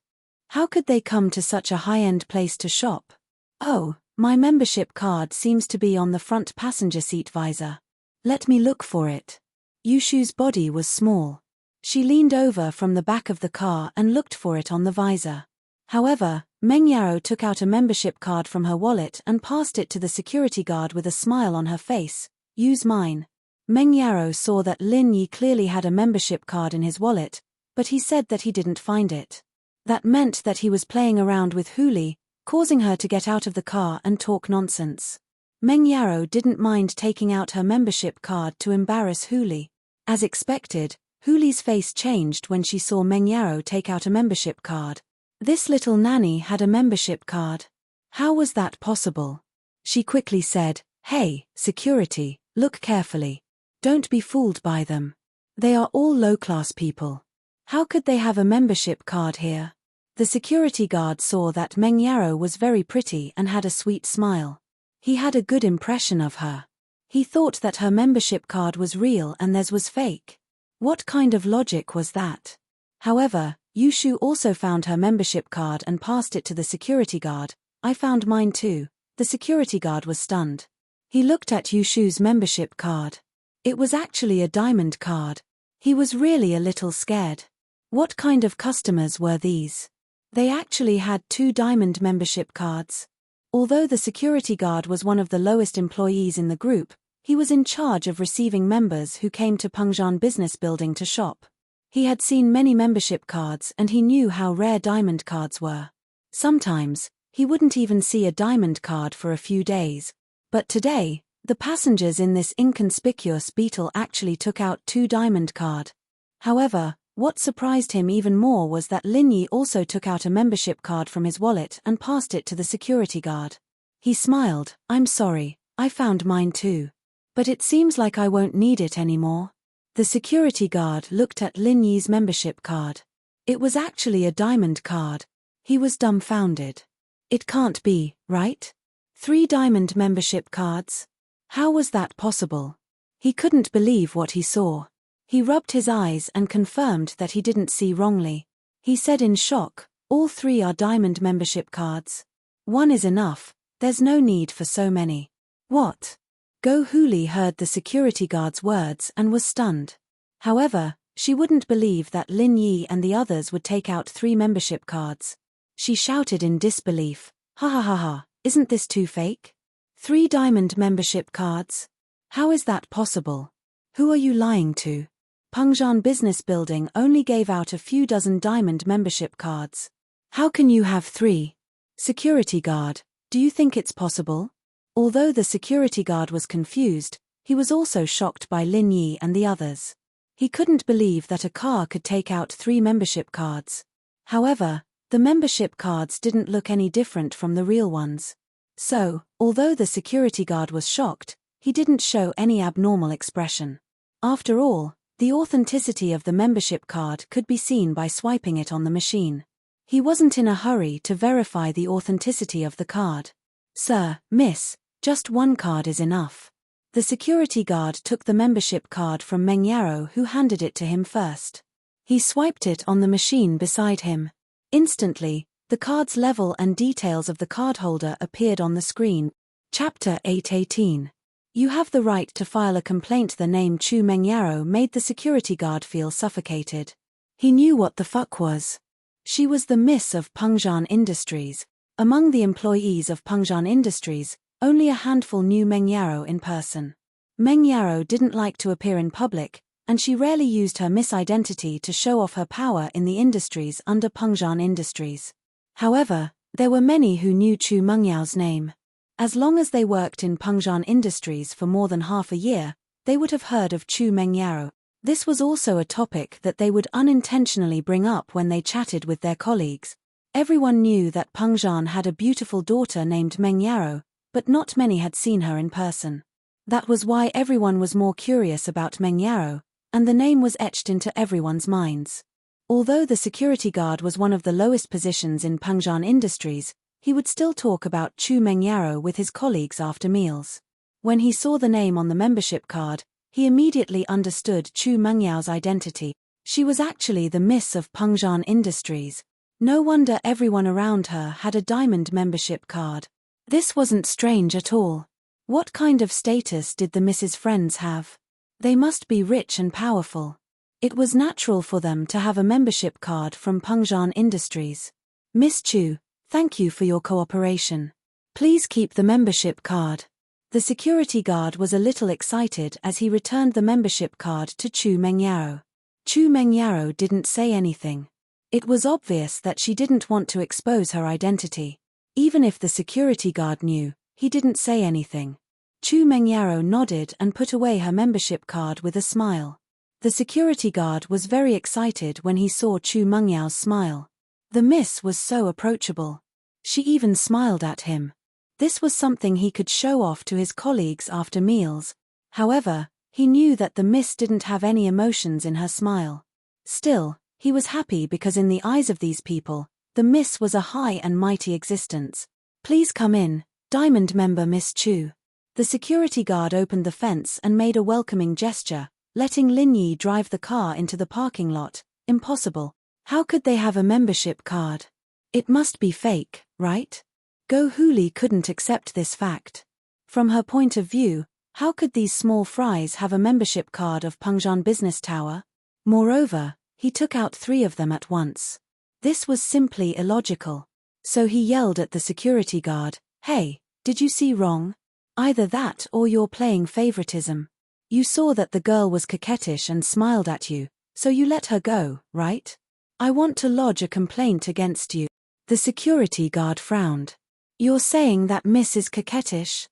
S1: How could they come to such a high-end place to shop? Oh, my membership card seems to be on the front passenger seat visor. Let me look for it." Yushu's body was small. She leaned over from the back of the car and looked for it on the visor. However, Meng Yaro took out a membership card from her wallet and passed it to the security guard with a smile on her face. "Use mine." Meng Yaro saw that Lin Yi clearly had a membership card in his wallet, but he said that he didn't find it. That meant that he was playing around with Hooli, causing her to get out of the car and talk nonsense. Meng Yaro didn't mind taking out her membership card to embarrass Hooli. As expected, Hooli's face changed when she saw Meng Yaro take out a membership card. This little nanny had a membership card. How was that possible? She quickly said, "Hey, security, look carefully. Don't be fooled by them. They are all low-class people. How could they have a membership card here? The security guard saw that Meng Yaro was very pretty and had a sweet smile. He had a good impression of her. He thought that her membership card was real and theirs was fake. What kind of logic was that? However, Yushu also found her membership card and passed it to the security guard. I found mine too. The security guard was stunned. He looked at Yushu's membership card. It was actually a diamond card. He was really a little scared. What kind of customers were these? They actually had 2 diamond membership cards. Although the security guard was one of the lowest employees in the group, he was in charge of receiving members who came to Pengjian Business Building to shop. He had seen many membership cards and he knew how rare diamond cards were. Sometimes, he wouldn't even see a diamond card for a few days. But today, the passengers in this inconspicuous beetle actually took out 2 diamond card. However, what surprised him even more was that Lin Yi also took out a membership card from his wallet and passed it to the security guard. He smiled. I'm sorry, I found mine too. But it seems like I won't need it anymore. The security guard looked at Lin Yi's membership card. It was actually a diamond card. He was dumbfounded. It can't be, right? 3 diamond membership cards? How was that possible? He couldn't believe what he saw. He rubbed his eyes and confirmed that he didn't see wrongly. He said in shock, all 3 are diamond membership cards. 1 is enough, there's no need for so many. What? Go Huli heard the security guard's words and was stunned. However, she wouldn't believe that Lin Yi and the others would take out 3 membership cards. She shouted in disbelief, ha ha ha ha, isn't this too fake? 3 diamond membership cards? How is that possible? Who are you lying to? Pengjian Business Building only gave out a few dozen diamond membership cards. How can you have 3? Security guard, do you think it's possible? Although the security guard was confused, he was also shocked by Lin Yi and the others. He couldn't believe that a car could take out 3 membership cards. However, the membership cards didn't look any different from the real ones. So, although the security guard was shocked, he didn't show any abnormal expression. After all, the authenticity of the membership card could be seen by swiping it on the machine. He wasn't in a hurry to verify the authenticity of the card. Sir, miss, just 1 card is enough. The security guard took the membership card from Meng Yaro, who handed it to him first. He swiped it on the machine beside him. Instantly, the card's level and details of the cardholder appeared on the screen. Chapter 8:18. You have the right to file a complaint. The name Chu Meng Yaro made the security guard feel suffocated. He knew what the fuck was. She was the miss of Pengjian Industries. Among the employees of Pengjian Industries, only a handful knew Meng Yaro in person. Meng Yaro didn't like to appear in public, and she rarely used her misidentity to show off her power in the industries under Pengjian Industries. However, there were many who knew Chu Mengyao's name. As long as they worked in Pengjian Industries for more than half a year, they would have heard of Chu Meng Yaro. This was also a topic that they would unintentionally bring up when they chatted with their colleagues. Everyone knew that Pengjian had a beautiful daughter named Meng Yaro, but not many had seen her in person. That was why everyone was more curious about Meng Yaro, and the name was etched into everyone's minds. Although the security guard was one of the lowest positions in Pengjian Industries, he would still talk about Chu Meng Yaro with his colleagues after meals. When he saw the name on the membership card, he immediately understood Chu Mengyao's identity. She was actually the miss of Pengjian Industries. No wonder everyone around her had a diamond membership card. This wasn't strange at all. What kind of status did the Mrs. Friends have? They must be rich and powerful. It was natural for them to have a membership card from Pengjian Industries. Miss Chu, thank you for your cooperation. Please keep the membership card. The security guard was a little excited as he returned the membership card to Chu Meng Yaro. Chu Meng Yaro didn't say anything. It was obvious that she didn't want to expose her identity. Even if the security guard knew, he didn't say anything. Chu Meng Yaro nodded and put away her membership card with a smile. The security guard was very excited when he saw Chu Mengyao's smile. The miss was so approachable. She even smiled at him. This was something he could show off to his colleagues after meals. However, he knew that the miss didn't have any emotions in her smile. Still, He was happy because in the eyes of these people, the Miss was a high and mighty existence. "Please come in, Diamond member Miss Chu." The security guard opened the fence and made a welcoming gesture, letting Lin Yi drive the car into the parking lot. Impossible. How could they have a membership card? It must be fake, right? Go Huli couldn't accept this fact. From her point of view, how could these small fries have a membership card of Pengzhan Business Tower? Moreover, he took out 3 of them at once. This was simply illogical. So he yelled at the security guard, "Hey, did you see wrong? Either that or you're playing favoritism. You saw that the girl was coquettish and smiled at you, so you let her go, right? I want to lodge a complaint against you." The security guard frowned. "You're saying that Miss is coquettish?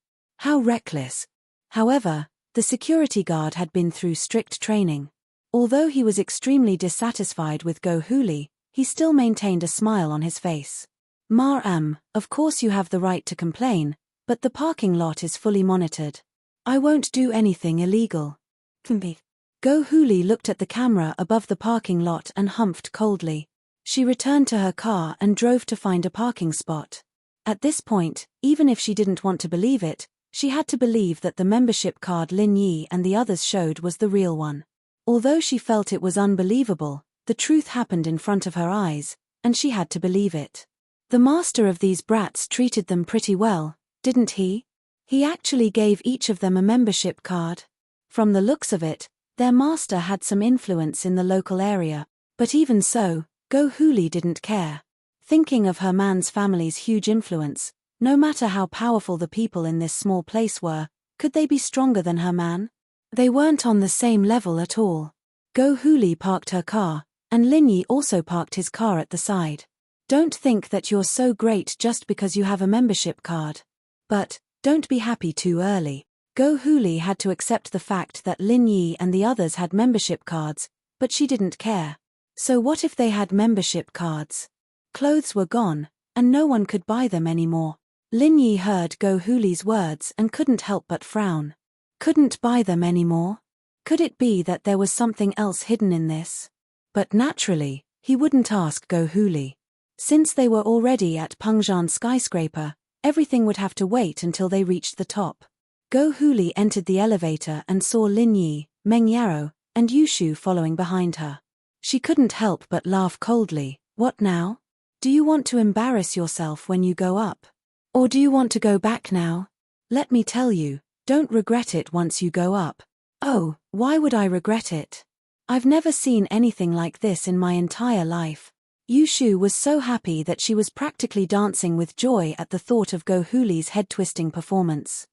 S1: How reckless." However, the security guard had been through strict training. Although he was extremely dissatisfied with Go Huli, he still maintained a smile on his face. Of course you have the right to complain, but the parking lot is fully monitored. I won't do anything illegal." Go Huli looked at the camera above the parking lot and humphed coldly. She returned to her car and drove to find a parking spot. At this point, even if she didn't want to believe it, she had to believe that the membership card Lin Yi and the others showed was the real one. Although she felt it was unbelievable, the truth happened in front of her eyes, and she had to believe it. The master of these brats treated them pretty well, didn't he? He actually gave each of them a membership card. From the looks of it, their master had some influence in the local area, but even so, Go Huli didn't care. Thinking of her man's family's huge influence, no matter how powerful the people in this small place were, could they be stronger than her man? They weren't on the same level at all. Go Huli parked her car, and Lin Yi also parked his car at the side. Don't think that you're so great just because you have a membership card. But, don't be happy too early. Go Huli had to accept the fact that Lin Yi and the others had membership cards, but she didn't care. So what if they had membership cards? Clothes were gone, and no one could buy them anymore. Lin Yi heard Go Huli's words and couldn't help but frown. Couldn't buy them anymore? Could it be that there was something else hidden in this? But naturally, he wouldn't ask Go Huli. Since they were already at Pengzhan skyscraper, everything would have to wait until they reached the top. Go Huli entered the elevator and saw Lin Yi, Meng Yaro, and Yushu following behind her. She couldn't help but laugh coldly. "What now? Do you want to embarrass yourself when you go up? Or do you want to go back now? Let me tell you, don't regret it once you go up." "Oh, why would I regret it? I've never seen anything like this in my entire life." Yushu was so happy that she was practically dancing with joy at the thought of Go Huli's head-twisting performance.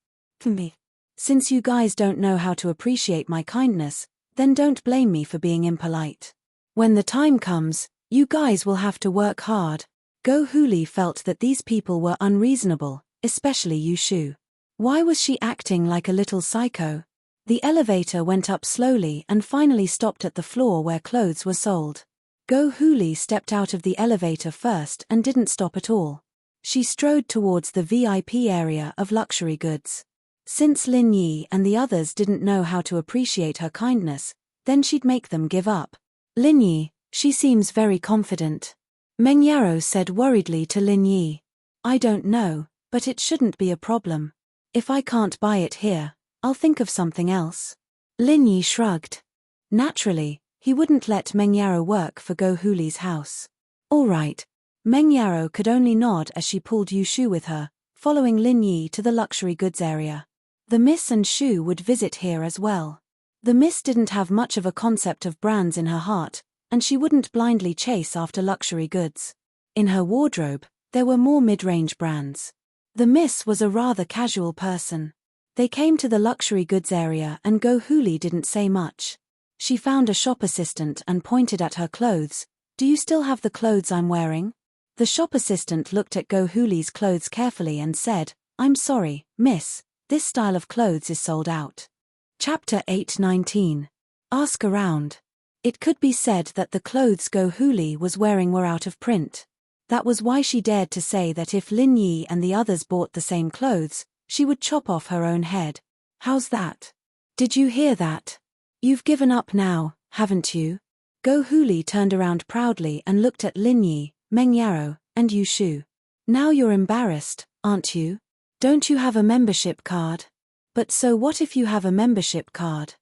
S1: "Since you guys don't know how to appreciate my kindness, then don't blame me for being impolite. When the time comes, you guys will have to work hard." Go Huli felt that these people were unreasonable, especially Yushu. Why was she acting like a little psycho? The elevator went up slowly and finally stopped at the floor where clothes were sold. Go Huli stepped out of the elevator first and didn't stop at all. She strode towards the VIP area of luxury goods. Since Lin Yi and the others didn't know how to appreciate her kindness, then she'd make them give up. "Lin Yi, she seems very confident," Meng Yaro said worriedly to Lin Yi. "I don't know, but it shouldn't be a problem. If I can't buy it here, I'll think of something else." Lin Yi shrugged. Naturally, he wouldn't let Meng Yaro work for Go Huli's house. "All right." Meng Yaro could only nod as she pulled Yushu with her, following Lin Yi to the luxury goods area. The Miss and Shu would visit here as well. The Miss didn't have much of a concept of brands in her heart, and she wouldn't blindly chase after luxury goods. In her wardrobe, there were more mid-range brands. The Miss was a rather casual person. They came to the luxury goods area and Go Huli didn't say much. She found a shop assistant and pointed at her clothes. "Do you still have the clothes I'm wearing?" The shop assistant looked at Go Huli's clothes carefully and said, "I'm sorry, miss, this style of clothes is sold out." Chapter 8:19. Ask around. It could be said that the clothes Go Huli was wearing were out of print. That was why she dared to say that if Lin Yi and the others bought the same clothes, she would chop off her own head. "How's that? Did you hear that? You've given up now, haven't you?" Go Huli turned around proudly and looked at Lin Yi, Meng Yaro, and Yu Shu. Now you're embarrassed, aren't you? Don't you have a membership card? But so what if you have a membership card?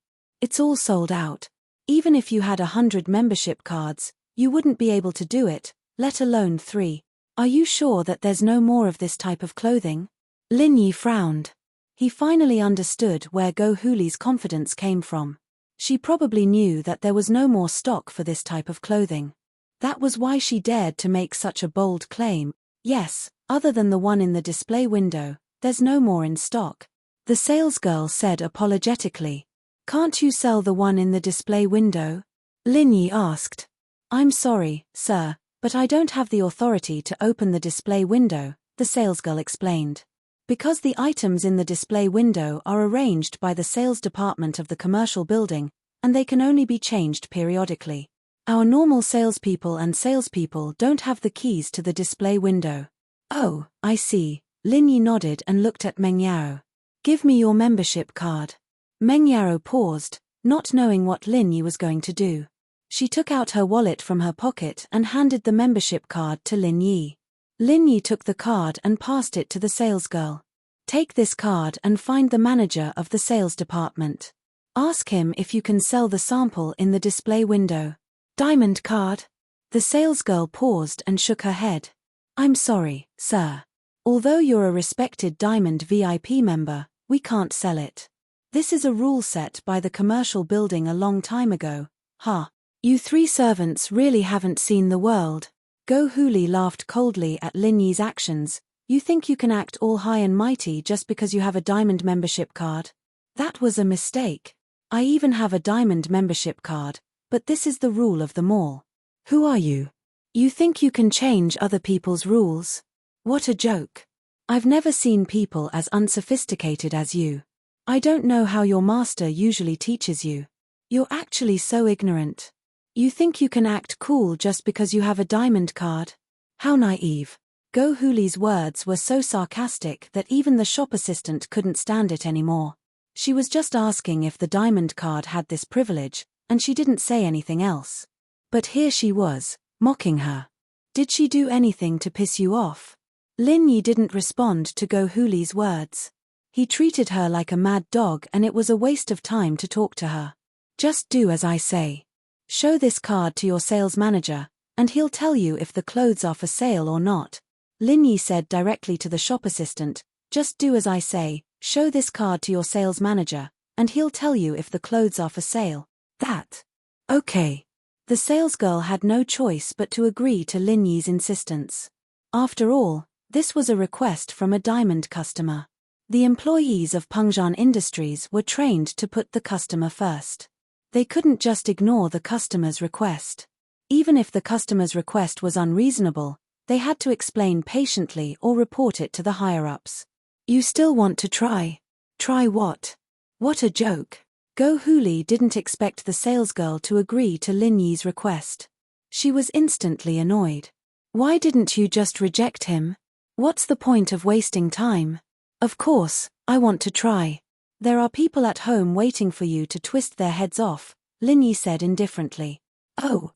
S1: It's all sold out. Even if you had 100 membership cards, you wouldn't be able to do it, let alone 3. Are you sure that there's no more of this type of clothing? Lin Yi frowned. He finally understood where Go Huli's confidence came from. She probably knew that there was no more stock for this type of clothing. That was why she dared to make such a bold claim. Yes, other than the one in the display window, there's no more in stock. The salesgirl said apologetically. Can't you sell the one in the display window? Lin Yi asked. I'm sorry, sir, but I don't have the authority to open the display window, the salesgirl explained. Because the items in the display window are arranged by the sales department of the commercial building, and they can only be changed periodically. Our normal salespeople and salespeople don't have the keys to the display window. Oh, I see. Lin Yi nodded and looked at Meng Yao. Give me your membership card. Meng Yao paused, not knowing what Lin Yi was going to do. She took out her wallet from her pocket and handed the membership card to Lin Yi. Lin Yi took the card and passed it to the salesgirl. Take this card and find the manager of the sales department. Ask him if you can sell the sample in the display window. Diamond card? The salesgirl paused and shook her head. I'm sorry, sir. Although you're a respected Diamond VIP member, we can't sell it. This is a rule set by the commercial building a long time ago. Ha! You 3 servants really haven't seen the world. Go Huli laughed coldly at Lin Yi's actions. You think you can act all high and mighty just because you have a Diamond membership card? That was a mistake. I even have a Diamond membership card, but this is the rule of the mall. Who are you? You think you can change other people's rules? What a joke. I've never seen people as unsophisticated as you. I don't know how your master usually teaches you. You're actually so ignorant. You think you can act cool just because you have a Diamond card? How naive. Go Huli's words were so sarcastic that even the shop assistant couldn't stand it anymore. She was just asking if the Diamond card had this privilege, and she didn't say anything else. But here she was, mocking her. Did she do anything to piss you off? Lin Yi didn't respond to Go Huli's words. He treated her like a mad dog and it was a waste of time to talk to her. Just do as I say. Show this card to your sales manager, and he'll tell you if the clothes are for sale or not. Lin Yi said directly to the shop assistant, just do as I say, show this card to your sales manager, and he'll tell you if the clothes are for sale. That. Okay. The salesgirl had no choice but to agree to Lin Yi's insistence. After all, this was a request from a Diamond customer. The employees of Pengzhan Industries were trained to put the customer first. They couldn't just ignore the customer's request. Even if the customer's request was unreasonable, they had to explain patiently or report it to the higher-ups. You still want to try? Try what? What a joke. Go Huli didn't expect the salesgirl to agree to Lin Yi's request. She was instantly annoyed. Why didn't you just reject him? What's the point of wasting time? Of course, I want to try. There are people at home waiting for you to twist their heads off, Lin Yi said indifferently. Oh,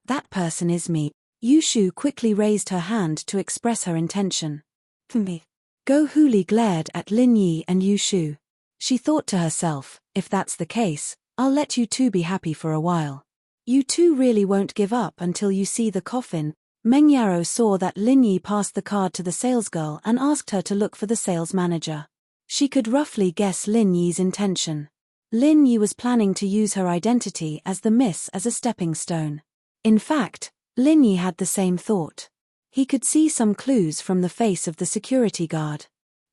S1: that person is me. Yu Shu quickly raised her hand to express her intention. Me. Go Huli glared at Lin Yi and Yu Shu. She thought to herself, if that's the case, I'll let you two be happy for a while. You two really won't give up until you see the coffin. Meng Yaro saw that Lin Yi passed the card to the salesgirl and asked her to look for the sales manager. She could roughly guess Lin Yi's intention. Lin Yi was planning to use her identity as the miss as a stepping stone. In fact, Lin Yi had the same thought. He could see some clues from the face of the security guard.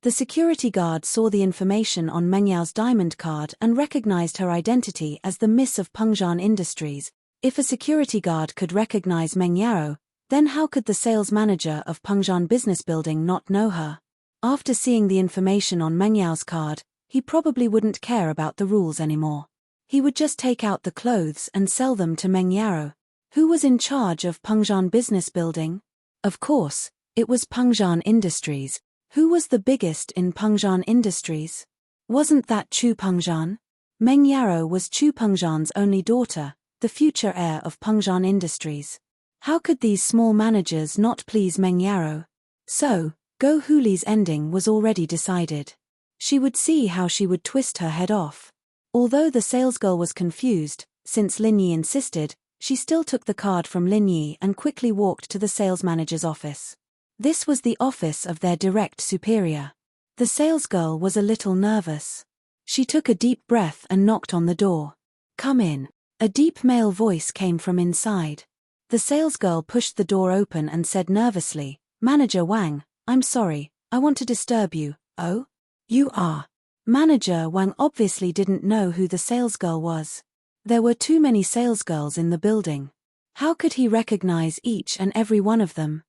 S1: The security guard saw the information on Meng Yao's diamond card and recognized her identity as the miss of Pengzhan Industries. If a security guard could recognize Meng Yao, then how could the sales manager of Pengzhan Business Building not know her? After seeing the information on Meng Yao's card, he probably wouldn't care about the rules anymore. He would just take out the clothes and sell them to Meng Yao. Who was in charge of Pengzhan Business Building? Of course, it was Pengzhan Industries. Who was the biggest in Pengzhan Industries? Wasn't that Chu Pengzhan? Meng Yao was Chu Pengzhan's only daughter. The the future heir of Pengzhan Industries. How could these small managers not please Meng Yarrow? So, Go Huli's ending was already decided. She would see how she would twist her head off. Although the salesgirl was confused, since Lin Yi insisted, she still took the card from Lin Yi and quickly walked to the sales manager's office. This was the office of their direct superior. The salesgirl was a little nervous. She took a deep breath and knocked on the door. "Come in." A deep male voice came from inside. The salesgirl pushed the door open and said nervously, "Manager Wang, I'm sorry, I want to disturb you." "Oh? You are?" Manager Wang obviously didn't know who the salesgirl was. There were too many salesgirls in the building. How could he recognize each and every one of them?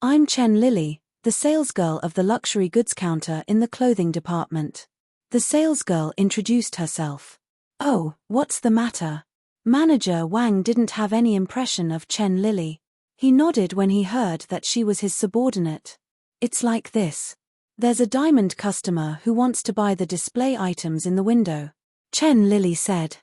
S1: "I'm Chen Lily, the salesgirl of the luxury goods counter in the clothing department." The salesgirl introduced herself. "Oh, what's the matter?" Manager Wang didn't have any impression of Chen Lily. He nodded when he heard that she was his subordinate. "It's like this. There's a diamond customer who wants to buy the display items in the window," Chen Lily said.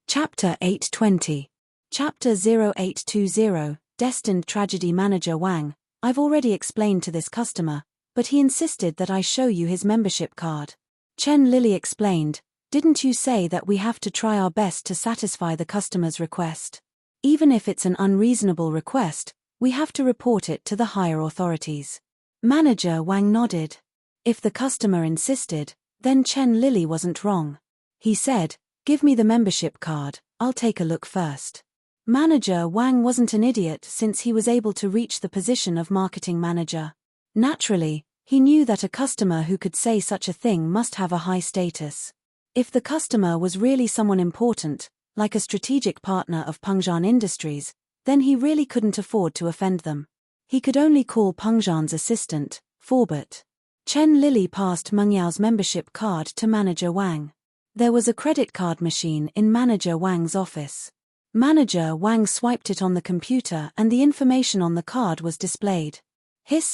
S1: Chapter 820. Chapter 0820, Destined Tragedy. Manager Wang, I've already explained to this customer, but he insisted that I show you his membership card. Chen Lily explained, "Didn't you say that we have to try our best to satisfy the customer's request? Even if it's an unreasonable request, we have to report it to the higher authorities." Manager Wang nodded. If the customer insisted, then Chen Lily wasn't wrong. He said, "Give me the membership card, I'll take a look first." Manager Wang wasn't an idiot since he was able to reach the position of marketing manager. Naturally, he knew that a customer who could say such a thing must have a high status. If the customer was really someone important, like a strategic partner of Pengzhan Industries, then he really couldn't afford to offend them. He could only call Pengzhan's assistant, Forbert. Chen Lily passed Meng Yao's membership card to Manager Wang. There was a credit card machine in Manager Wang's office. Manager Wang swiped it on the computer and the information on the card was displayed.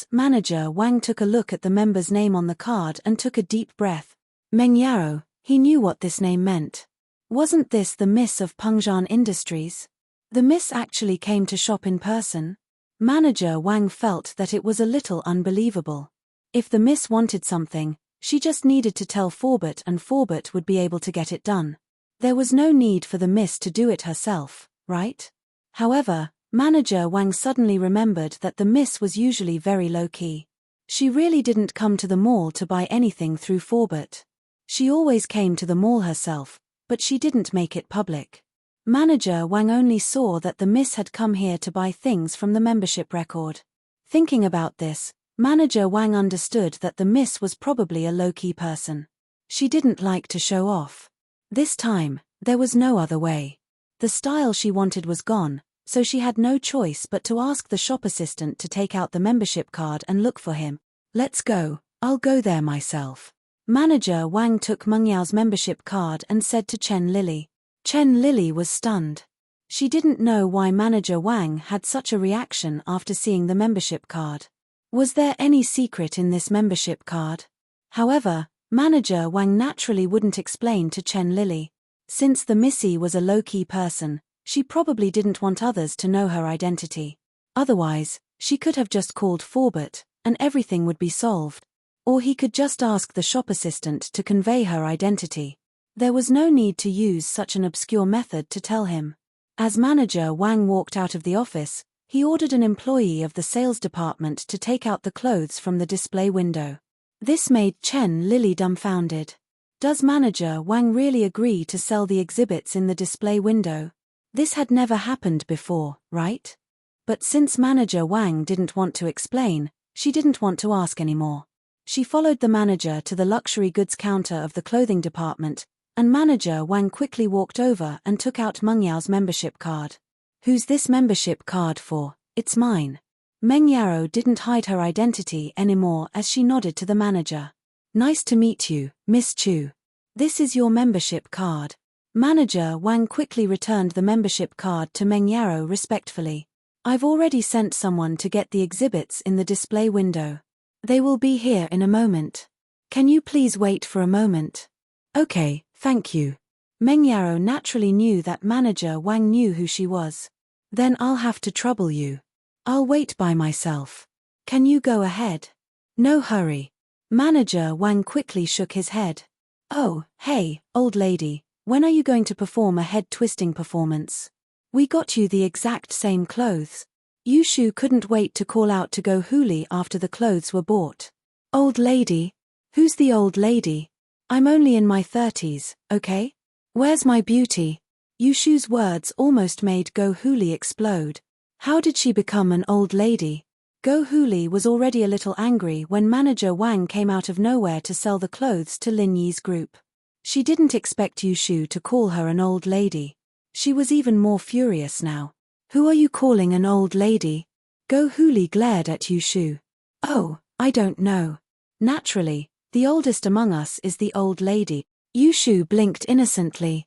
S1: Manager Wang took a look at the member's name on the card and took a deep breath. Meng Yarrow, he knew what this name meant. Wasn't this the Miss of Pengzhan Industries? The Miss actually came to shop in person? Manager Wang felt that it was a little unbelievable. If the Miss wanted something, she just needed to tell Forbert and Forbert would be able to get it done. There was no need for the Miss to do it herself, right? However, Manager Wang suddenly remembered that the Miss was usually very low-key. She really didn't come to the mall to buy anything through Forbert. She always came to the mall herself, but she didn't make it public. Manager Wang only saw that the Miss had come here to buy things from the membership record. Thinking about this, Manager Wang understood that the Miss was probably a low-key person. She didn't like to show off. This time, there was no other way. The style she wanted was gone, so she had no choice but to ask the shop assistant to take out the membership card and look for him. "Let's go, I'll go there myself." Manager Wang took Meng Yao's membership card and said to Chen Lily. Chen Lily was stunned. She didn't know why Manager Wang had such a reaction after seeing the membership card. Was there any secret in this membership card? However, Manager Wang naturally wouldn't explain to Chen Lily. Since the Missy was a low-key person, she probably didn't want others to know her identity. Otherwise, she could have just called Forbert, and everything would be solved. Or he could just ask the shop assistant to convey her identity. There was no need to use such an obscure method to tell him. As Manager Wang walked out of the office, he ordered an employee of the sales department to take out the clothes from the display window. This made Chen Lily dumbfounded. Does Manager Wang really agree to sell the exhibits in the display window? This had never happened before, right? But since Manager Wang didn't want to explain, she didn't want to ask anymore. She followed the manager to the luxury goods counter of the clothing department, and Manager Wang quickly walked over and took out Meng Yao's membership card. "Who's this membership card for? It's mine." Meng Yarrow didn't hide her identity anymore as she nodded to the manager. "Nice to meet you, Miss Chu. This is your membership card." Manager Wang quickly returned the membership card to Meng Yarrow respectfully. "I've already sent someone to get the exhibits in the display window. They will be here in a moment. Can you please wait for a moment?" "Okay, thank you." Meng Yaro naturally knew that Manager Wang knew who she was. Then I'll have to trouble you. I'll wait by myself. Can you go ahead? No hurry. Manager Wang quickly shook his head. Oh, hey, old lady, when are you going to perform a head-twisting performance? We got you the exact same clothes. Yushu couldn't wait to call out to Go Huli after the clothes were bought. Old lady? Who's the old lady? I'm only in my 30s, okay? Where's my beauty? Yushu's words almost made Go Huli explode. How did she become an old lady? Go Huli was already a little angry when Manager Wang came out of nowhere to sell the clothes to Lin Yi's group. She didn't expect Yushu to call her an old lady. She was even more furious now. Who are you calling an old lady? Go Huli glared at Yushu. Oh, I don't know. Naturally, the oldest among us is the old lady. Yushu blinked innocently.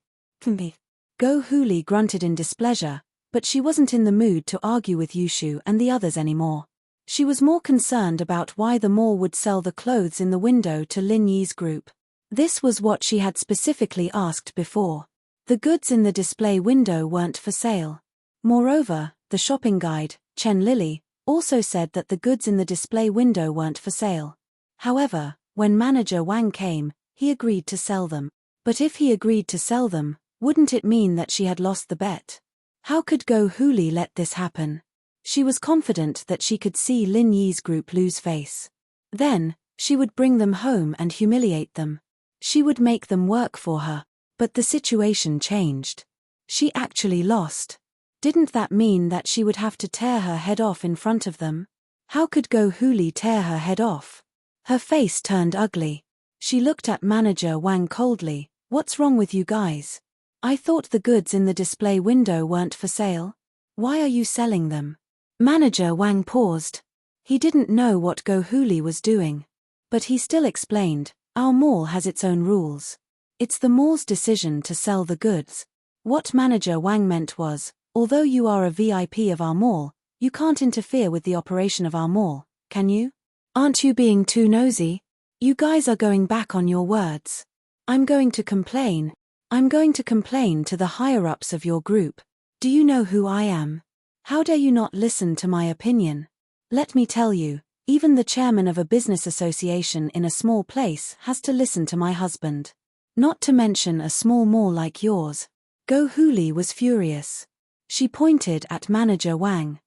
S1: Go Huli grunted in displeasure, but she wasn't in the mood to argue with Yushu and the others anymore. She was more concerned about why the mall would sell the clothes in the window to Lin Yi's group. This was what she had specifically asked before. The goods in the display window weren't for sale. Moreover, the shopping guide, Chen Lily, also said that the goods in the display window weren't for sale. However, when Manager Wang came, he agreed to sell them. But if he agreed to sell them, wouldn't it mean that she had lost the bet? How could Go Huli let this happen? She was confident that she could see Lin Yi's group lose face. Then, she would bring them home and humiliate them. She would make them work for her. But the situation changed. She actually lost. Didn't that mean that she would have to tear her head off in front of them? How could Go Huli tear her head off? Her face turned ugly. She looked at Manager Wang coldly. What's wrong with you guys? I thought the goods in the display window weren't for sale. Why are you selling them? Manager Wang paused. He didn't know what Go Huli was doing. But he still explained, our mall has its own rules. It's the mall's decision to sell the goods. What Manager Wang meant was, although you are a VIP of our mall, you can't interfere with the operation of our mall, can you? Aren't you being too nosy? You guys are going back on your words. I'm going to complain. I'm going to complain to the higher-ups of your group. Do you know who I am? How dare you not listen to my opinion? Let me tell you, even the chairman of a business association in a small place has to listen to my husband. Not to mention a small mall like yours. Go Huli was furious. She pointed at Manager Wang.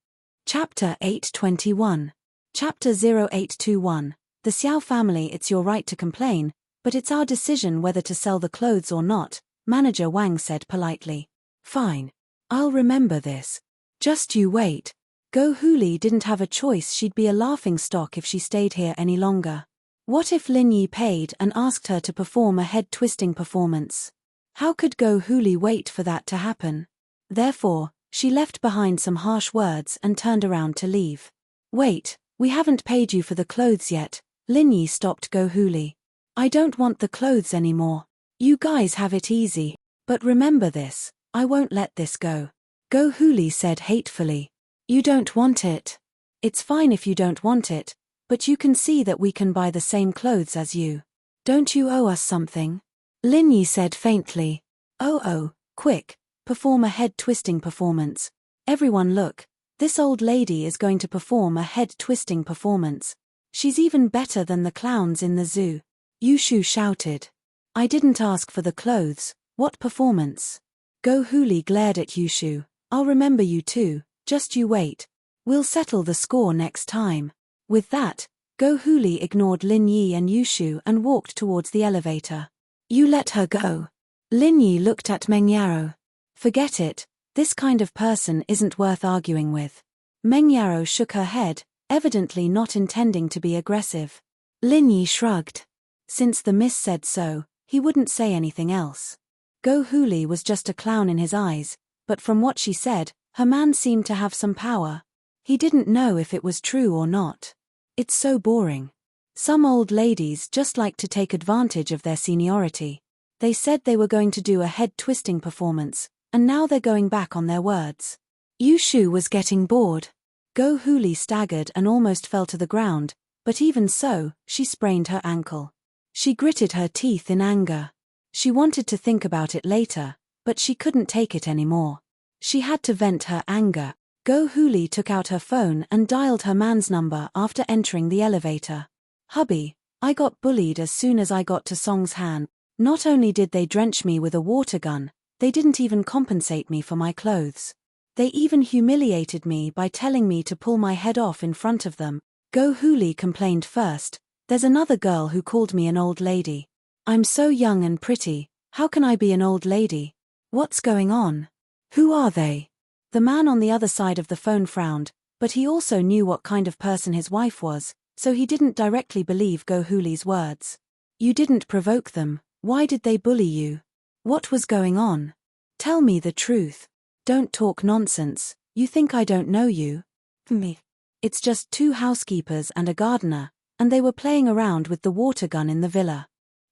S1: Chapter 821. Chapter 0821. The Xiao family. It's your right to complain, but it's our decision whether to sell the clothes or not, Manager Wang said politely. Fine. I'll remember this. Just you wait. Go Huli didn't have a choice. She'd be a laughingstock if she stayed here any longer. What if Lin Yi paid and asked her to perform a head-twisting performance? How could Go Huli wait for that to happen? Therefore, she left behind some harsh words and turned around to leave. Wait, we haven't paid you for the clothes yet, Lin Yi stopped Go Huli. I don't want the clothes anymore. You guys have it easy. But remember this, I won't let this go. Go Huli said hatefully. You don't want it. It's fine if you don't want it. But you can see that we can buy the same clothes as you. Don't you owe us something? Lin Yi said faintly. Oh, quick, perform a head-twisting performance. Everyone look, this old lady is going to perform a head-twisting performance. She's even better than the clowns in the zoo. Yushu shouted. I didn't ask for the clothes, what performance? Go Huli glared at Yushu. I'll remember you too, just you wait. We'll settle the score next time. With that, Go Huli ignored Lin Yi and Yushu and walked towards the elevator. You let her go. Lin Yi looked at Meng Yaro. Forget it, this kind of person isn't worth arguing with. Meng Yaro shook her head, evidently not intending to be aggressive. Lin Yi shrugged. Since the miss said so, he wouldn't say anything else. Go Huli was just a clown in his eyes, but from what she said, her man seemed to have some power. He didn't know if it was true or not. It's so boring. Some old ladies just like to take advantage of their seniority. They said they were going to do a head-twisting performance, and now they're going back on their words. Yushu was getting bored. Go Huli staggered and almost fell to the ground, but even so, she sprained her ankle. She gritted her teeth in anger. She wanted to think about it later, but she couldn't take it anymore. She had to vent her anger. Go Huli took out her phone and dialed her man's number after entering the elevator. Hubby, I got bullied as soon as I got to Song's Han. Not only did they drench me with a water gun, they didn't even compensate me for my clothes. They even humiliated me by telling me to pull my head off in front of them. Go Huli complained first. There's another girl who called me an old lady. I'm so young and pretty, how can I be an old lady? What's going on? Who are they? The man on the other side of the phone frowned, but he also knew what kind of person his wife was, so he didn't directly believe Go Huli's words. You didn't provoke them, why did they bully you? What was going on? Tell me the truth. Don't talk nonsense, you think I don't know you? Me. It's just 2 housekeepers and a gardener, and they were playing around with the water gun in the villa.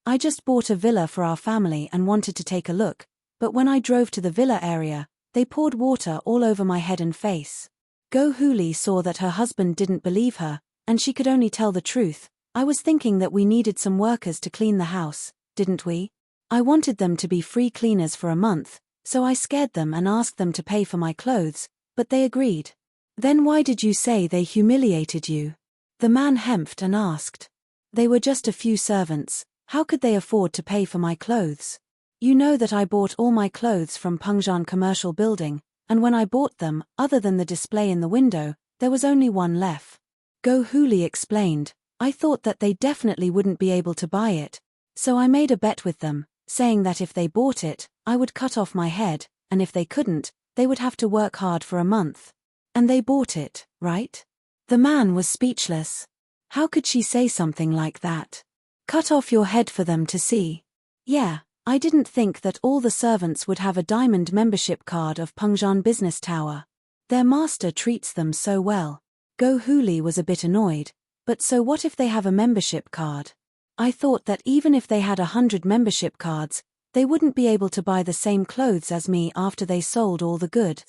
S1: I just bought a villa for our family and wanted to take a look, but when I drove to the villa area, they poured water all over my head and face. Go Huli saw that her husband didn't believe her, and she could only tell the truth. I was thinking that we needed some workers to clean the house, didn't we? I wanted them to be free cleaners for a month, so I scared them and asked them to pay for my clothes, but they agreed. Then why did you say they humiliated you? The man hemphed and asked. They were just a few servants, how could they afford to pay for my clothes? You know that I bought all my clothes from Pengjan Commercial Building, and when I bought them, other than the display in the window, there was only one left. Go Huli explained, I thought that they definitely wouldn't be able to buy it, so I made a bet with them, saying that if they bought it, I would cut off my head, and if they couldn't, they would have to work hard for a month. And they bought it, right? The man was speechless. How could she say something like that? Cut off your head for them to see. Yeah. I didn't think that all the servants would have a diamond membership card of Pengjan Business Tower. Their master treats them so well. Go Huli was a bit annoyed, but so what if they have a membership card? I thought that even if they had 100 membership cards, they wouldn't be able to buy the same clothes as me after they sold all the goods.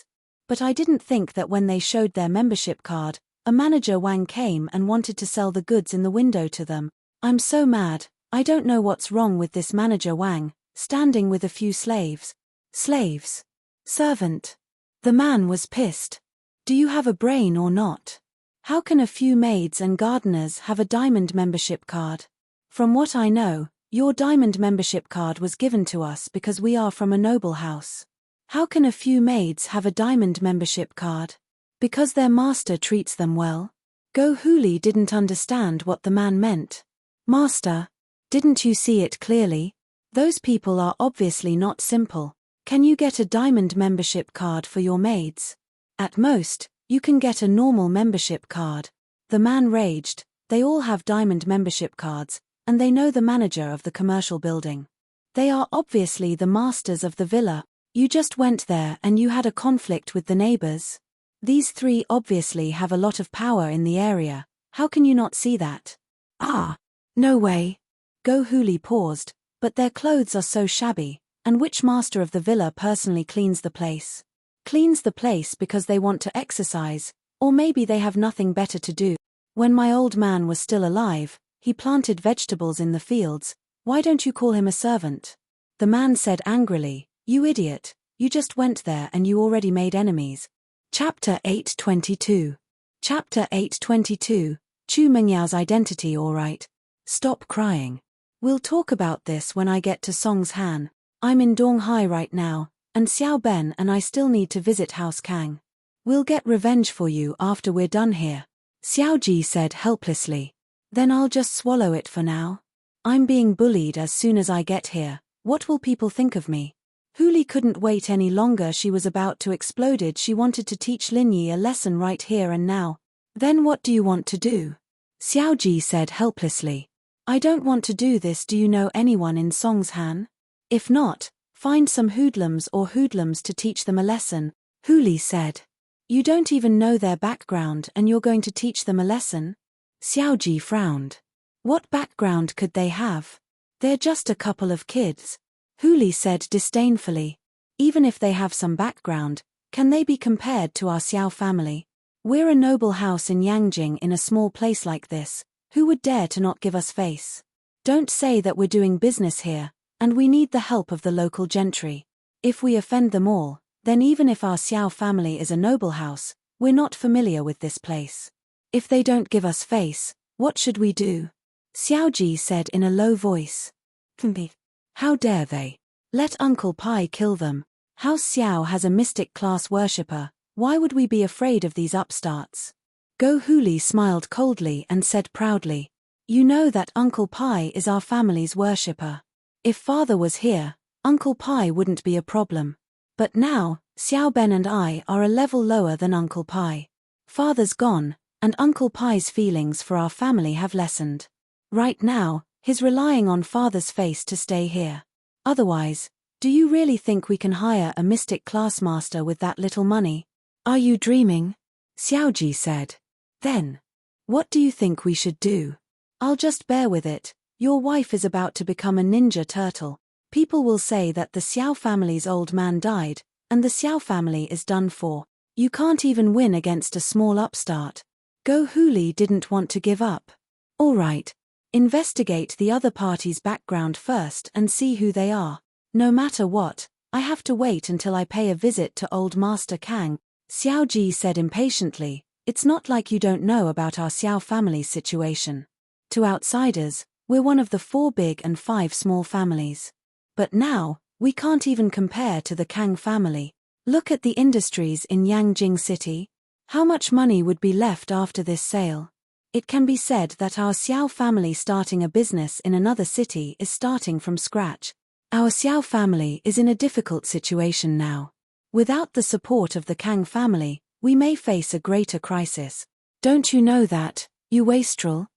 S1: But I didn't think that when they showed their membership card, a manager Wang came and wanted to sell the goods in the window to them. I'm so mad, I don't know what's wrong with this manager Wang. Standing with a few slaves. Slaves. Servant. The man was pissed. Do you have a brain or not? How can a few maids and gardeners have a diamond membership card? From what I know, your diamond membership card was given to us because we are from a noble house. How can a few maids have a diamond membership card? Because their master treats them well? Go Huli didn't understand what the man meant. Master, didn't you see it clearly? Those people are obviously not simple. Can you get a diamond membership card for your maids? At most, you can get a normal membership card. The man raged. They all have diamond membership cards, and they know the manager of the commercial building. They are obviously the masters of the villa. You just went there and you had a conflict with the neighbors. These 3 obviously have a lot of power in the area. How can you not see that? Ah, no way. Go Huli paused. But their clothes are so shabby, and which master of the villa personally cleans the place? Cleans the place because they want to exercise, or maybe they have nothing better to do. When my old man was still alive, he planted vegetables in the fields. Why don't you call him a servant? The man said angrily, you idiot, you just went there and you already made enemies. Chapter 822. Chapter 822, Chu Mengyao's identity alright. Stop crying. We'll talk about this when I get to Song's Han. I'm in Donghai right now, and Xiao Ben and I still need to visit House Kang. We'll get revenge for you after we're done here. Xiao Ji said helplessly. Then I'll just swallow it for now. I'm being bullied as soon as I get here. What will people think of me? Huli couldn't wait any longer. She was about to explode. She wanted to teach Lin Yi a lesson right here and now. Then what do you want to do? Xiao Ji said helplessly. I don't want to do this. Do you know anyone in Song's Han? If not, find some hoodlums or hoodlums to teach them a lesson, Huli said. You don't even know their background and you're going to teach them a lesson? Xiao Ji frowned. What background could they have? They're just a couple of kids. Huli said disdainfully. Even if they have some background, can they be compared to our Xiao family? We're a noble house in Yangjing. In a small place like this, who would dare to not give us face? Don't say that we're doing business here, and we need the help of the local gentry. If we offend them all, then even if our Xiao family is a noble house, we're not familiar with this place. If they don't give us face, what should we do? Xiaoji said in a low voice. How dare they? Let Uncle Pai kill them. House Xiao has a mystic class worshipper. Why would we be afraid of these upstarts? Go Huli smiled coldly and said proudly. You know that Uncle Pai is our family's worshipper. If father was here, Uncle Pai wouldn't be a problem. But now, Xiao Ben and I are a level lower than Uncle Pai. Father's gone, and Uncle Pai's feelings for our family have lessened. Right now, he's relying on father's face to stay here. Otherwise, do you really think we can hire a mystic class master with that little money? Are you dreaming? Xiaoji said. Then, what do you think we should do? I'll just bear with it. Your wife is about to become a ninja turtle. People will say that the Xiao family's old man died, and the Xiao family is done for. You can't even win against a small upstart. Go Huli didn't want to give up. All right. Investigate the other party's background first and see who they are. No matter what, I have to wait until I pay a visit to old Master Kang, Xiaoji said impatiently. It's not like you don't know about our Xiao family's situation. To outsiders, we're one of the 4 big and 5 small families. But now, we can't even compare to the Kang family. Look at the industries in Yangjing City. How much money would be left after this sale? It can be said that our Xiao family starting a business in another city is starting from scratch. Our Xiao family is in a difficult situation now. Without the support of the Kang family, we may face a greater crisis. Don't you know that, you wastrel?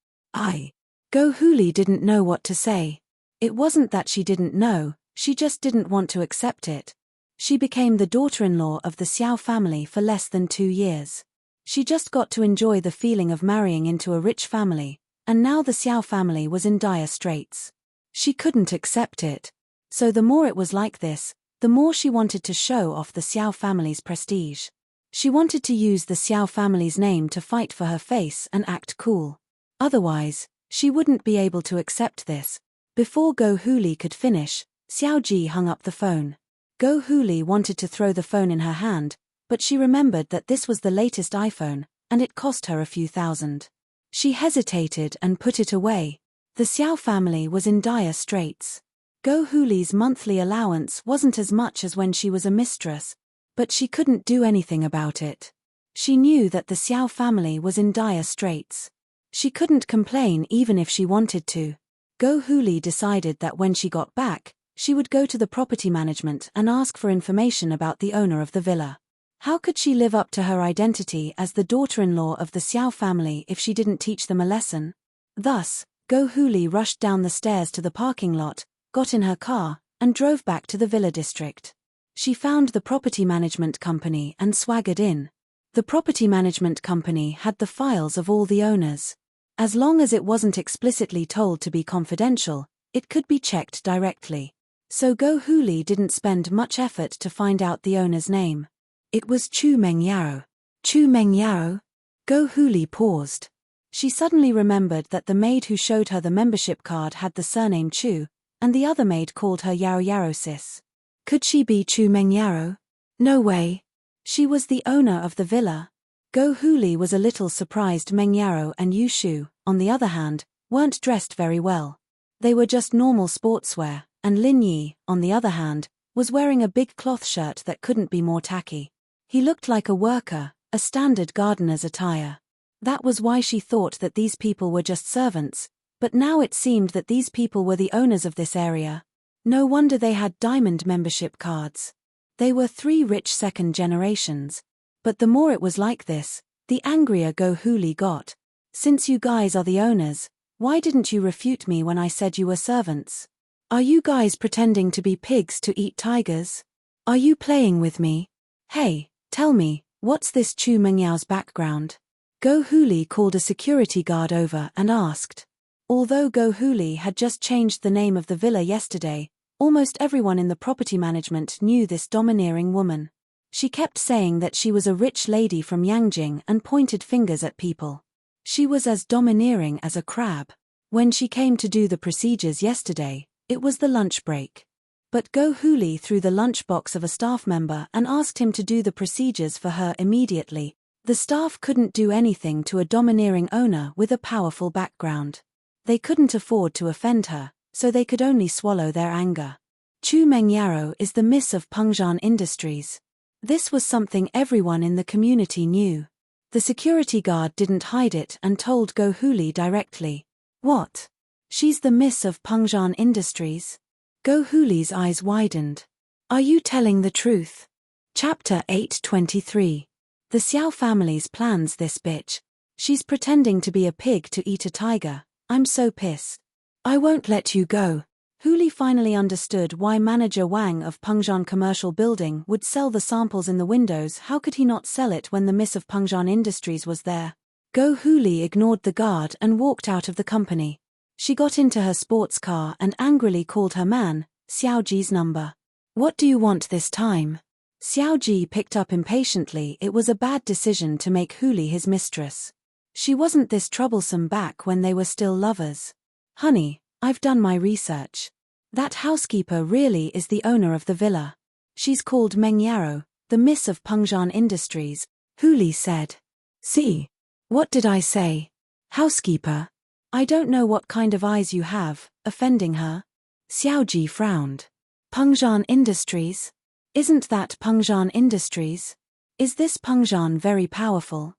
S1: Go Huli didn't know what to say. It wasn't that she didn't know, she just didn't want to accept it. She became the daughter-in-law of the Xiao family for less than 2 years. She just got to enjoy the feeling of marrying into a rich family, and now the Xiao family was in dire straits. She couldn't accept it. So the more it was like this, the more she wanted to show off the Xiao family's prestige. She wanted to use the Xiao family's name to fight for her face and act cool. Otherwise, she wouldn't be able to accept this. Before Go Huli could finish, Xiaoji hung up the phone. Go Huli wanted to throw the phone in her hand, but she remembered that this was the latest iPhone, and it cost her a few thousand. She hesitated and put it away. The Xiao family was in dire straits. Go Huli's monthly allowance wasn't as much as when she was a mistress, but she couldn't do anything about it. She knew that the Xiao family was in dire straits. She couldn't complain even if she wanted to. Go Huli decided that when she got back, she would go to the property management and ask for information about the owner of the villa. How could she live up to her identity as the daughter-in-law of the Xiao family if she didn't teach them a lesson? Thus, Go Huli rushed down the stairs to the parking lot, got in her car, and drove back to the villa district. She found the property management company and swaggered in. The property management company had the files of all the owners. As long as it wasn't explicitly told to be confidential, it could be checked directly. So Go Huli didn't spend much effort to find out the owner's name. It was Chu Mengyao. Chu Mengyao? Go Huli paused. She suddenly remembered that the maid who showed her the membership card had the surname Chu, and the other maid called her Yaro Yaro sis. Could she be Chu Mengyao? No way. She was the owner of the villa. Go Huli was a little surprised Mengyao and Yu Shu, on the other hand, weren't dressed very well. They were just normal sportswear, and Lin Yi, on the other hand, was wearing a big cloth shirt that couldn't be more tacky. He looked like a worker, a standard gardener's attire. That was why she thought that these people were just servants, but now it seemed that these people were the owners of this area. No wonder they had diamond membership cards. They were 3 rich second generations. But the more it was like this, the angrier Go Huli got. Since you guys are the owners, why didn't you refute me when I said you were servants? Are you guys pretending to be pigs to eat tigers? Are you playing with me? Hey, tell me, what's this Chu Mengyao's background? Go Huli called a security guard over and asked. Although Go Huli had just changed the name of the villa yesterday, almost everyone in the property management knew this domineering woman. She kept saying that she was a rich lady from Yangjing and pointed fingers at people. She was as domineering as a crab. When she came to do the procedures yesterday, It was the lunch break. But Go Huli threw the lunchbox of a staff member and asked him to do the procedures for her immediately. The staff couldn't do anything to a domineering owner with a powerful background. They couldn't afford to offend her, so they could only swallow their anger. Chu Mengyaro is the miss of Pengzhan Industries. This was something everyone in the community knew. The security guard didn't hide it and told Go Huli directly. What? She's the miss of Pengzhan Industries? Go Huli's eyes widened. Are you telling the truth? Chapter 823. The Xiao family's plans this bitch. She's pretending to be a pig to eat a tiger. I'm so pissed. I won't let you go. Huli finally understood why manager Wang of Pengzhan Commercial Building would sell the samples in the windows. How could he not sell it when the miss of Pengzhan Industries was there? Go Huli ignored the guard and walked out of the company. She got into her sports car and angrily called her man, Xiao Ji's number. What do you want this time? Xiao Ji picked up impatiently. It was a bad decision to make Huli his mistress. She wasn't this troublesome back when they were still lovers. Honey, I've done my research. That housekeeper really is the owner of the villa. She's called Mengyaro, the miss of Pengzhan Industries, Huli said. See? What did I say? Housekeeper? I don't know what kind of eyes you have, offending her. Xiao Ji frowned. Pengzhan Industries? Isn't that Pengzhan Industries? Is this Pengzhan very powerful?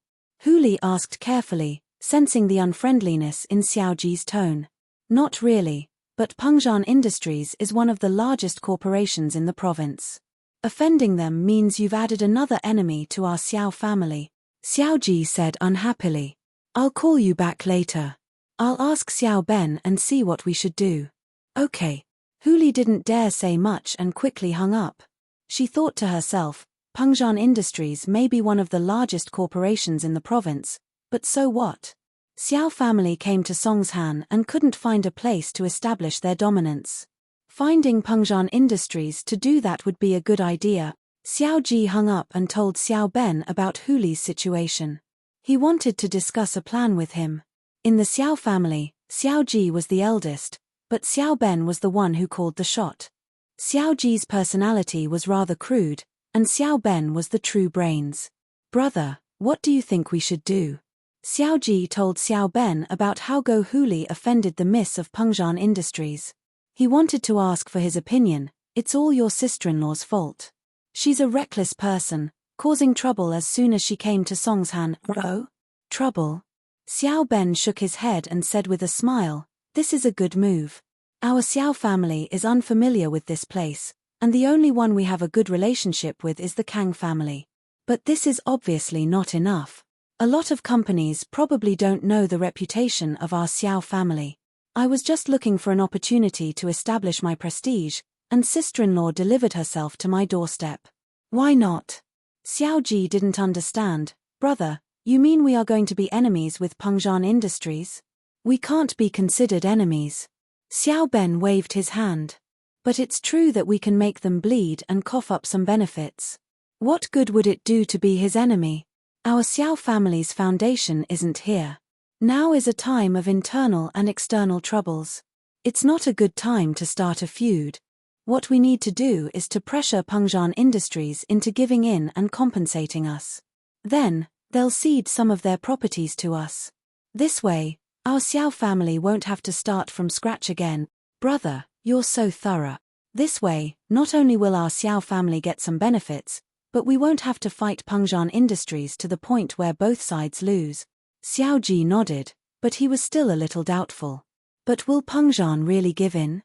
S1: Huli asked carefully, sensing the unfriendliness in Xiao Ji's tone. Not really, but Pengzhan Industries is one of the largest corporations in the province. Offending them means you've added another enemy to our Xiao family, Xiao Ji said unhappily. I'll call you back later. I'll ask Xiao Ben and see what we should do. Okay. Huli didn't dare say much and quickly hung up. She thought to herself, Pengzhan Industries may be one of the largest corporations in the province, but so what? Xiao family came to Songshan and couldn't find a place to establish their dominance. Finding Pengzhan Industries to do that would be a good idea. Xiao Ji hung up and told Xiao Ben about Huli's situation. He wanted to discuss a plan with him. In the Xiao family, Xiao Ji was the eldest, but Xiao Ben was the one who called the shot. Xiao Ji's personality was rather crude, and Xiao Ben was the true brains. Brother, what do you think we should do? Xiao Ji told Xiao Ben about how Go Huli offended the miss of Pengzhan Industries. He wanted to ask for his opinion. It's all your sister-in-law's fault. She's a reckless person, causing trouble as soon as she came to Songshan. Oh? Trouble? Xiao Ben shook his head and said with a smile, this is a good move. Our Xiao family is unfamiliar with this place, and the only one we have a good relationship with is the Kang family. But this is obviously not enough. A lot of companies probably don't know the reputation of our Xiao family. I was just looking for an opportunity to establish my prestige, and sister-in-law delivered herself to my doorstep. Why not? Xiao Ji didn't understand. Brother, you mean we are going to be enemies with Pengzhan Industries? We can't be considered enemies. Xiao Ben waved his hand. But it's true that we can make them bleed and cough up some benefits. What good would it do to be his enemy? Our Xiao family's foundation isn't here. Now is a time of internal and external troubles. It's not a good time to start a feud. What we need to do is to pressure Pengzhan Industries into giving in and compensating us. Then, they'll cede some of their properties to us. This way, our Xiao family won't have to start from scratch again. Brother, you're so thorough. This way, not only will our Xiao family get some benefits, but we won't have to fight Pengzhan Industries to the point where both sides lose. Xiao Ji nodded, but he was still a little doubtful. But will Pengzhan really give in?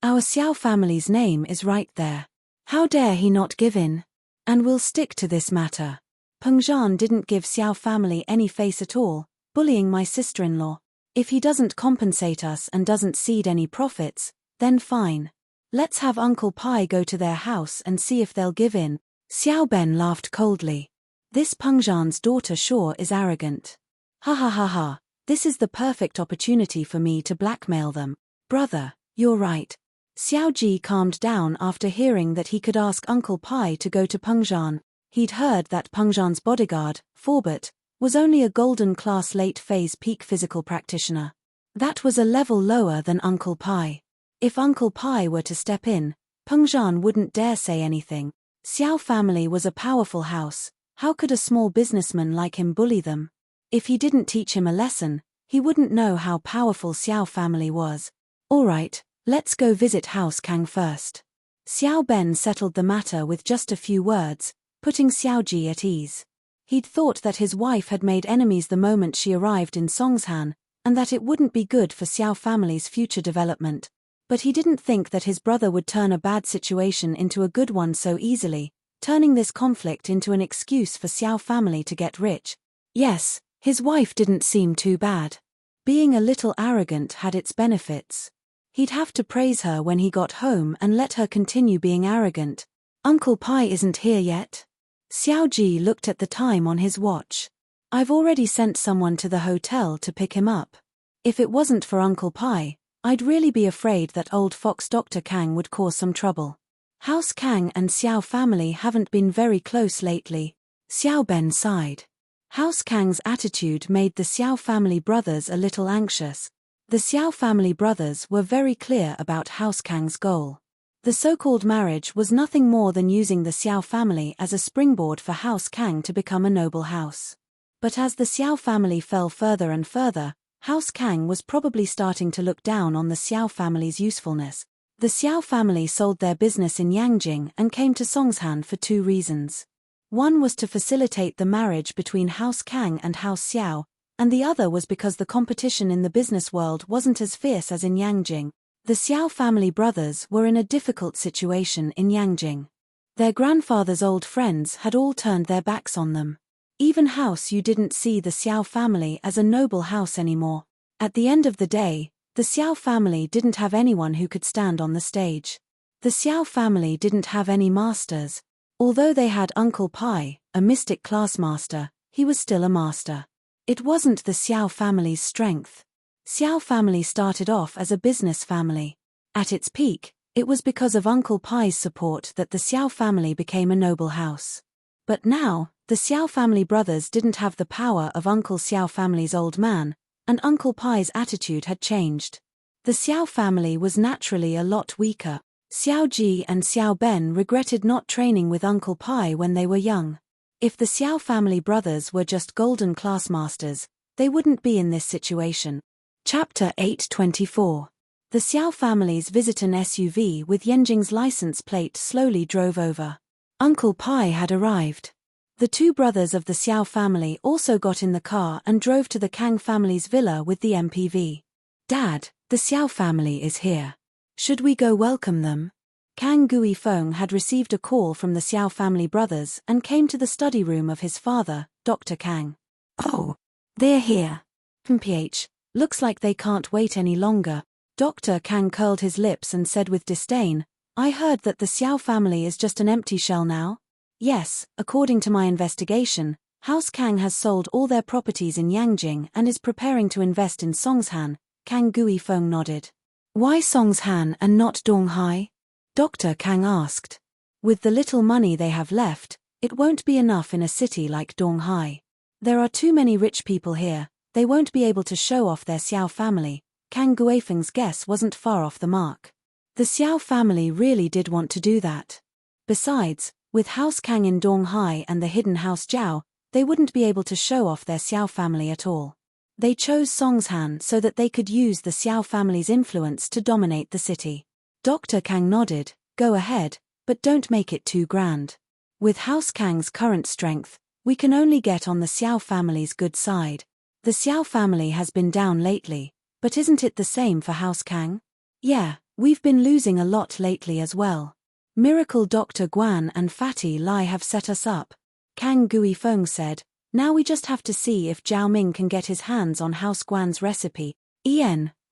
S1: Our Xiao family's name is right there. How dare he not give in? And we'll stick to this matter. Pengzhan didn't give Xiao family any face at all, bullying my sister-in-law. If he doesn't compensate us and doesn't cede any profits, then fine. Let's have Uncle Pai go to their house and see if they'll give in. Xiao Ben laughed coldly. This Pengzhan's daughter sure is arrogant. Ha ha ha ha, this is the perfect opportunity for me to blackmail them. Brother, you're right. Xiao Ji calmed down after hearing that he could ask Uncle Pai to go to Pengzhan. He'd heard that Pengzhan's bodyguard, Forbert, was only a golden class late phase peak physical practitioner. That was a level lower than Uncle Pai. If Uncle Pai were to step in, Peng Zhan wouldn't dare say anything. Xiao family was a powerful house. How could a small businessman like him bully them? If he didn't teach him a lesson, he wouldn't know how powerful Xiao family was. Alright, let's go visit House Kang first. Xiao Ben settled the matter with just a few words, putting Xiao Ji at ease. He'd thought that his wife had made enemies the moment she arrived in Songshan, and that it wouldn't be good for Xiao family's future development. But he didn't think that his brother would turn a bad situation into a good one so easily, turning this conflict into an excuse for Xiao family to get rich. Yes, his wife didn't seem too bad. Being a little arrogant had its benefits. He'd have to praise her when he got home and let her continue being arrogant. Uncle Pai isn't here yet? Xiao Ji looked at the time on his watch. I've already sent someone to the hotel to pick him up. If it wasn't for Uncle Pai, I'd really be afraid that old fox Dr. Kang would cause some trouble. House Kang and Xiao family haven't been very close lately. Xiao Ben sighed. House Kang's attitude made the Xiao family brothers a little anxious. The Xiao family brothers were very clear about House Kang's goal. The so-called marriage was nothing more than using the Xiao family as a springboard for House Kang to become a noble house. But as the Xiao family fell further and further, House Kang was probably starting to look down on the Xiao family's usefulness. The Xiao family sold their business in Yangjing and came to Songshan for two reasons. One was to facilitate the marriage between House Kang and House Xiao, and the other was because the competition in the business world wasn't as fierce as in Yangjing. The Xiao family brothers were in a difficult situation in Yangjing. Their grandfather's old friends had all turned their backs on them. Even House Yu didn't see the Xiao family as a noble house anymore. At the end of the day, the Xiao family didn't have anyone who could stand on the stage. The Xiao family didn't have any masters. Although they had Uncle Pai, a mystic class master, he was still a master. It wasn't the Xiao family's strength. Xiao family started off as a business family. At its peak, it was because of Uncle Pai's support that the Xiao family became a noble house. But now, the Xiao family brothers didn't have the power of Uncle Xiao family's old man, and Uncle Pai's attitude had changed. The Xiao family was naturally a lot weaker. Xiao Ji and Xiao Ben regretted not training with Uncle Pai when they were young. If the Xiao family brothers were just golden class masters, they wouldn't be in this situation. Chapter 824. The Xiao family's visit an SUV with Yanjing's license plate slowly drove over. Uncle Pai had arrived. The two brothers of the Xiao family also got in the car and drove to the Kang family's villa with the MPV. Dad, the Xiao family is here. Should we go welcome them? Kang Guifeng had received a call from the Xiao family brothers and came to the study room of his father, Dr. Kang. Oh, they're here. PH, looks like they can't wait any longer. Dr. Kang curled his lips and said with disdain, I heard that the Xiao family is just an empty shell now? Yes, according to my investigation, House Kang has sold all their properties in Yangjing and is preparing to invest in Songshan. Kang Guifeng nodded. Why Songshan and not Donghai? Dr. Kang asked. With the little money they have left, it won't be enough in a city like Donghai. There are too many rich people here, they won't be able to show off their Xiao family. Kang Guifeng's guess wasn't far off the mark. The Xiao family really did want to do that. Besides, with House Kang in Donghai and the hidden House Jiao, they wouldn't be able to show off their Xiao family at all. They chose Songshan so that they could use the Xiao family's influence to dominate the city. Dr. Kang nodded, go ahead, but don't make it too grand. With House Kang's current strength, we can only get on the Xiao family's good side. The Xiao family has been down lately, but isn't it the same for House Kang? Yeah, we've been losing a lot lately as well. Miracle Dr. Guan and Fatty Lai have set us up. Kang Guifeng said, now we just have to see if Zhao Ming can get his hands on House Guan's recipe.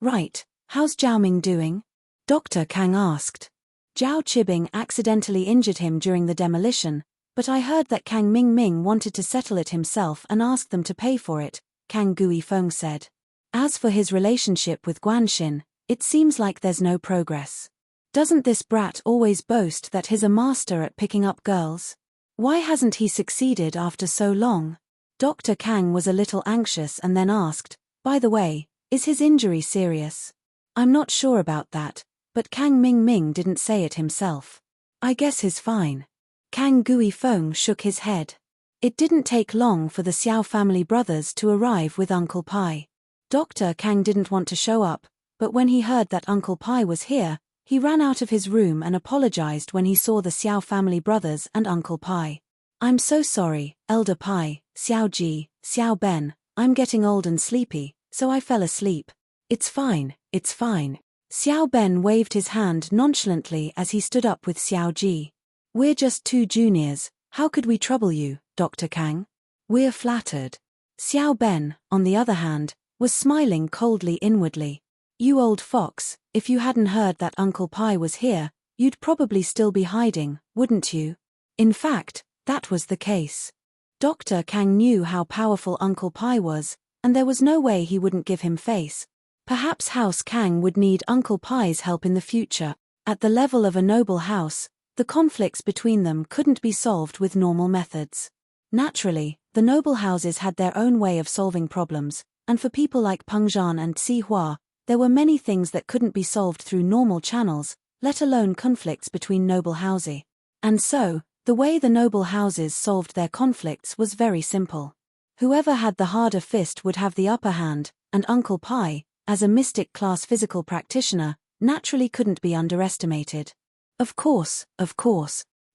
S1: Right, how's Zhao Ming doing? Dr. Kang asked. Zhao Qibing accidentally injured him during the demolition, but I heard that Kang Ming wanted to settle it himself and asked them to pay for it, Kang Guifeng said. As for his relationship with Guanxin, it seems like there's no progress. Doesn't this brat always boast that he's a master at picking up girls? Why hasn't he succeeded after so long? Dr. Kang was a little anxious and then asked, by the way, is his injury serious? I'm not sure about that, But Kang Ming Ming didn't say it himself. I guess he's fine. Kang Gui Feng shook his head. It didn't take long for the Xiao family brothers to arrive with Uncle Pai. Dr. Kang didn't want to show up, but when he heard that Uncle Pai was here, he ran out of his room and apologized when he saw the Xiao family brothers and Uncle Pai. I'm so sorry, Elder Pai, Xiao Ji, Xiao Ben, I'm getting old and sleepy, so I fell asleep. It's fine, it's fine. Xiao Ben waved his hand nonchalantly as he stood up with Xiao Ji. We're just two juniors, how could we trouble you, Dr. Kang? We're flattered. Xiao Ben, on the other hand, was smiling coldly inwardly. You old fox, if you hadn't heard that Uncle Pai was here, you'd probably still be hiding, wouldn't you? In fact, that was the case. Dr. Kang knew how powerful Uncle Pai was, and there was no way he wouldn't give him face. Perhaps House Kang would need Uncle Pai's help in the future. At the level of a noble house, the conflicts between them couldn't be solved with normal methods. Naturally, the noble houses had their own way of solving problems, and for people like Peng Zhan and Si Hua, there were many things that couldn't be solved through normal channels, let alone conflicts between noble houses. And so, the way the noble houses solved their conflicts was very simple. Whoever had the harder fist would have the upper hand, and Uncle Pai, as a mystic class physical practitioner, naturally couldn't be underestimated. Of course,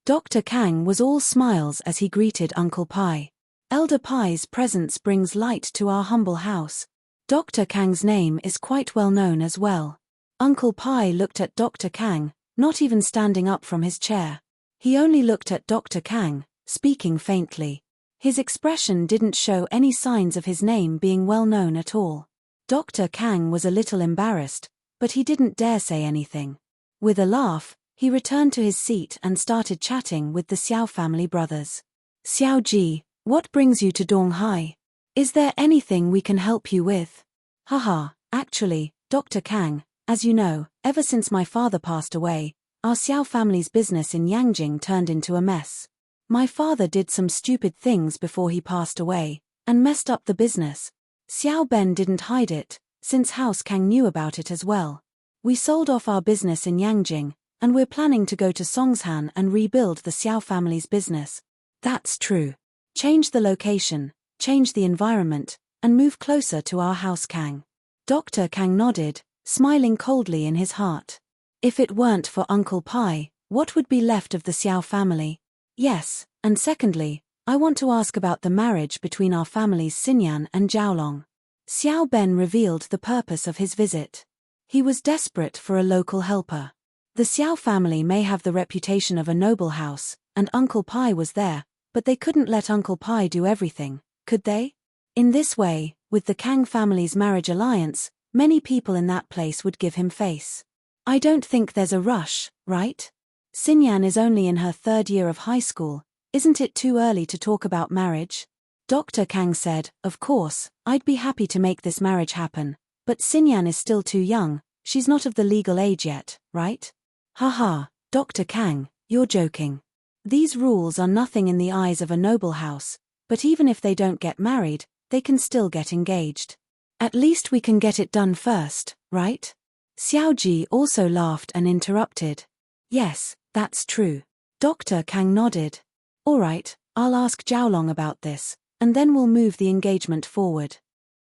S1: Dr. Kang was all smiles as he greeted Uncle Pai. Elder Pai's presence brings light to our humble house. Dr. Kang's name is quite well known as well. Uncle Pai looked at Dr. Kang, not even standing up from his chair. He only looked at Dr. Kang, speaking faintly. His expression didn't show any signs of his name being well known at all. Dr. Kang was a little embarrassed, but he didn't dare say anything. With a laugh, he returned to his seat and started chatting with the Xiao family brothers. Xiao Ji, what brings you to Donghai? Is there anything we can help you with? Haha, actually, Dr. Kang, as you know, ever since my father passed away, our Xiao family's business in Yangjing turned into a mess. My father did some stupid things before he passed away, and messed up the business. Xiao Ben didn't hide it, since House Kang knew about it as well. We sold off our business in Yangjing, and we're planning to go to Songshan and rebuild the Xiao family's business. That's true. Change the location, change the environment, and move closer to our House Kang. Dr. Kang nodded, smiling coldly in his heart. If it weren't for Uncle Pai, what would be left of the Xiao family? Yes, and secondly, I want to ask about the marriage between our families Xinyan and Jiaolong. Xiao Ben revealed the purpose of his visit. He was desperate for a local helper. The Xiao family may have the reputation of a noble house, and Uncle Pai was there, but they couldn't let Uncle Pai do everything, could they? In this way, with the Kang family's marriage alliance, many people in that place would give him face. I don't think there's a rush, right? Xinyan is only in her 3rd year of high school, isn't it too early to talk about marriage? Dr. Kang said, of course, I'd be happy to make this marriage happen, but Xinyan is still too young, she's not of the legal age yet, right? Haha, Dr. Kang, you're joking. These rules are nothing in the eyes of a noble house, but even if they don't get married, they can still get engaged. At least we can get it done first, right? Xiao Ji also laughed and interrupted. Yes, that's true. Dr. Kang nodded. All right, I'll ask Jiaolong about this, and then we'll move the engagement forward.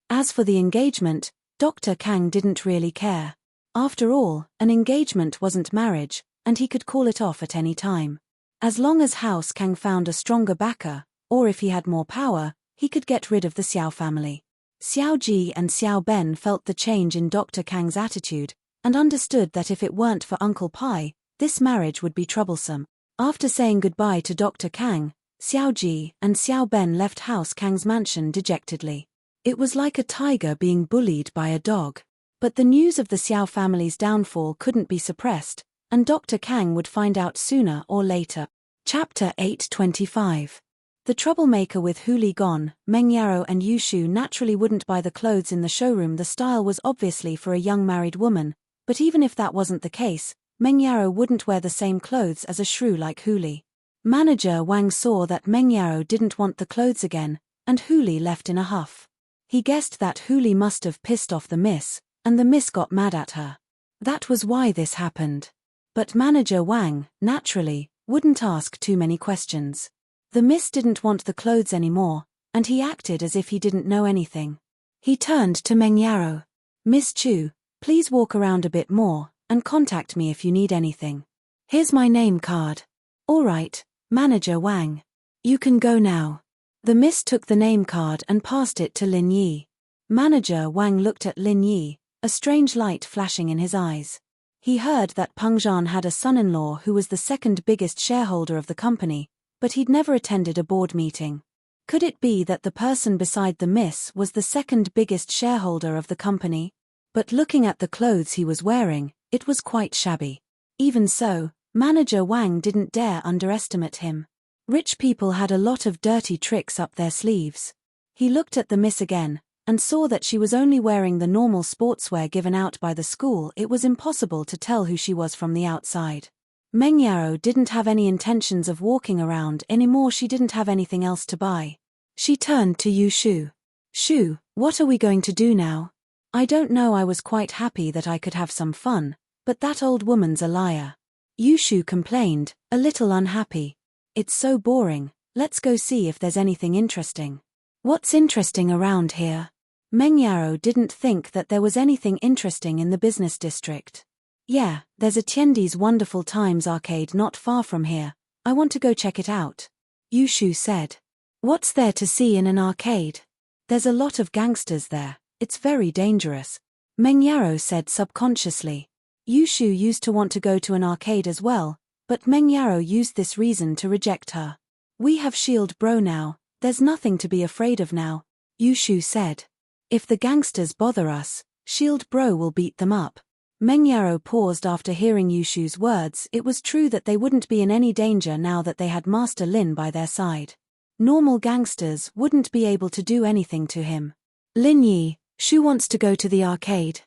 S1: As for the engagement, Dr. Kang didn't really care. After all, an engagement wasn't marriage, and he could call it off at any time. As long as House Kang found a stronger backer, or if he had more power, he could get rid of the Xiao family. Xiao Ji and Xiao Ben felt the change in Dr. Kang's attitude, and understood that if it weren't for Uncle Pai, this marriage would be troublesome. After saying goodbye to Dr. Kang, Xiao Ji and Xiao Ben left House Kang's mansion dejectedly. It was like a tiger being bullied by a dog. But the news of the Xiao family's downfall couldn't be suppressed, and Dr. Kang would find out sooner or later. Chapter 825. The troublemaker with Hu Li Gon, Meng Yaro and Yu Shu naturally wouldn't buy the clothes in the showroom. The style was obviously for a young married woman, but even if that wasn't the case, Meng Yaro wouldn't wear the same clothes as a shrew like Hu Li. Manager Wang saw that Meng Yaro didn't want the clothes again, and Hu Li left in a huff. He guessed that Hu Li must have pissed off the miss, and the miss got mad at her. That was why this happened. But Manager Wang, naturally, wouldn't ask too many questions. The miss didn't want the clothes anymore, and he acted as if he didn't know anything. He turned to Meng Yarrow. Miss Chu, please walk around a bit more, and contact me if you need anything. Here's my name card. All right, Manager Wang. You can go now. The miss took the name card and passed it to Lin Yi. Manager Wang looked at Lin Yi, a strange light flashing in his eyes. He heard that Peng Zhan had a son-in-law who was the second biggest shareholder of the company, but he'd never attended a board meeting. Could it be that the person beside the miss was the second biggest shareholder of the company? But looking at the clothes he was wearing, it was quite shabby. Even so, Manager Wang didn't dare underestimate him. Rich people had a lot of dirty tricks up their sleeves. He looked at the miss again, and saw that she was only wearing the normal sportswear given out by the school. It was impossible to tell who she was from the outside. Meng Yarrow didn't have any intentions of walking around anymore. She didn't have anything else to buy. She turned to Yu Shu. Shu, what are we going to do now? I don't know. I was quite happy that I could have some fun, but that old woman's a liar. Yu Shu complained, a little unhappy. It's so boring. Let's go see if there's anything interesting. What's interesting around here? Meng Yarrow didn't think that there was anything interesting in the business district. Yeah, there's a Tiendi's Wonderful Times arcade not far from here. I want to go check it out. Yu Shu said. What's there to see in an arcade? There's a lot of gangsters there. It's very dangerous. Meng Yarrow said subconsciously. Yu Shu used to want to go to an arcade as well, but Meng Yarrow used this reason to reject her. We have Shield Bro now. There's nothing to be afraid of now, Yu Shu said. If the gangsters bother us, Shield Bro will beat them up. Meng Yarrow paused after hearing Yu Shu's words. It was true that they wouldn't be in any danger now that they had Master Lin by their side. Normal gangsters wouldn't be able to do anything to him. Lin Yi, Shu wants to go to the arcade?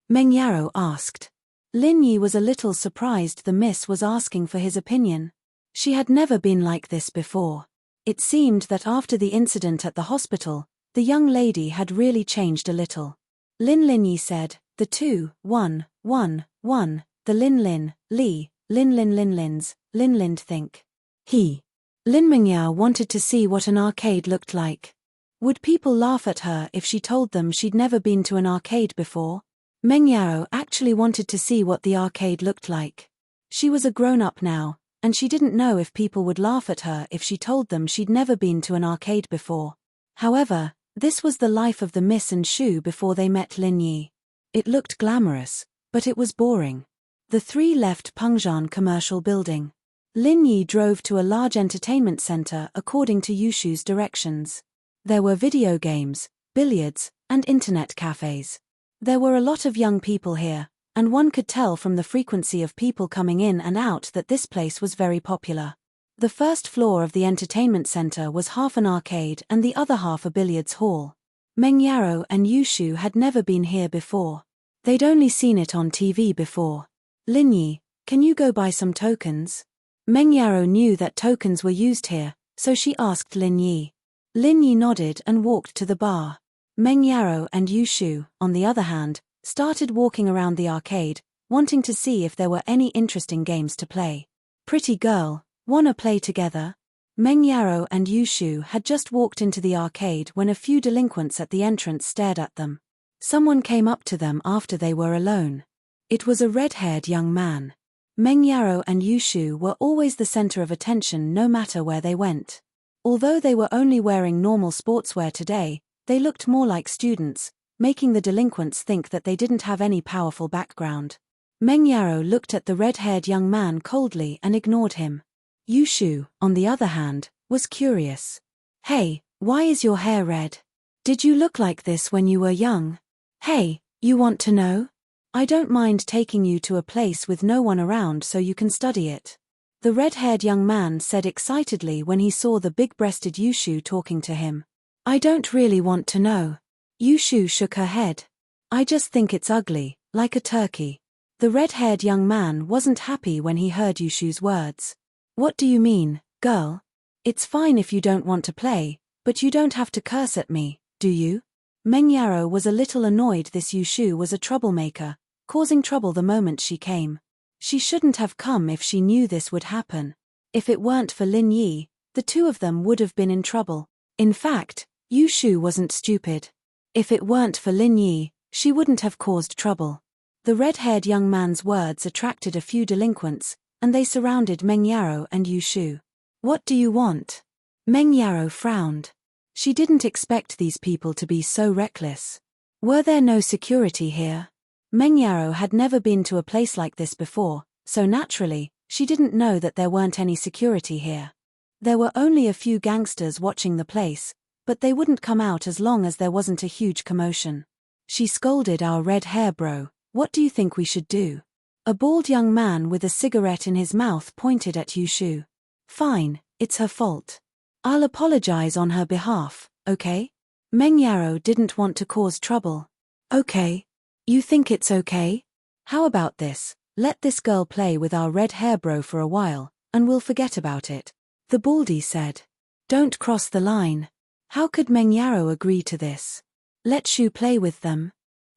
S1: Meng Yarrow asked. Lin Yi was a little surprised the miss was asking for his opinion. She had never been like this before. It seemed that after the incident at the hospital, the young lady had really changed a little. Lin Yi said, the 2, 1, 1, 1, the Lin Li, Lin's, Lin think. He. Lin Mingyao wanted to see what an arcade looked like. Would people laugh at her if she told them she'd never been to an arcade before? Meng Yarrow actually wanted to see what the arcade looked like. She was a grown-up now, and she didn't know if people would laugh at her if she told them she'd never been to an arcade before. However, this was the life of the Miss and Shu before they met Lin Yi. It looked glamorous, but it was boring. The three left Pengzhan Commercial Building. Lin Yi drove to a large entertainment center according to Yu Shu's directions. There were video games, billiards, and internet cafes. There were a lot of young people here, and one could tell from the frequency of people coming in and out that this place was very popular. The first floor of the entertainment center was half an arcade and the other half a billiards hall. Meng Yarrow and Yu Shu had never been here before. They'd only seen it on TV before. Lin Yi, can you go buy some tokens? Meng Yarrow knew that tokens were used here, so she asked Lin Yi. Lin Yi nodded and walked to the bar. Meng Yarrow and Yu Shu, on the other hand, started walking around the arcade, wanting to see if there were any interesting games to play. Pretty girl, wanna play together? Meng Yarrow and Yu Shu had just walked into the arcade when a few delinquents at the entrance stared at them. Someone came up to them after they were alone. It was a red-haired young man. Meng Yarrow and Yu Shu were always the center of attention no matter where they went. Although they were only wearing normal sportswear today, they looked more like students, making the delinquents think that they didn't have any powerful background. Meng Yarrow looked at the red-haired young man coldly and ignored him. Yu Shu, on the other hand, was curious. Hey, why is your hair red? Did you look like this when you were young? Hey, you want to know? I don't mind taking you to a place with no one around so you can study it. The red-haired young man said excitedly when he saw the big-breasted Yu Shu talking to him. I don't really want to know. Yu Shu shook her head. I just think it's ugly, like a turkey. The red-haired young man wasn't happy when he heard Yu Shu's words. What do you mean, girl? It's fine if you don't want to play, but you don't have to curse at me, do you? Meng Yarrow was a little annoyed this Yu Shu was a troublemaker, causing trouble the moment she came. She shouldn't have come if she knew this would happen. If it weren't for Lin Yi, the two of them would have been in trouble. In fact, Yu Shu wasn't stupid. If it weren't for Lin Yi, she wouldn't have caused trouble. The red-haired young man's words attracted a few delinquents, and they surrounded Meng Yarrow and Yu Shu. What do you want? Meng Yarrow frowned. She didn't expect these people to be so reckless. Were there no security here? Meng Yarrow had never been to a place like this before, so naturally, she didn't know that there weren't any security here. There were only a few gangsters watching the place, but they wouldn't come out as long as there wasn't a huge commotion. She scolded our red hair bro. What do you think we should do? A bald young man with a cigarette in his mouth pointed at Yu Shu. Fine, it's her fault. I'll apologize on her behalf, okay? Meng Yarrow didn't want to cause trouble. Okay. You think it's okay? How about this? Let this girl play with our red hair bro for a while, and we'll forget about it. The baldy said. Don't cross the line. How could Meng Yarrow agree to this? Let Shu play with them.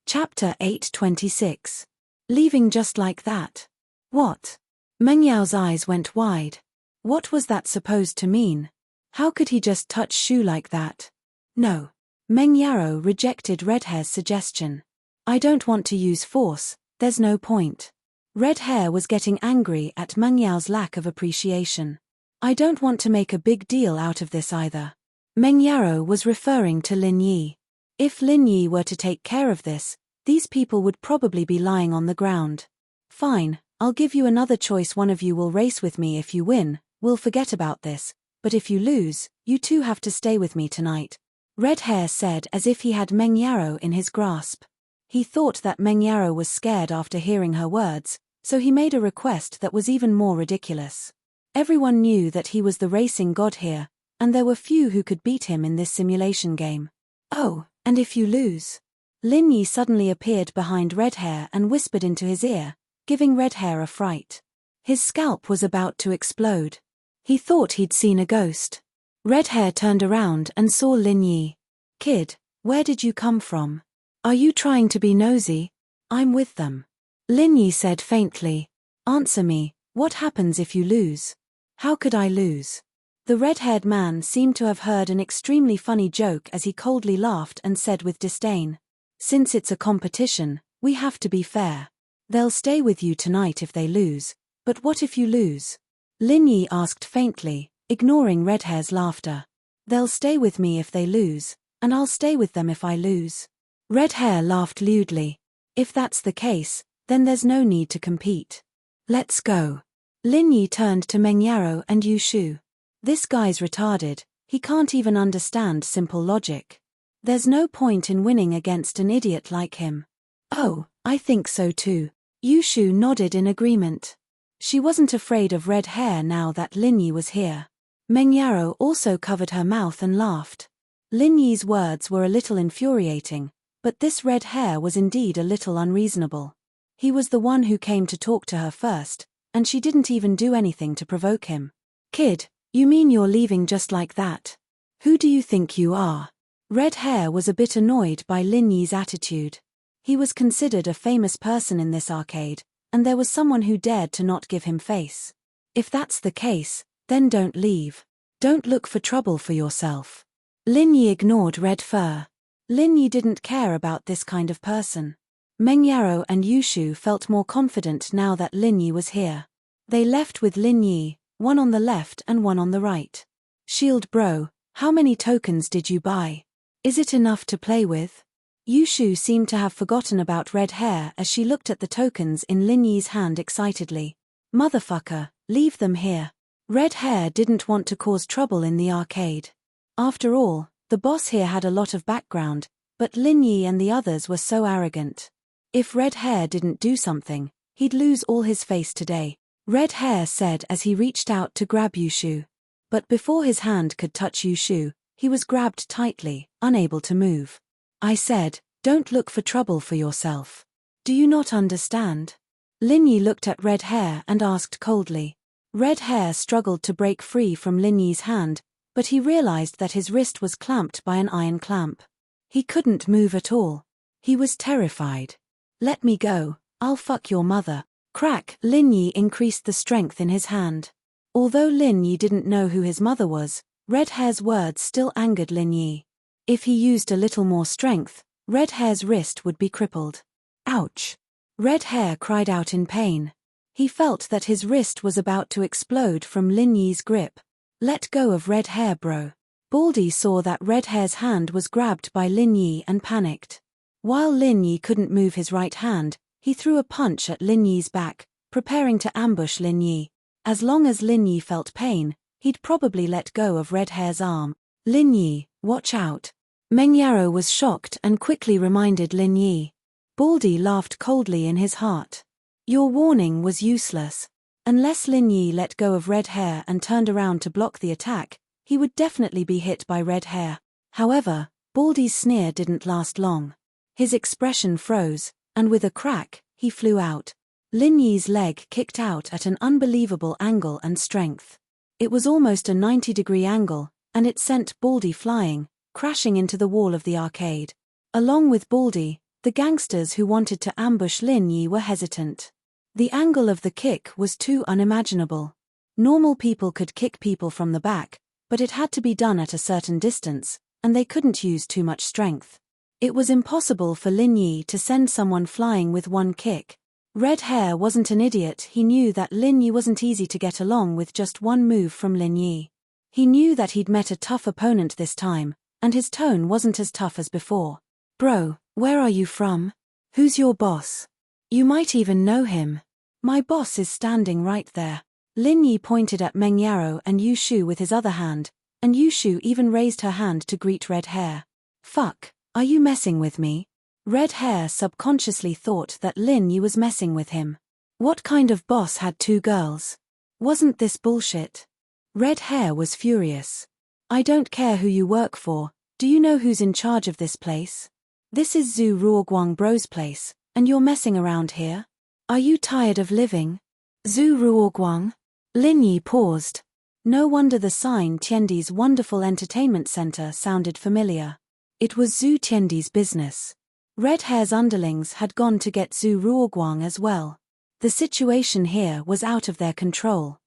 S1: Chapter 8:26. Leaving just like that. What? Meng Yao's eyes went wide. What was that supposed to mean? How could he just touch Shu like that? No. Meng Yarrow rejected Redhair's suggestion. I don't want to use force, there's no point. Red Hair was getting angry at Meng Yao's lack of appreciation. I don't want to make a big deal out of this either. Meng Yarrow was referring to Lin Yi. If Lin Yi were to take care of this, these people would probably be lying on the ground. Fine, I'll give you another choice. One of you will race with me. If you win, we'll forget about this, but if you lose, you two have to stay with me tonight. Red Hair said as if he had Meng Yarrow in his grasp. He thought that Meng Yarrow was scared after hearing her words, so he made a request that was even more ridiculous. Everyone knew that he was the racing god here, and there were few who could beat him in this simulation game. Oh, and if you lose? Lin Yi suddenly appeared behind Red Hair and whispered into his ear, giving Red Hair a fright. His scalp was about to explode. He thought he'd seen a ghost. Red Hair turned around and saw Lin Yi. Kid, where did you come from? Are you trying to be nosy? I'm with them. Lin Yi said faintly. Answer me, what happens if you lose? How could I lose? The red-haired man seemed to have heard an extremely funny joke as he coldly laughed and said with disdain. Since it's a competition, we have to be fair. They'll stay with you tonight if they lose, but what if you lose? Lin Yi asked faintly, ignoring Red Hair's laughter. They'll stay with me if they lose, and I'll stay with them if I lose. Red Hair laughed lewdly. If that's the case, then there's no need to compete. Let's go. Lin Yi turned to Meng Yarrow and Yu Shu. This guy's retarded, he can't even understand simple logic. There's no point in winning against an idiot like him. Oh, I think so too. Yu Shu nodded in agreement. She wasn't afraid of Red Hair now that Lin Yi was here. Meng Yarrow also covered her mouth and laughed. Lin Yi's words were a little infuriating, but this Red Hair was indeed a little unreasonable. He was the one who came to talk to her first, and she didn't even do anything to provoke him. Kid, you mean you're leaving just like that? Who do you think you are? Red Hair was a bit annoyed by Lin Yi's attitude. He was considered a famous person in this arcade, and there was someone who dared to not give him face. If that's the case, then don't leave. Don't look for trouble for yourself. Lin Yi ignored Red Fur. Lin Yi didn't care about this kind of person. Meng Yarrow and Yu Shu felt more confident now that Lin Yi was here. They left with Lin Yi, one on the left and one on the right. Shield bro, how many tokens did you buy? Is it enough to play with? Yu Shu seemed to have forgotten about Red Hair as she looked at the tokens in Lin Yi's hand excitedly. Motherfucker, leave them here. Red Hair didn't want to cause trouble in the arcade. After all, the boss here had a lot of background, but Lin Yi and the others were so arrogant. If Red Hair didn't do something, he'd lose all his face today, Red Hair said as he reached out to grab Yu Shu. But before his hand could touch Yu Shu, he was grabbed tightly, unable to move. I said, don't look for trouble for yourself. Do you not understand? Lin Yi looked at Red Hair and asked coldly. Red Hair struggled to break free from Lin Yi's hand, but he realized that his wrist was clamped by an iron clamp. He couldn't move at all. He was terrified. Let me go, I'll fuck your mother. Crack, Lin Yi increased the strength in his hand. Although Lin Yi didn't know who his mother was, Red Hair's words still angered Lin Yi. If he used a little more strength, Red Hair's wrist would be crippled. Ouch! Red Hair cried out in pain. He felt that his wrist was about to explode from Lin Yi's grip. Let go of Red Hair, bro. Baldy saw that Red Hair's hand was grabbed by Lin Yi and panicked. While Lin Yi couldn't move his right hand, he threw a punch at Lin Yi's back, preparing to ambush Lin Yi. As long as Lin Yi felt pain, he'd probably let go of Red Hair's arm. Lin Yi, watch out. Meng Yarrow was shocked and quickly reminded Lin Yi. Baldy laughed coldly in his heart. Your warning was useless. Unless Lin Yi let go of Red Hair and turned around to block the attack, he would definitely be hit by Red Hair. However, Baldy's sneer didn't last long. His expression froze, and with a crack, he flew out. Lin Yi's leg kicked out at an unbelievable angle and strength. It was almost a 90-degree angle, and it sent Baldy flying, crashing into the wall of the arcade. Along with Baldy, the gangsters who wanted to ambush Lin Yi were hesitant. The angle of the kick was too unimaginable. Normal people could kick people from the back, but it had to be done at a certain distance, and they couldn't use too much strength. It was impossible for Lin Yi to send someone flying with one kick. Red Hair wasn't an idiot. He knew that Lin Yi wasn't easy to get along with just one move from Lin Yi. He knew that he'd met a tough opponent this time, and his tone wasn't as tough as before. Bro, where are you from? Who's your boss? You might even know him. My boss is standing right there. Lin Yi pointed at Meng Yarrow and Yu Shu with his other hand, and Yu Shu even raised her hand to greet Red Hair. Fuck, are you messing with me? Red Hair subconsciously thought that Lin Yi was messing with him. What kind of boss had two girls? Wasn't this bullshit? Red Hair was furious. I don't care who you work for, do you know who's in charge of this place? This is Zhu Ruoguang Bro's place, and you're messing around here? Are you tired of living? Zhu Ruoguang? Lin Yi paused. No wonder the sign Tiandi's Wonderful Entertainment Center sounded familiar. It was Zhu Tiandi's business. Red Hair's underlings had gone to get Zhu Ruoguang as well. The situation here was out of their control.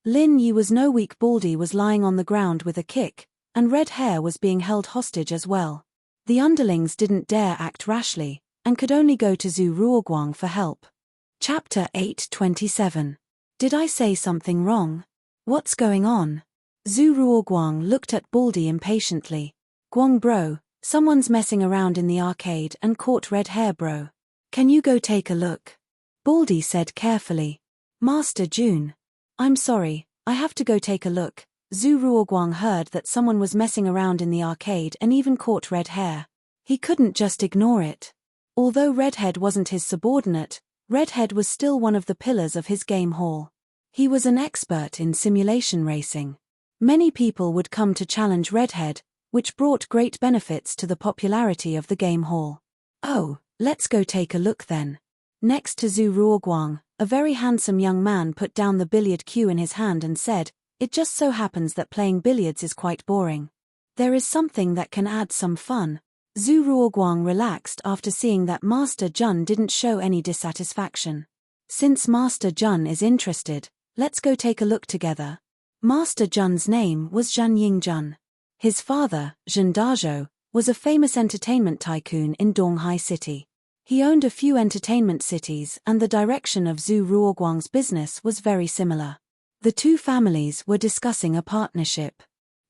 S1: Lin Yi was no weak. Baldy was lying on the ground with a kick, and Red Hair was being held hostage as well. The underlings didn't dare act rashly, and could only go to Zhu Ruoguang for help. Chapter 8:27. Did I say something wrong? What's going on? Zhu Ruoguang looked at Baldy impatiently. Guang bro, someone's messing around in the arcade and caught Red Hair bro. Can you go take a look? Baldy said carefully. Master June. I'm sorry, I have to go take a look. Zhu Ruoguang heard that someone was messing around in the arcade and even caught Red Hair. He couldn't just ignore it. Although Redhead wasn't his subordinate, Redhead was still one of the pillars of his game hall. He was an expert in simulation racing. Many people would come to challenge Redhead, which brought great benefits to the popularity of the game hall. Oh, let's go take a look then. Next to Zhu Ruoguang, a very handsome young man put down the billiard cue in his hand and said, "It just so happens that playing billiards is quite boring. There is something that can add some fun." Zhu Ruoguang relaxed after seeing that Master Jun didn't show any dissatisfaction. Since Master Jun is interested, let's go take a look together. Master Jun's name was Zhan Yingjun. His father, Zhen Dazhou, was a famous entertainment tycoon in Donghai City. He owned a few entertainment cities, and the direction of Zhu Ruoguang's business was very similar. The two families were discussing a partnership.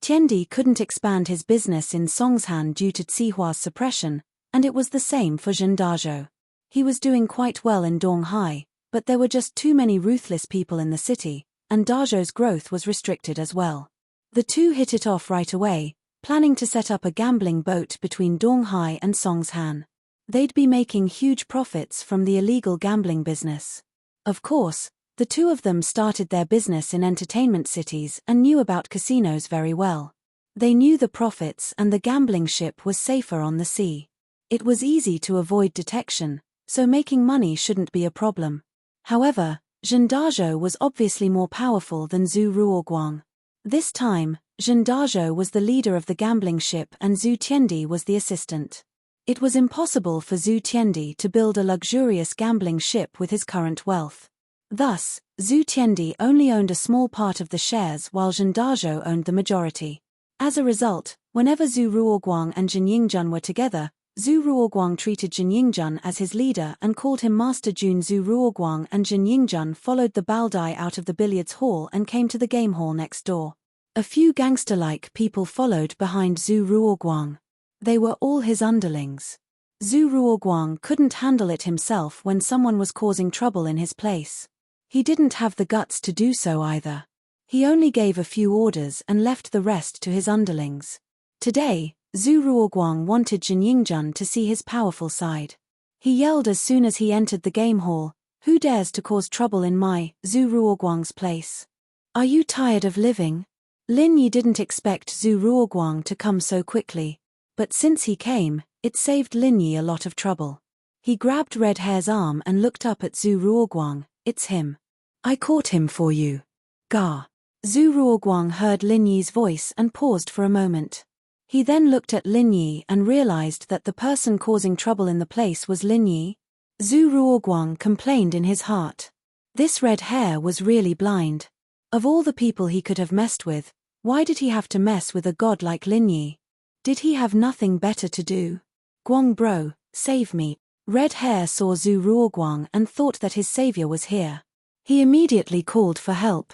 S1: Tiandi couldn't expand his business in Songshan due to Tsihua's suppression, and it was the same for Zhen Dazhou. He was doing quite well in Donghai, but there were just too many ruthless people in the city, and Dazhou's growth was restricted as well. The two hit it off right away, planning to set up a gambling boat between Donghai and Songshan. They'd be making huge profits from the illegal gambling business. Of course, the two of them started their business in entertainment cities and knew about casinos very well. They knew the profits, and the gambling ship was safer on the sea. It was easy to avoid detection, so making money shouldn't be a problem. However, Zhen Dazhou was obviously more powerful than Zhu Ruoguang. This time, Zhen Dazhou was the leader of the gambling ship and Zhu Tiandi was the assistant. It was impossible for Zhu Tiandi to build a luxurious gambling ship with his current wealth. Thus, Zhu Tiandi only owned a small part of the shares while Zhen Dazhou owned the majority. As a result, whenever Zhu Ruoguang and Zhen Yingjun were together, Zhu Ruoguang treated Zhen Yingjun as his leader and called him Master Jun. Zhu Ruoguang and Zhen Yingjun followed the Baldai out of the billiards hall and came to the game hall next door. A few gangster-like people followed behind Zhu Ruoguang. They were all his underlings. Zhu Ruoguang couldn't handle it himself when someone was causing trouble in his place. He didn't have the guts to do so either. He only gave a few orders and left the rest to his underlings. Today, Zhu Ruoguang wanted Zhen Yingjun to see his powerful side. He yelled as soon as he entered the game hall, "Who dares to cause trouble in my, Zhu Ruoguang's place? Are you tired of living?" Lin Yi didn't expect Zhu Ruoguang to come so quickly. But since he came, it saved Lin Yi a lot of trouble. He grabbed Red Hair's arm and looked up at Zhu Ruoguang. "It's him. I caught him for you." Gah. Zhu Ruoguang heard Lin Yi's voice and paused for a moment. He then looked at Lin Yi and realized that the person causing trouble in the place was Lin Yi. Zhu Ruoguang complained in his heart. This Red Hair was really blind. Of all the people he could have messed with, why did he have to mess with a god like Lin Yi? Did he have nothing better to do? "Guang bro, save me." Red Hair saw Zhu Ruoguang and thought that his savior was here. He immediately called for help.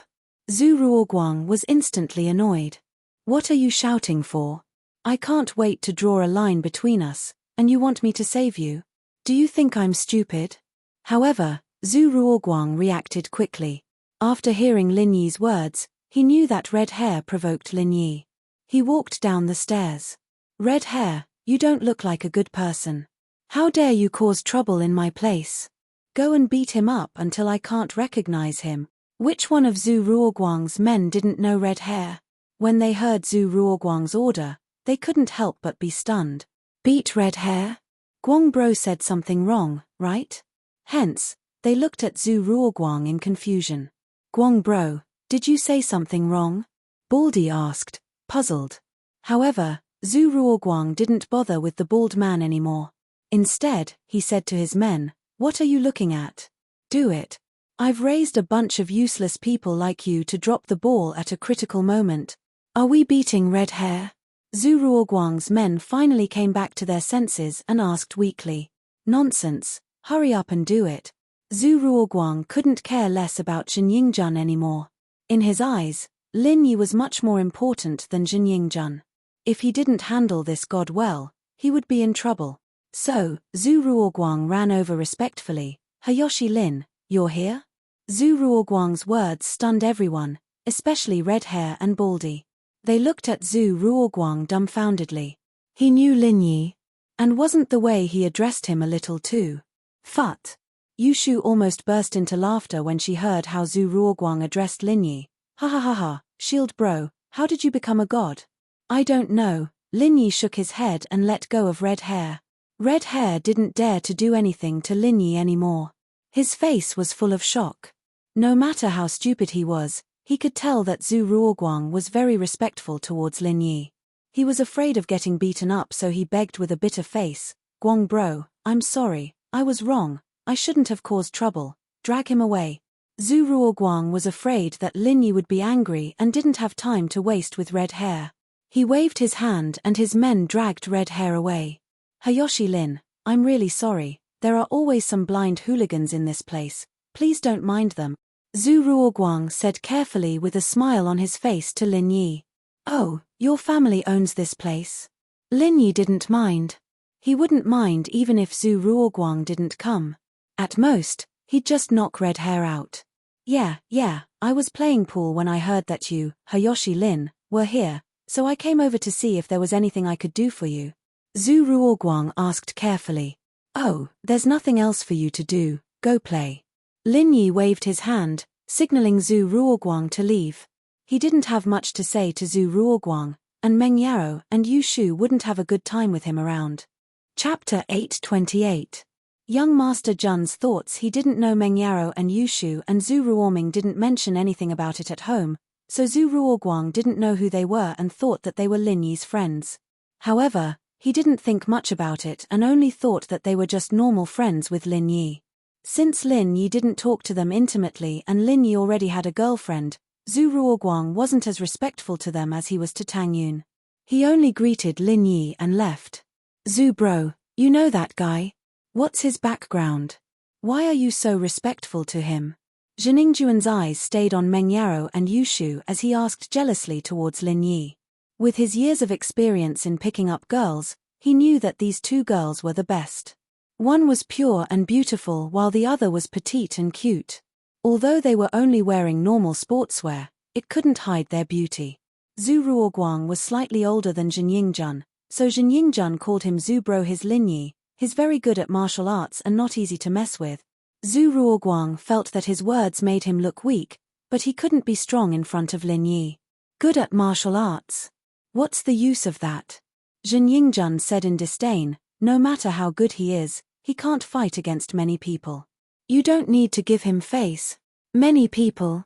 S1: Zhu Ruoguang was instantly annoyed. "What are you shouting for? I can't wait to draw a line between us, and you want me to save you? Do you think I'm stupid?" However, Zhu Ruoguang reacted quickly. After hearing Lin Yi's words, he knew that Red Hair provoked Lin Yi. He walked down the stairs. "Red Hair, you don't look like a good person. How dare you cause trouble in my place? Go and beat him up until I can't recognize him." Which one of Zhu Ruoguang's men didn't know Red Hair? When they heard Zhu Ruoguang's order, they couldn't help but be stunned. "Beat Red Hair? Guang bro said something wrong, right?" Hence, they looked at Zhu Ruoguang in confusion. "Guang bro, did you say something wrong?" Baldy asked, puzzled. However, Zhu Ruoguang didn't bother with the bald man anymore. Instead, he said to his men, "What are you looking at? Do it. I've raised a bunch of useless people like you to drop the ball at a critical moment. Are we beating Red Hair?" Zhu Ruoguang's men finally came back to their senses and asked weakly. "Nonsense, hurry up and do it." Zhu Ruoguang couldn't care less about Zhen Yingjun anymore. In his eyes, Lin Yi was much more important than Zhen Yingjun. If he didn't handle this god well, he would be in trouble. So, Zhu Ruoguang ran over respectfully. "Hayoshi Lin, you're here?" Zhu Ruoguang's words stunned everyone, especially Red Hair and Baldy. They looked at Zhu Ruoguang dumbfoundedly. He knew Lin Yi. And wasn't the way he addressed him a little too? Phut! Yushu almost burst into laughter when she heard how Zhu Ruoguang addressed Lin Yi. "Ha ha ha ha, Shield bro, how did you become a god?" "I don't know." Lin Yi shook his head and let go of Red Hair. Red Hair didn't dare to do anything to Lin Yi anymore. His face was full of shock. No matter how stupid he was, he could tell that Zhu Ruoguang was very respectful towards Lin Yi. He was afraid of getting beaten up, so he begged with a bitter face, "Guang bro, I'm sorry, I was wrong, I shouldn't have caused trouble, drag him away." Zhu Ruoguang was afraid that Lin Yi would be angry and didn't have time to waste with Red Hair. He waved his hand and his men dragged Red Hair away. "Hayoshi Lin, I'm really sorry, there are always some blind hooligans in this place, please don't mind them." Zhu Ruoguang said carefully with a smile on his face to Lin Yi. "Oh, your family owns this place?" Lin Yi didn't mind. He wouldn't mind even if Zhu Ruoguang didn't come. At most, he'd just knock Red Hair out. Yeah, I was playing pool when I heard that you, Hayoshi Lin, were here, so I came over to see if there was anything I could do for you." Zhu Ruoguang asked carefully. "Oh, there's nothing else for you to do, go play." Lin Yi waved his hand, signaling Zhu Ruoguang to leave. He didn't have much to say to Zhu Ruoguang, and Meng Yaro and Yu Shu wouldn't have a good time with him around. Chapter 828. Young Master Jun's thoughts. He didn't know Meng Yaro and Yu Shu, and Zhu Ruoming didn't mention anything about it at home, so Zhu Ruoguang didn't know who they were and thought that they were Lin Yi's friends. However, He didn't think much about it and only thought that they were just normal friends with Lin Yi. Since Lin Yi didn't talk to them intimately and Lin Yi already had a girlfriend, Zhu Ruoguang wasn't as respectful to them as he was to Tang Yun. He only greeted Lin Yi and left. Zhu bro, you know that guy? What's his background? Why are you so respectful to him? Zheningjuan's eyes stayed on Meng Yaro and Yushu as he asked jealously towards Lin Yi. With his years of experience in picking up girls, he knew that these two girls were the best. One was pure and beautiful while the other was petite and cute. Although they were only wearing normal sportswear, it couldn't hide their beauty. Zhu Ruoguang was slightly older than Zhen Yingjun, so Zhen Yingjun called him Zhu bro. His Lin Yi, he's very good at martial arts and not easy to mess with. Zhu Ruoguang felt that his words made him look weak, but he couldn't be strong in front of Lin Yi. Good at martial arts? What's the use of that? Zhen Yingjun said in disdain, no matter how good he is, he can't fight against many people. You don't need to give him face. Many people?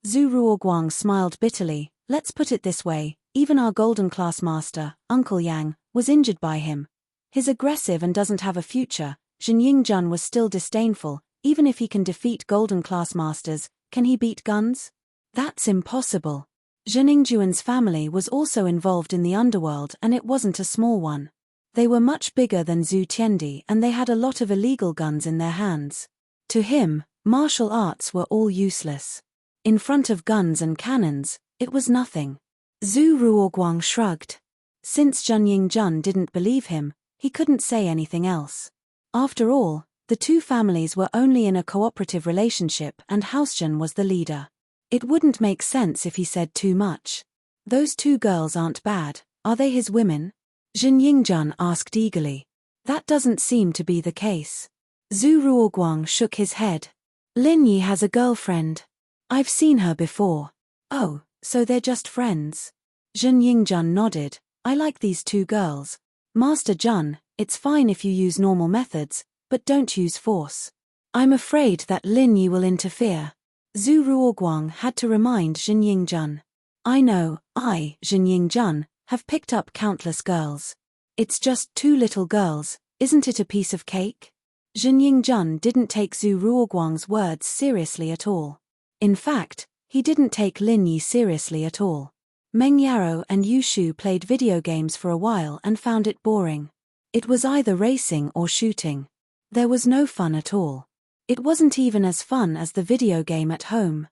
S1: Zhu Ruoguang smiled bitterly. Let's put it this way, even our golden class master, Uncle Yang, was injured by him. He's aggressive and doesn't have a future. Zhen Yingjun was still disdainful. Even if he can defeat golden class masters, can he beat guns? That's impossible. Zheningjuan's family was also involved in the underworld and it wasn't a small one. They were much bigger than Zhu Tiandi and they had a lot of illegal guns in their hands. To him, martial arts were all useless. In front of guns and cannons, it was nothing. Zhu Ruoguang shrugged. Since Zhen Yingjun didn't believe him, he couldn't say anything else. After all, the two families were only in a cooperative relationship and Hausjun was the leader. It wouldn't make sense if he said too much. Those two girls aren't bad, are they his women? Zhen Yingjun asked eagerly. That doesn't seem to be the case. Zhu Ruoguang shook his head. Lin Yi has a girlfriend. I've seen her before. Oh, so they're just friends. Zhen Yingjun nodded. I like these two girls. Master Jun, it's fine if you use normal methods, but don't use force. I'm afraid that Lin Yi will interfere. Zhu Ruoguang had to remind Zhen Yingjun. I know, Zhen Yingjun, have picked up countless girls. It's just two little girls, isn't it a piece of cake? Zhen Yingjun didn't take Zhu Ruoguang's words seriously at all. In fact, he didn't take Lin Yi seriously at all. Meng Yaro and Yushu played video games for a while and found it boring. It was either racing or shooting. There was no fun at all. It wasn't even as fun as the video game at home.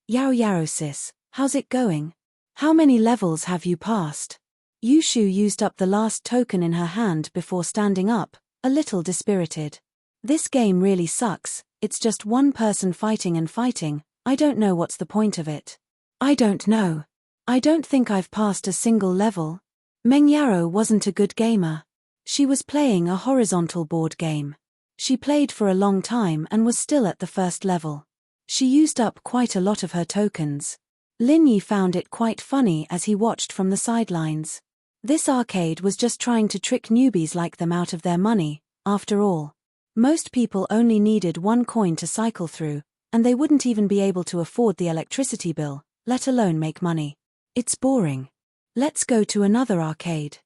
S1: Yaro sis, how's it going? How many levels have you passed? Yushu used up the last token in her hand before standing up, a little dispirited. This game really sucks, it's just one person fighting and fighting, I don't know what's the point of it. I don't know. I don't think I've passed a single level. Meng Yaro wasn't a good gamer. She was playing a horizontal board game. She played for a long time and was still at the first level. She used up quite a lot of her tokens. Lin Yi found it quite funny as he watched from the sidelines. This arcade was just trying to trick newbies like them out of their money, after all. Most people only needed one coin to cycle through, and they wouldn't even be able to afford the electricity bill, let alone make money. It's boring. Let's go to another arcade.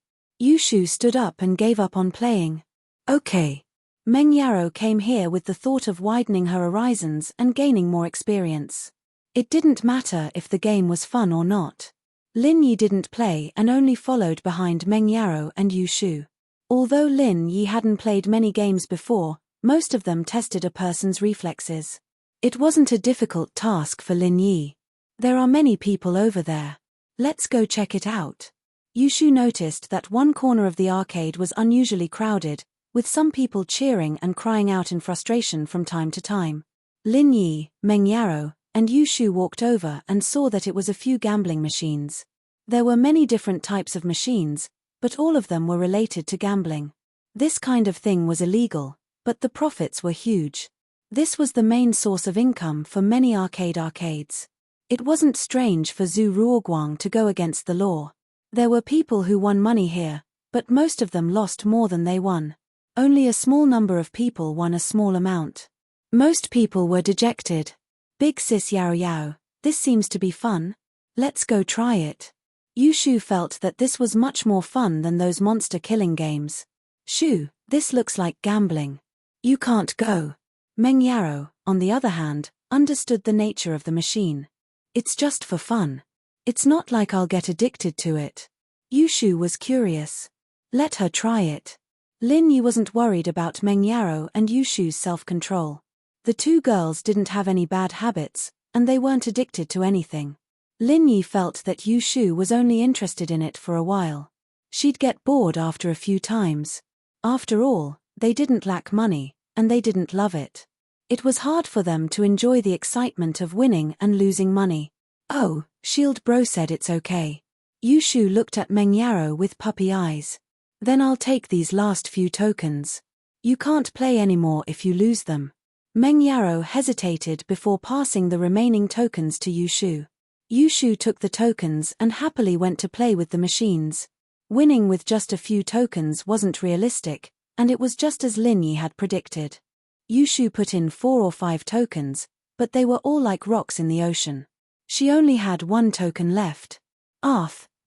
S1: Yushu stood up and gave up on playing. Okay. Meng Yaro came here with the thought of widening her horizons and gaining more experience. It didn't matter if the game was fun or not. Lin Yi didn't play and only followed behind Meng Yaro and Yushu. Although Lin Yi hadn't played many games before, most of them tested a person's reflexes. It wasn't a difficult task for Lin Yi. There are many people over there. Let's go check it out. Yushu noticed that one corner of the arcade was unusually crowded, with some people cheering and crying out in frustration from time to time. Lin Yi, Meng Yaro, and Yushu walked over and saw that it was a few gambling machines. There were many different types of machines, but all of them were related to gambling. This kind of thing was illegal, but the profits were huge. This was the main source of income for many arcades. It wasn't strange for Zhu Ruoguang to go against the law. There were people who won money here, but most of them lost more than they won. Only a small number of people won a small amount. Most people were dejected. Big sis Yao Yao, this seems to be fun. Let's go try it. Yushu felt that this was much more fun than those monster-killing games. Shu, this looks like gambling. You can't go. Meng Yarrow, on the other hand, understood the nature of the machine. It's just for fun. It's not like I'll get addicted to it. Yushu was curious. Let her try it. Lin Yi wasn't worried about Meng Yarrow and Yushu's self-control. The two girls didn't have any bad habits, and they weren't addicted to anything. Lin Yi felt that Yushu was only interested in it for a while. She'd get bored after a few times. After all, they didn't lack money, and they didn't love it. It was hard for them to enjoy the excitement of winning and losing money. Oh, Shield Bro said it's okay. Yushu looked at Meng Yarrow with puppy eyes. Then I'll take these last few tokens. You can't play anymore if you lose them. Meng Yarrow hesitated before passing the remaining tokens to Yushu. Yushu took the tokens and happily went to play with the machines. Winning with just a few tokens wasn't realistic, and it was just as Lin Yi had predicted. Yushu put in 4 or 5 tokens, but they were all like rocks in the ocean. She only had 1 token left.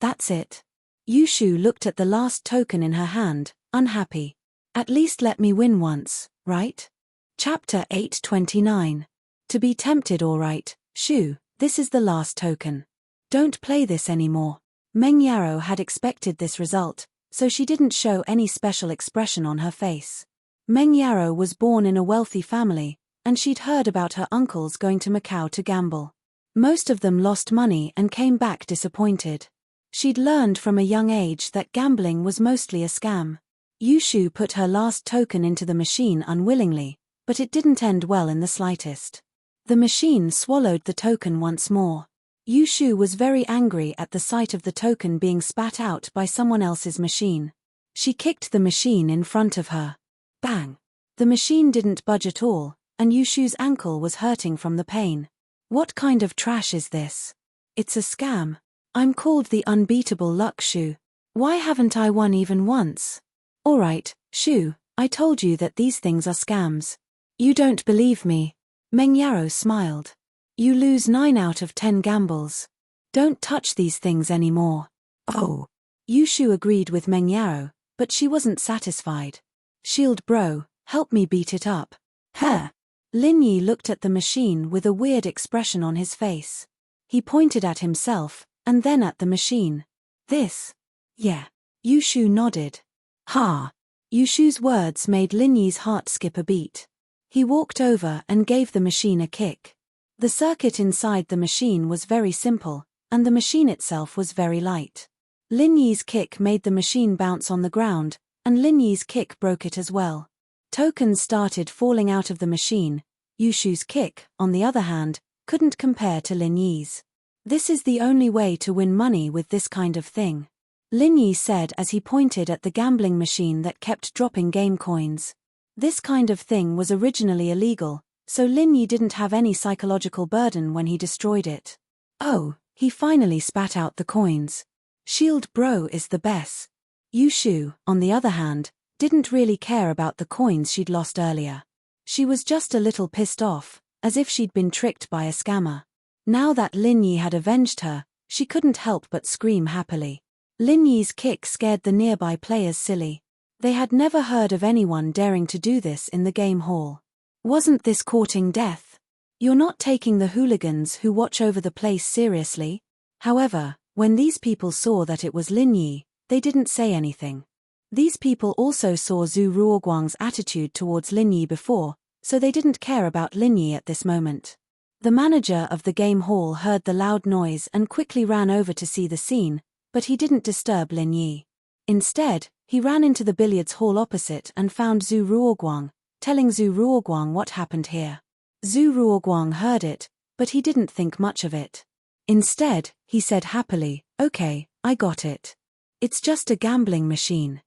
S1: That's it. Yushu looked at the last token in her hand, unhappy. At least let me win once, right? Chapter 829. To be tempted, all right, Shu, this is the last token. Don't play this anymore. Meng Yarrow had expected this result, so she didn't show any special expression on her face. Meng Yarrow was born in a wealthy family, and she'd heard about her uncles going to Macau to gamble. Most of them lost money and came back disappointed. She'd learned from a young age that gambling was mostly a scam. Yushu put her last token into the machine unwillingly, but it didn't end well in the slightest. The machine swallowed the token once more. Yushu was very angry at the sight of the token being spat out by someone else's machine. She kicked the machine in front of her. Bang! The machine didn't budge at all, and Yushu's ankle was hurting from the pain. What kind of trash is this? It's a scam. I'm called the unbeatable luck Shu. Why haven't I won even once? Alright, Shu, I told you that these things are scams. You don't believe me. Meng Yarrow smiled. You lose 9 out of 10 gambles. Don't touch these things anymore. Oh. Yushu agreed with Meng Yarrow, but she wasn't satisfied. Shield Bro, help me beat it up. Huh. Lin Yi looked at the machine with a weird expression on his face. He pointed at himself, and then at the machine. This? Yeah. Yushu nodded. Ha! Yushu's words made Lin Yi's heart skip a beat. He walked over and gave the machine a kick. The circuit inside the machine was very simple, and the machine itself was very light. Lin Yi's kick made the machine bounce on the ground, and Lin Yi's kick broke it as well. Tokens started falling out of the machine. Yushu's kick, on the other hand, couldn't compare to Lin Yi's. This is the only way to win money with this kind of thing, Lin Yi said as he pointed at the gambling machine that kept dropping game coins. This kind of thing was originally illegal, so Lin Yi didn't have any psychological burden when he destroyed it. Oh, he finally spat out the coins. Shield Bro is the best. Yushu, on the other hand, didn't really care about the coins she'd lost earlier. She was just a little pissed off, as if she'd been tricked by a scammer. Now that Lin Yi had avenged her, she couldn't help but scream happily. Lin Yi's kick scared the nearby players silly. They had never heard of anyone daring to do this in the game hall. Wasn't this courting death? You're not taking the hooligans who watch over the place seriously? However, when these people saw that it was Lin Yi, they didn't say anything. These people also saw Zhu Ruoguang's attitude towards Lin Yi before, so they didn't care about Lin Yi at this moment. The manager of the game hall heard the loud noise and quickly ran over to see the scene, but he didn't disturb Lin Yi. Instead, he ran into the billiards hall opposite and found Zhu Ruoguang, telling Zhu Ruoguang what happened here. Zhu Ruoguang heard it, but he didn't think much of it. Instead, he said happily, "Okay, I got it. It's just a gambling machine.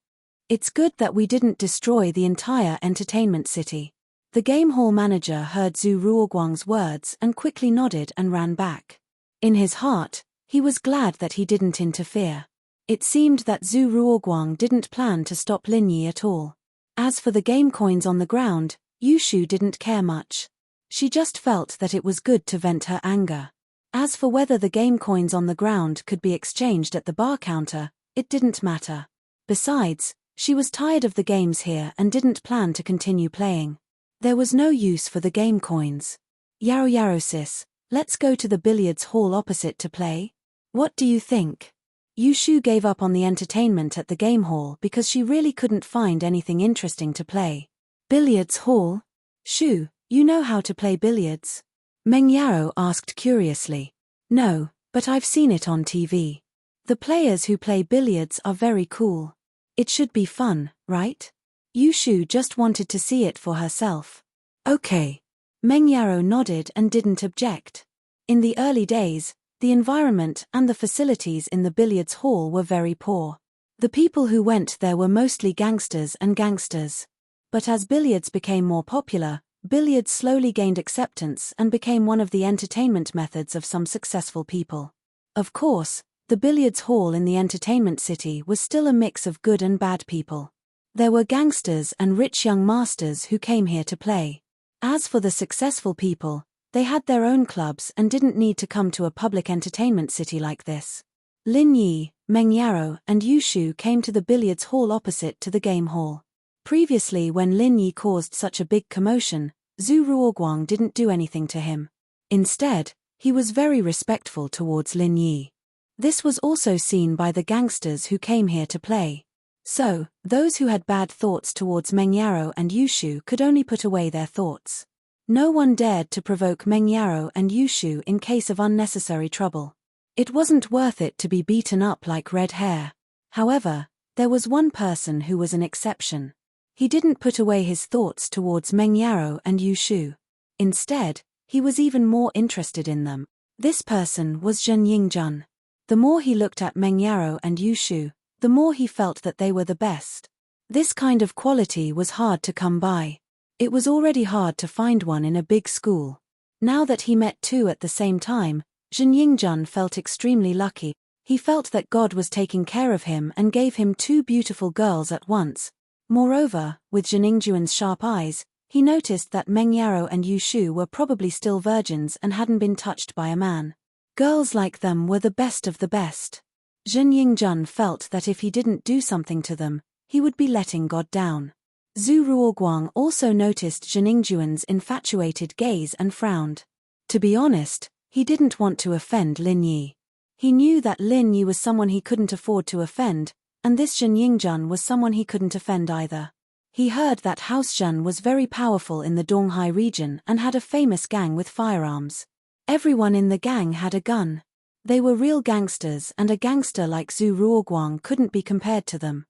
S1: It's good that we didn't destroy the entire entertainment city." The game hall manager heard Zhu Ruoguang's words and quickly nodded and ran back. In his heart, he was glad that he didn't interfere. It seemed that Zhu Ruoguang didn't plan to stop Lin Yi at all. As for the game coins on the ground, Yushu didn't care much. She just felt that it was good to vent her anger. As for whether the game coins on the ground could be exchanged at the bar counter, it didn't matter. Besides, she was tired of the games here and didn't plan to continue playing. There was no use for the game coins. Yaro sis, let's go to the billiards hall opposite to play? What do you think? Yushu gave up on the entertainment at the game hall because she really couldn't find anything interesting to play. Billiards hall? Shu, you know how to play billiards? Meng Yaro asked curiously. No, but I've seen it on TV. The players who play billiards are very cool. It should be fun, right? Yushu just wanted to see it for herself. Okay. Meng Yaro nodded and didn't object. In the early days, the environment and the facilities in the billiards hall were very poor. The people who went there were mostly gangsters and gangsters. But as billiards became more popular, billiards slowly gained acceptance and became one of the entertainment methods of some successful people. Of course, the billiards hall in the entertainment city was still a mix of good and bad people. There were gangsters and rich young masters who came here to play. As for the successful people, they had their own clubs and didn't need to come to a public entertainment city like this. Lin Yi, Meng Yaro, and Yushu came to the billiards hall opposite to the game hall. Previously, when Lin Yi caused such a big commotion, Zhu Ruoguang didn't do anything to him. Instead, he was very respectful towards Lin Yi. This was also seen by the gangsters who came here to play. So, those who had bad thoughts towards Meng Yaro and Yushu could only put away their thoughts. No one dared to provoke Meng Yaro and Yushu in case of unnecessary trouble. It wasn't worth it to be beaten up like red hair. However, there was one person who was an exception. He didn't put away his thoughts towards Meng Yaro and Yushu. Instead, he was even more interested in them. This person was Zhen Yingjun. The more he looked at Meng Yaro and Yushu, the more he felt that they were the best. This kind of quality was hard to come by. It was already hard to find one in a big school. Now that he met two at the same time, Zhen Yingjun felt extremely lucky. He felt that God was taking care of him and gave him two beautiful girls at once. Moreover, with Zhen Yingjuan's sharp eyes, he noticed that Meng Yaro and Yushu were probably still virgins and hadn't been touched by a man. Girls like them were the best of the best. Zhen Yingjun felt that if he didn't do something to them, he would be letting God down. Zhu Ruoguang also noticed Zhen Yingjuan's infatuated gaze and frowned. To be honest, he didn't want to offend Lin Yi. He knew that Lin Yi was someone he couldn't afford to offend, and this Zhen Yingjun was someone he couldn't offend either. He heard that House Zhen was very powerful in the Donghai region and had a famous gang with firearms. Everyone in the gang had a gun. They were real gangsters, and a gangster like Zhu Ruoguang couldn't be compared to them.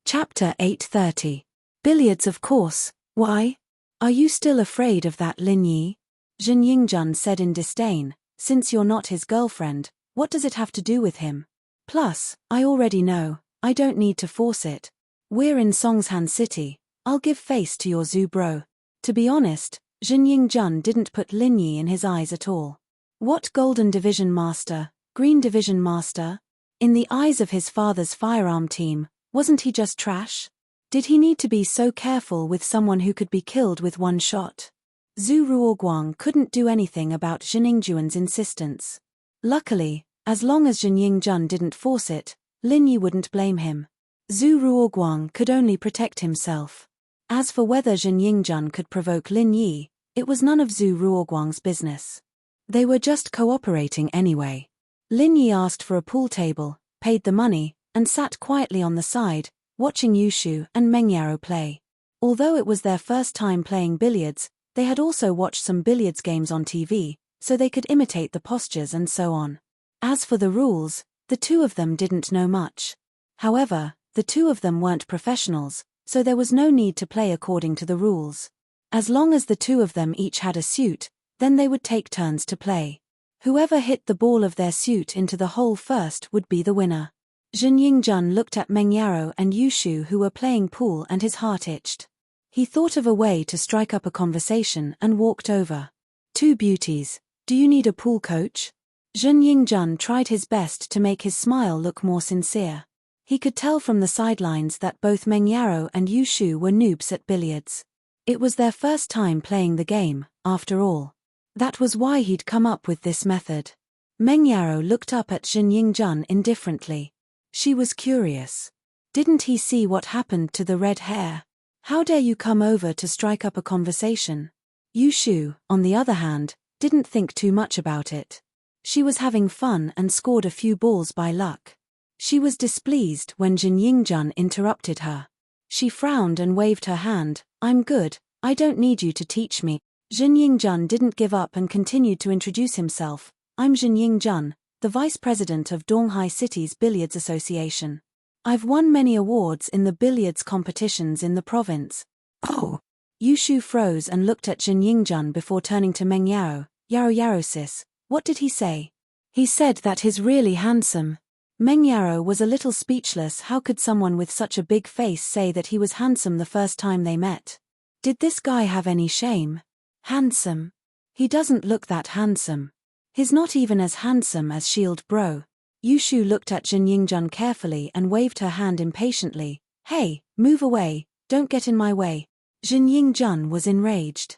S1: Chapter 830. Billiards, of course. Why? Are you still afraid of that Lin Yi? Zhen Yingjun said in disdain. Since you're not his girlfriend, what does it have to do with him? Plus, I already know. I don't need to force it. We're in Songshan City. I'll give face to your Zhu bro. To be honest, Zhen Yingjun didn't put Lin Yi in his eyes at all. What Golden Division Master, Green Division Master? In the eyes of his father's firearm team, wasn't he just trash? Did he need to be so careful with someone who could be killed with one shot? Zhu Ruoguang couldn't do anything about Zhen Yingjuan's insistence. Luckily, as long as Zhen Yingjun didn't force it, Lin Yi wouldn't blame him. Zhu Ruoguang could only protect himself. As for whether Zhen Yingjun could provoke Lin Yi, it was none of Zhu Ruoguang's business. They were just cooperating anyway. Lin Yi asked for a pool table, paid the money, and sat quietly on the side, watching Yushu and Meng Yaro play. Although it was their first time playing billiards, they had also watched some billiards games on TV, so they could imitate the postures and so on. As for the rules, the two of them didn't know much. However, the two of them weren't professionals, so there was no need to play according to the rules. As long as the two of them each had a suit, then they would take turns to play. Whoever hit the ball of their suit into the hole first would be the winner. Zhen Yingjun looked at Meng Yaro and Yushu who were playing pool and his heart itched. He thought of a way to strike up a conversation and walked over. Two beauties, do you need a pool coach? Zhen Yingjun tried his best to make his smile look more sincere. He could tell from the sidelines that both Meng Yaro and Yushu were noobs at billiards. It was their first time playing the game, after all. That was why he'd come up with this method. Meng Yaro looked up at Zhen Yingjun indifferently. She was curious. Didn't he see what happened to the red hair? How dare you come over to strike up a conversation? Yu Shu, on the other hand, didn't think too much about it. She was having fun and scored a few balls by luck. She was displeased when Zhen Yingjun interrupted her. She frowned and waved her hand. I'm good, I don't need you to teach me. Zhen Yingjun didn't give up and continued to introduce himself. I'm Zhen Yingjun, the vice president of Donghai City's Billiards Association. I've won many awards in the billiards competitions in the province. Oh! Yu Shu froze and looked at Zhen Yingjun before turning to Meng Yaro. Yaro sis, what did he say? He said that he's really handsome. Meng Yaro was a little speechless. How could someone with such a big face say that he was handsome the first time they met? Did this guy have any shame? Handsome? He doesn't look that handsome. He's not even as handsome as Shield Bro. Yu Shu looked at Zhen Yingjun carefully and waved her hand impatiently. Hey, move away, don't get in my way. Zhen Yingjun was enraged.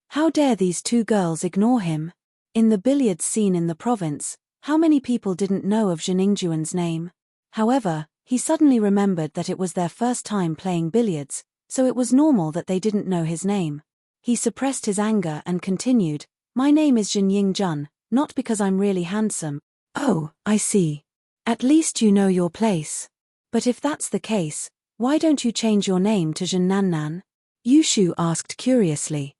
S1: How dare these two girls ignore him? In the billiards scene in the province, how many people didn't know of Zhen Yingjuan's name? However, he suddenly remembered that it was their first time playing billiards, so it was normal that they didn't know his name. He suppressed his anger and continued, My name is Zhen Yingjun, not because I'm really handsome. Oh, I see. At least you know your place. But if that's the case, why don't you change your name to Zhen Nannan? Yu Shu asked curiously.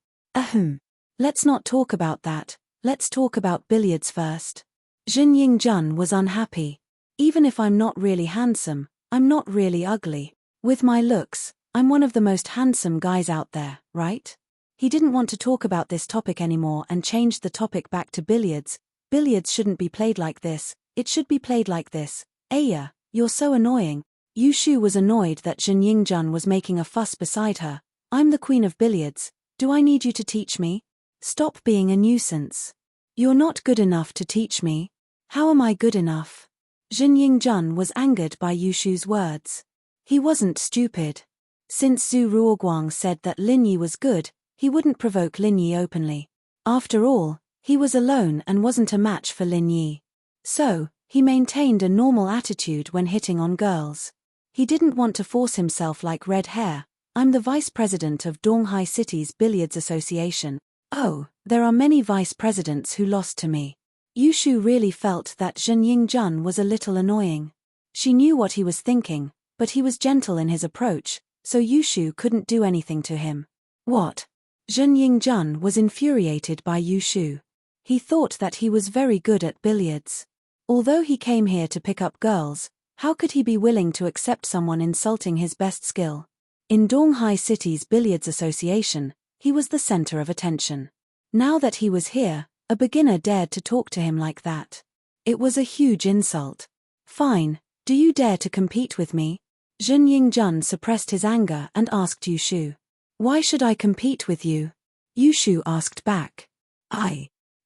S1: Let's not talk about that, let's talk about billiards first. Zhen Yingjun was unhappy. Even if I'm not really handsome, I'm not really ugly. With my looks, I'm one of the most handsome guys out there, right? He didn't want to talk about this topic anymore and changed the topic back to billiards. Billiards shouldn't be played like this, it should be played like this. Aya, you're so annoying. Yu Shu was annoyed that Zhen Yingjun was making a fuss beside her. I'm the queen of billiards, do I need you to teach me? Stop being a nuisance. You're not good enough to teach me. How am I good enough? Zhen Yingjun was angered by Yu Shu's words. He wasn't stupid. Since Zhu Ruoguang said that Lin Yi was good, he wouldn't provoke Lin Yi openly. After all, he was alone and wasn't a match for Lin Yi. So, he maintained a normal attitude when hitting on girls. He didn't want to force himself like red hair. I'm the vice president of Donghai City's Billiards Association. Oh, there are many vice presidents who lost to me. Yu Shu really felt that Zhen Yingjun was a little annoying. She knew what he was thinking, but he was gentle in his approach, so Yu Shu couldn't do anything to him. What? Zhen Yingjun was infuriated by Yu Shu. He thought that he was very good at billiards. Although he came here to pick up girls, how could he be willing to accept someone insulting his best skill? In Donghai City's Billiards Association, he was the center of attention. Now that he was here, a beginner dared to talk to him like that. It was a huge insult. Fine, do you dare to compete with me? Zhen Yingjun suppressed his anger and asked Yu Shu. Why should I compete with you? Yu Shu asked back.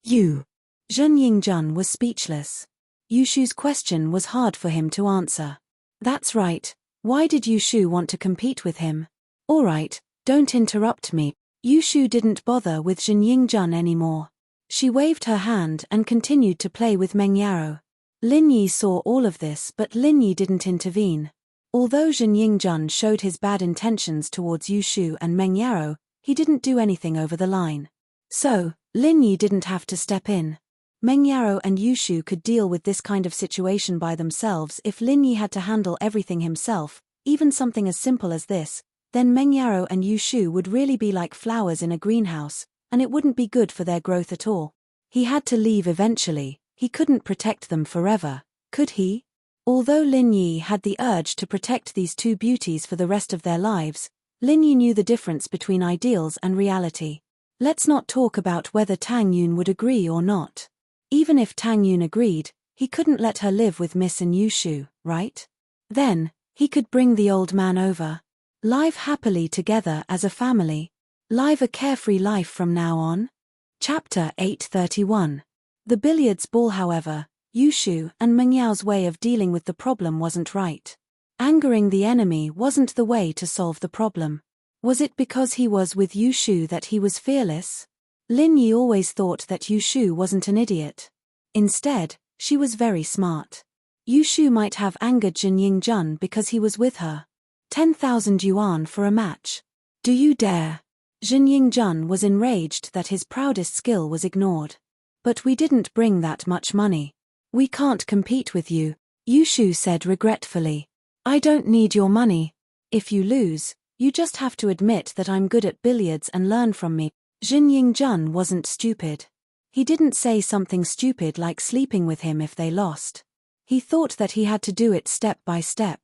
S1: You. Zhen Yingjun was speechless. Yu Shu's question was hard for him to answer. That's right, why did Yu Shu want to compete with him? Alright, don't interrupt me. Yu Shu didn't bother with Zhen Yingjun anymore. She waved her hand and continued to play with Meng Yaro. Lin Yi saw all of this, but Lin Yi didn't intervene. Although Zhen Yingjun showed his bad intentions towards Yu Shu and Meng Yaro, he didn't do anything over the line. So, Lin Yi didn't have to step in. Meng Yaro and Yu Shu could deal with this kind of situation by themselves. If Lin Yi had to handle everything himself, even something as simple as this, then Meng Yaro and Yu Shu would really be like flowers in a greenhouse, and it wouldn't be good for their growth at all. He had to leave eventually, he couldn't protect them forever, could he? Although Lin Yi had the urge to protect these two beauties for the rest of their lives, Lin Yi knew the difference between ideals and reality. Let's not talk about whether Tang Yun would agree or not. Even if Tang Yun agreed, he couldn't let her live with Miss and Yu Shu, right? Then, he could bring the old man over. Live happily together as a family. Live a carefree life from now on. Chapter 831. The billiards ball. However, Yu Shu and Meng Yao's way of dealing with the problem wasn't right. Angering the enemy wasn't the way to solve the problem. Was it because he was with Yu Shu that he was fearless? Lin Yi always thought that Yu Shu wasn't an idiot. Instead, She was very smart. Yushu might have angered Jin Yingjun because he was with her. 10,000 yuan for a match. Do you dare? Jin Yingjun was enraged that his proudest skill was ignored. But we didn't bring that much money. We can't compete with you, Yushu said regretfully. I don't need your money. If you lose, you just have to admit that I'm good at billiards and learn from me. Jin Yingjun wasn't stupid. He didn't say something stupid like sleeping with him if they lost. He thought that he had to do it step by step.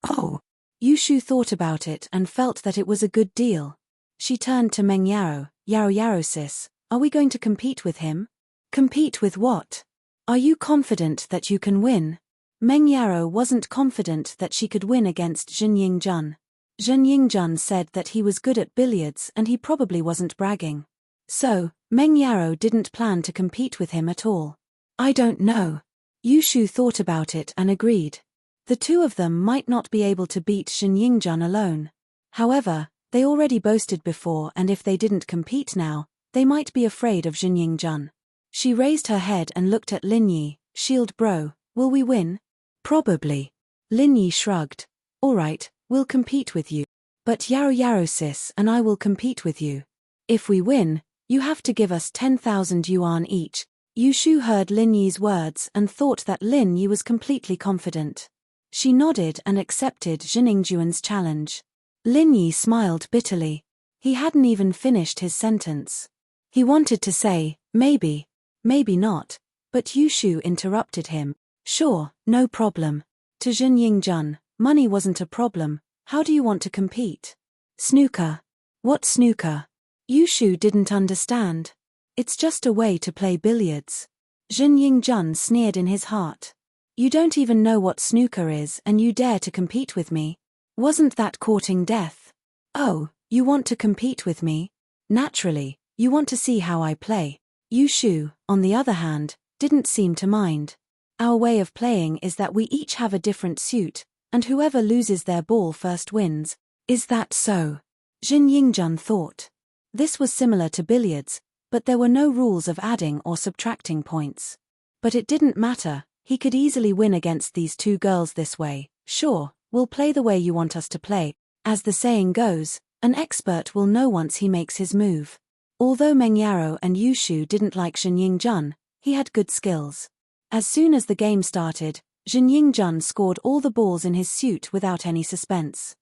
S1: Oh. Yushu thought about it and felt that it was a good deal. She turned to Meng Yaro. Yaro sis, are we going to compete with him? Compete with what? Are you confident that you can win? Meng Yaro wasn't confident that she could win against Jin Yingjun. Jin Yingjun said that he was good at billiards and he probably wasn't bragging. So, Meng Yaro didn't plan to compete with him at all. I don't know. Yushu thought about it and agreed. The two of them might not be able to beat Jin Yingjun alone. However, they already boasted before, and if they didn't compete now, they might be afraid of Jin Yingjun. She raised her head and looked at Lin Yi. Shield bro, will we win? Probably. Lin Yi shrugged. Alright, we'll compete with you. But Yaro sis and I will compete with you. If we win, you have to give us 10,000 yuan each. Yushu heard Lin Yi's words and thought that Lin Yi was completely confident. She nodded and accepted Jin Yingjun's challenge. Lin Yi smiled bitterly. He hadn't even finished his sentence. He wanted to say, maybe not, but Yushu interrupted him. Sure, no problem. To Jin Yingjun, money wasn't a problem. How do you want to compete? Snooker. What snooker? Yushu didn't understand. It's just a way to play billiards. Jin Yingjun sneered in his heart. You don't even know what snooker is and you dare to compete with me? Wasn't that courting death? Oh, you want to compete with me? Naturally, you want to see how I play. Yushu, on the other hand, didn't seem to mind. Our way of playing is that we each have a different suit, and whoever loses their ball first wins. Is that so? Jin Yingjun thought. This was similar to billiards, but there were no rules of adding or subtracting points. But it didn't matter, he could easily win against these two girls this way. Sure, we'll play the way you want us to play. As the saying goes, an expert will know once he makes his move. Although Meng Yaro and Yushu didn't like Jin Yingjun, he had good skills. As soon as the game started, Jin Yingjun scored all the balls in his suit without any suspense.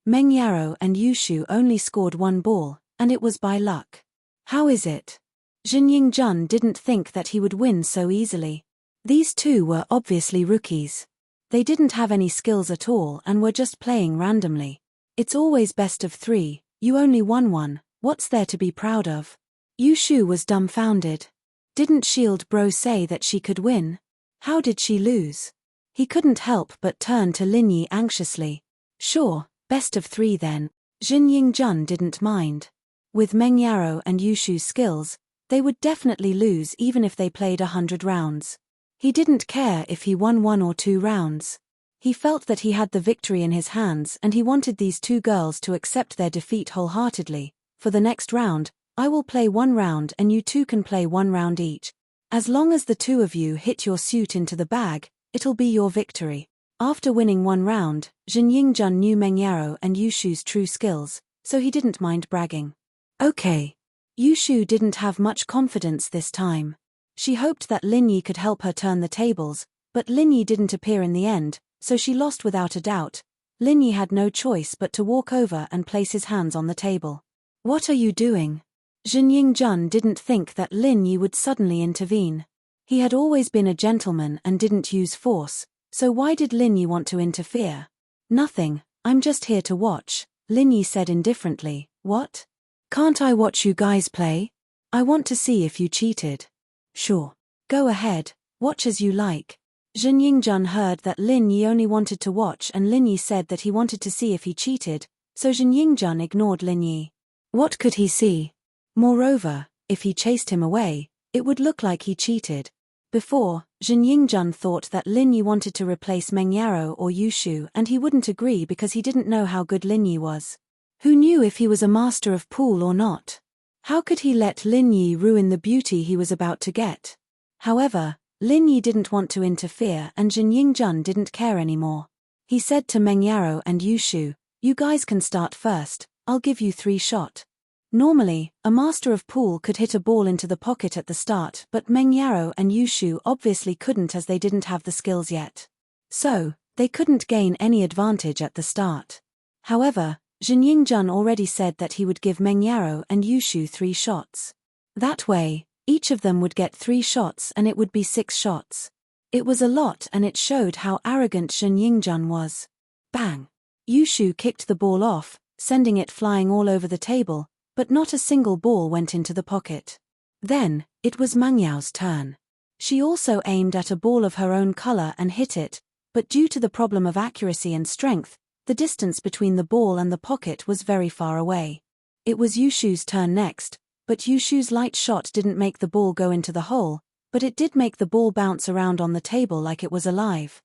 S1: Meng Yaro and Yushu only scored one ball, and it was by luck. How is it? Jin Yingjun didn't think that he would win so easily. These two were obviously rookies. They didn't have any skills at all and were just playing randomly. It's always best of 3, you only won one, what's there to be proud of? Yushu was dumbfounded. Didn't Shield Bro say that she could win? How did she lose? He couldn't help but turn to Lin Yi anxiously. Sure, best of 3 then. Jin Yingjun didn't mind. With Meng Yaro and Yushu's skills, they would definitely lose even if they played 100 rounds. He didn't care if he won 1 or 2 rounds. He felt that he had the victory in his hands and he wanted these two girls to accept their defeat wholeheartedly. For the next round, I will play 1 round and you two can play 1 round each. As long as the two of you hit your suit into the bag, it'll be your victory. After winning 1 round, Jin Yingjun knew Meng Yaro and Yushu's true skills, so he didn't mind bragging. Okay. Yushu didn't have much confidence this time. She hoped that Lin Yi could help her turn the tables, but Lin Yi didn't appear in the end, so she lost without a doubt. Lin Yi had no choice but to walk over and place his hands on the table. What are you doing? Jin Yingjun didn't think that Lin Yi would suddenly intervene. He had always been a gentleman and didn't use force, so why did Lin Yi want to interfere? Nothing, I'm just here to watch, Lin Yi said indifferently. What? Can't I watch you guys play? I want to see if you cheated. Sure. Go ahead, watch as you like. Jin Yingjun heard that Lin Yi only wanted to watch and Lin Yi said that he wanted to see if he cheated, so Jin Yingjun ignored Lin Yi. What could he see? Moreover, if he chased him away, it would look like he cheated. Before, Jin Yingjun thought that Lin Yi wanted to replace Meng Yaro or Yushu and he wouldn't agree because he didn't know how good Lin Yi was. Who knew if he was a master of pool or not? How could he let Lin Yi ruin the beauty he was about to get? However, Lin Yi didn't want to interfere and Jin Yingjun didn't care anymore. He said to Meng Yaro and Yu Shu, "You guys can start first, I'll give you 3 shots." Normally, a master of pool could hit a ball into the pocket at the start, but Meng Yaro and Yu Shu obviously couldn't as they didn't have the skills yet. So, they couldn't gain any advantage at the start. However, Jin Yingjun already said that he would give Meng Yaro and Yu Shu 3 shots. That way, each of them would get 3 shots and it would be 6 shots. It was a lot and it showed how arrogant Jin Yingjun was. Bang! Yu Shu kicked the ball off, sending it flying all over the table, but not a single ball went into the pocket. Then, it was Meng Yao's turn. She also aimed at a ball of her own color and hit it, but due to the problem of accuracy and strength, the distance between the ball and the pocket was very far away. It was Yu Shu's turn next, but Yu Shu's light shot didn't make the ball go into the hole, but it did make the ball bounce around on the table like it was alive.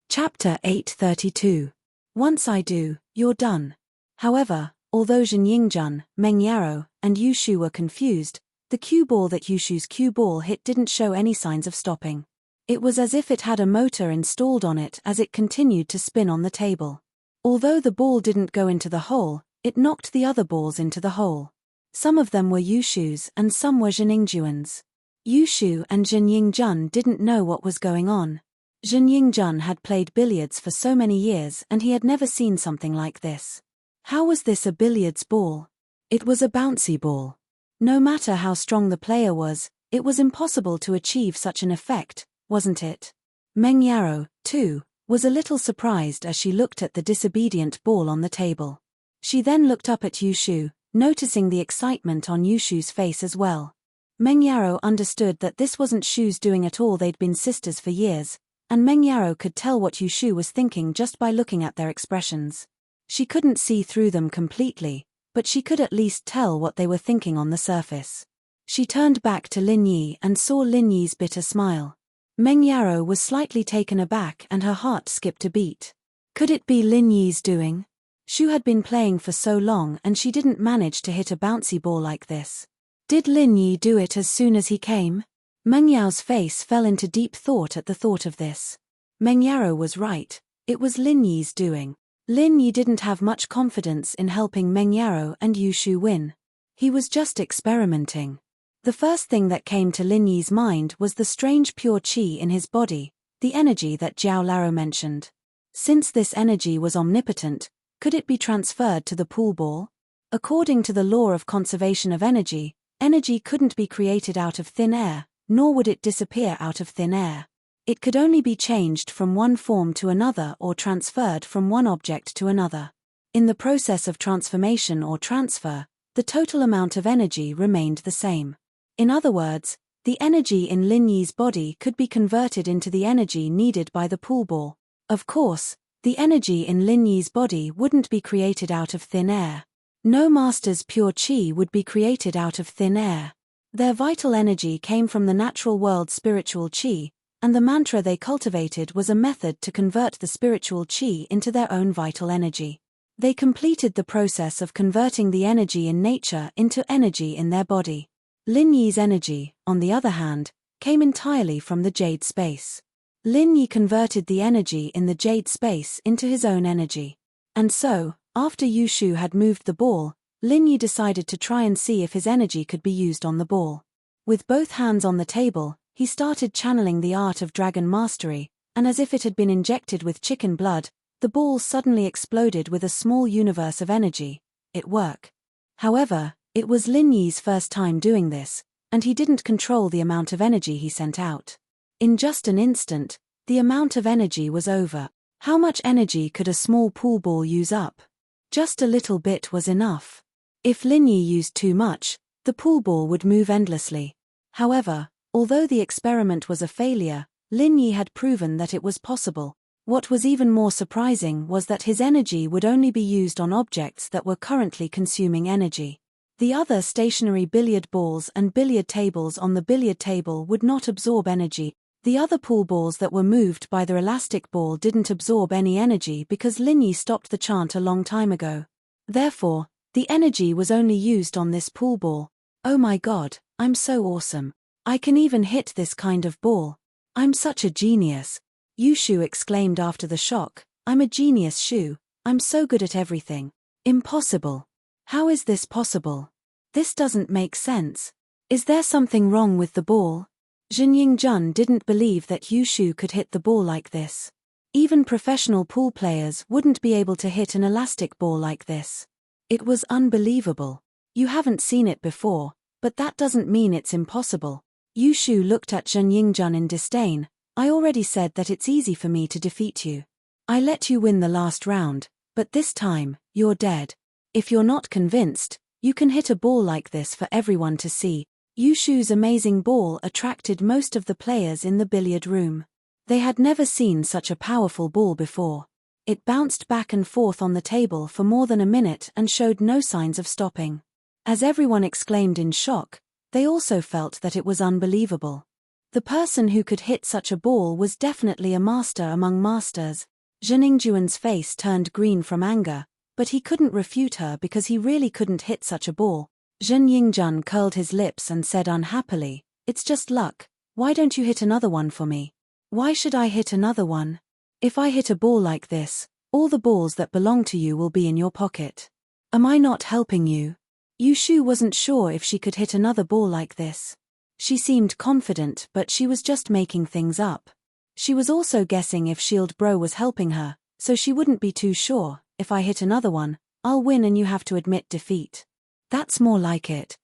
S1: Chapter 832. Once I do, you're done. However, although Jin Yingjun, Meng Yaro, and Yu Shu were confused, the cue ball that Yu Shu's cue ball hit didn't show any signs of stopping. It was as if it had a motor installed on it as it continued to spin on the table. Although the ball didn't go into the hole, it knocked the other balls into the hole. Some of them were Yu Shu's and some were Jin Yingjuan's. Yu Shu and Jin Yingjun didn't know what was going on. Jin Yingjun had played billiards for so many years and he had never seen something like this. How was this a billiards ball? It was a bouncy ball. No matter how strong the player was, it was impossible to achieve such an effect, wasn't it? Meng Yaro, too, was a little surprised as she looked at the disobedient ball on the table. She then looked up at Yu Shu, noticing the excitement on Yu Shu's face as well. Meng Yaro understood that this wasn't Shu's doing at all. They'd been sisters for years, and Meng Yaro could tell what Yu Shu was thinking just by looking at their expressions. She couldn't see through them completely, but she could at least tell what they were thinking on the surface. She turned back to Lin Yi and saw Lin Yi's bitter smile. Meng Yaro was slightly taken aback and her heart skipped a beat. Could it be Lin Yi's doing? Shu had been playing for so long and she didn't manage to hit a bouncy ball like this. Did Lin Yi do it as soon as he came? Meng Yao's face fell into deep thought at the thought of this. Meng Yaro was right, it was Lin Yi's doing. Lin Yi didn't have much confidence in helping Meng Yaro and Yu Shu win. He was just experimenting. The first thing that came to Lin Yi's mind was the strange pure qi in his body, the energy that Jiao Laro mentioned. Since this energy was omnipotent, could it be transferred to the pool ball? According to the law of conservation of energy, energy couldn't be created out of thin air, nor would it disappear out of thin air. It could only be changed from one form to another or transferred from one object to another. In the process of transformation or transfer, the total amount of energy remained the same. In other words, the energy in Lin Yi's body could be converted into the energy needed by the pool ball. Of course, the energy in Lin Yi's body wouldn't be created out of thin air. No master's pure qi would be created out of thin air. Their vital energy came from the natural world's spiritual qi, and the mantra they cultivated was a method to convert the spiritual qi into their own vital energy. They completed the process of converting the energy in nature into energy in their body. Lin Yi's energy, on the other hand, came entirely from the jade space. Lin Yi converted the energy in the jade space into his own energy. And so, after Yu Shu had moved the ball, Lin Yi decided to try and see if his energy could be used on the ball. With both hands on the table, he started channeling the art of dragon mastery, and as if it had been injected with chicken blood, the ball suddenly exploded with a small universe of energy. It worked. However, it was Lin Yi's first time doing this, and he didn't control the amount of energy he sent out. In just an instant, the amount of energy was over. How much energy could a small pool ball use up? Just a little bit was enough. If Lin Yi used too much, the pool ball would move endlessly. However, although the experiment was a failure, Lin Yi had proven that it was possible. What was even more surprising was that his energy would only be used on objects that were currently consuming energy. The other stationary billiard balls and billiard tables on the billiard table would not absorb energy. The other pool balls that were moved by the elastic ball didn't absorb any energy because Lin Yi stopped the chant a long time ago. Therefore, the energy was only used on this pool ball. Oh my god, I'm so awesome. I can even hit this kind of ball. I'm such a genius. Yushu exclaimed after the shock. I'm a genius, Shu. I'm so good at everything. Impossible. How is this possible? This doesn't make sense. Is there something wrong with the ball? Jin didn't believe that Yushu could hit the ball like this. Even professional pool players wouldn't be able to hit an elastic ball like this. It was unbelievable. You haven't seen it before, but that doesn't mean it's impossible. Yushu looked at Jin in disdain. I already said that it's easy for me to defeat you. I let you win the last round, but this time, you're dead. If you're not convinced, you can hit a ball like this for everyone to see. Yushu's amazing ball attracted most of the players in the billiard room. They had never seen such a powerful ball before. It bounced back and forth on the table for more than a minute and showed no signs of stopping. As everyone exclaimed in shock, they also felt that it was unbelievable. The person who could hit such a ball was definitely a master among masters. Jin face turned green from anger, but he couldn't refute her because he really couldn't hit such a ball. Jin curled his lips and said unhappily, "It's just luck. Why don't you hit another one for me?" "Why should I hit another one? If I hit a ball like this, all the balls that belong to you will be in your pocket. Am I not helping you?" Yushu wasn't sure if she could hit another ball like this. She seemed confident, but she was just making things up. She was also guessing if Shield Bro was helping her, so she wouldn't be too sure. "If I hit another one, I'll win and you have to admit defeat." That's more like it.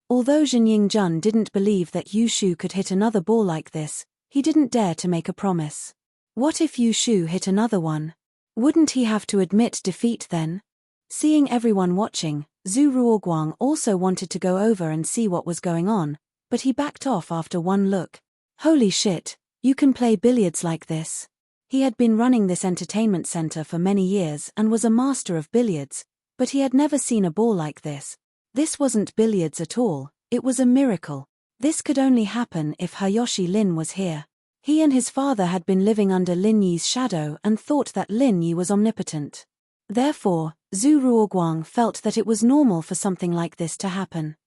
S1: Although Jin didn't believe that Yushu could hit another ball like this, he didn't dare to make a promise. What if Yushu hit another one? Wouldn't he have to admit defeat then? Seeing everyone watching, Zhu Ruoguang also wanted to go over and see what was going on, but he backed off after one look. Holy shit, you can play billiards like this? He had been running this entertainment center for many years and was a master of billiards, but he had never seen a ball like this. This wasn't billiards at all, it was a miracle. This could only happen if Hayashi Lin was here. He and his father had been living under Lin Yi's shadow and thought that Lin Yi was omnipotent. Therefore, Zhu Ruoguang felt that it was normal for something like this to happen.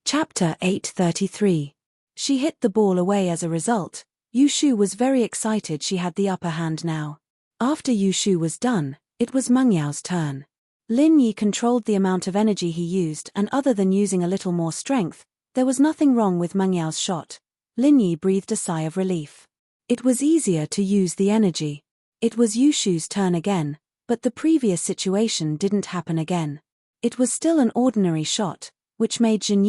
S1: Chapter 833. She hit the ball away as a result. Yushu was very excited she had the upper hand now. After Yushu was done, it was Meng Yao's turn. Lin Yi controlled the amount of energy he used, and other than using a little more strength, there was nothing wrong with Meng Yao's shot. Lin Yi breathed a sigh of relief. It was easier to use the energy. It was Yushu's turn again, but the previous situation didn't happen again. It was still an ordinary shot, which made Jin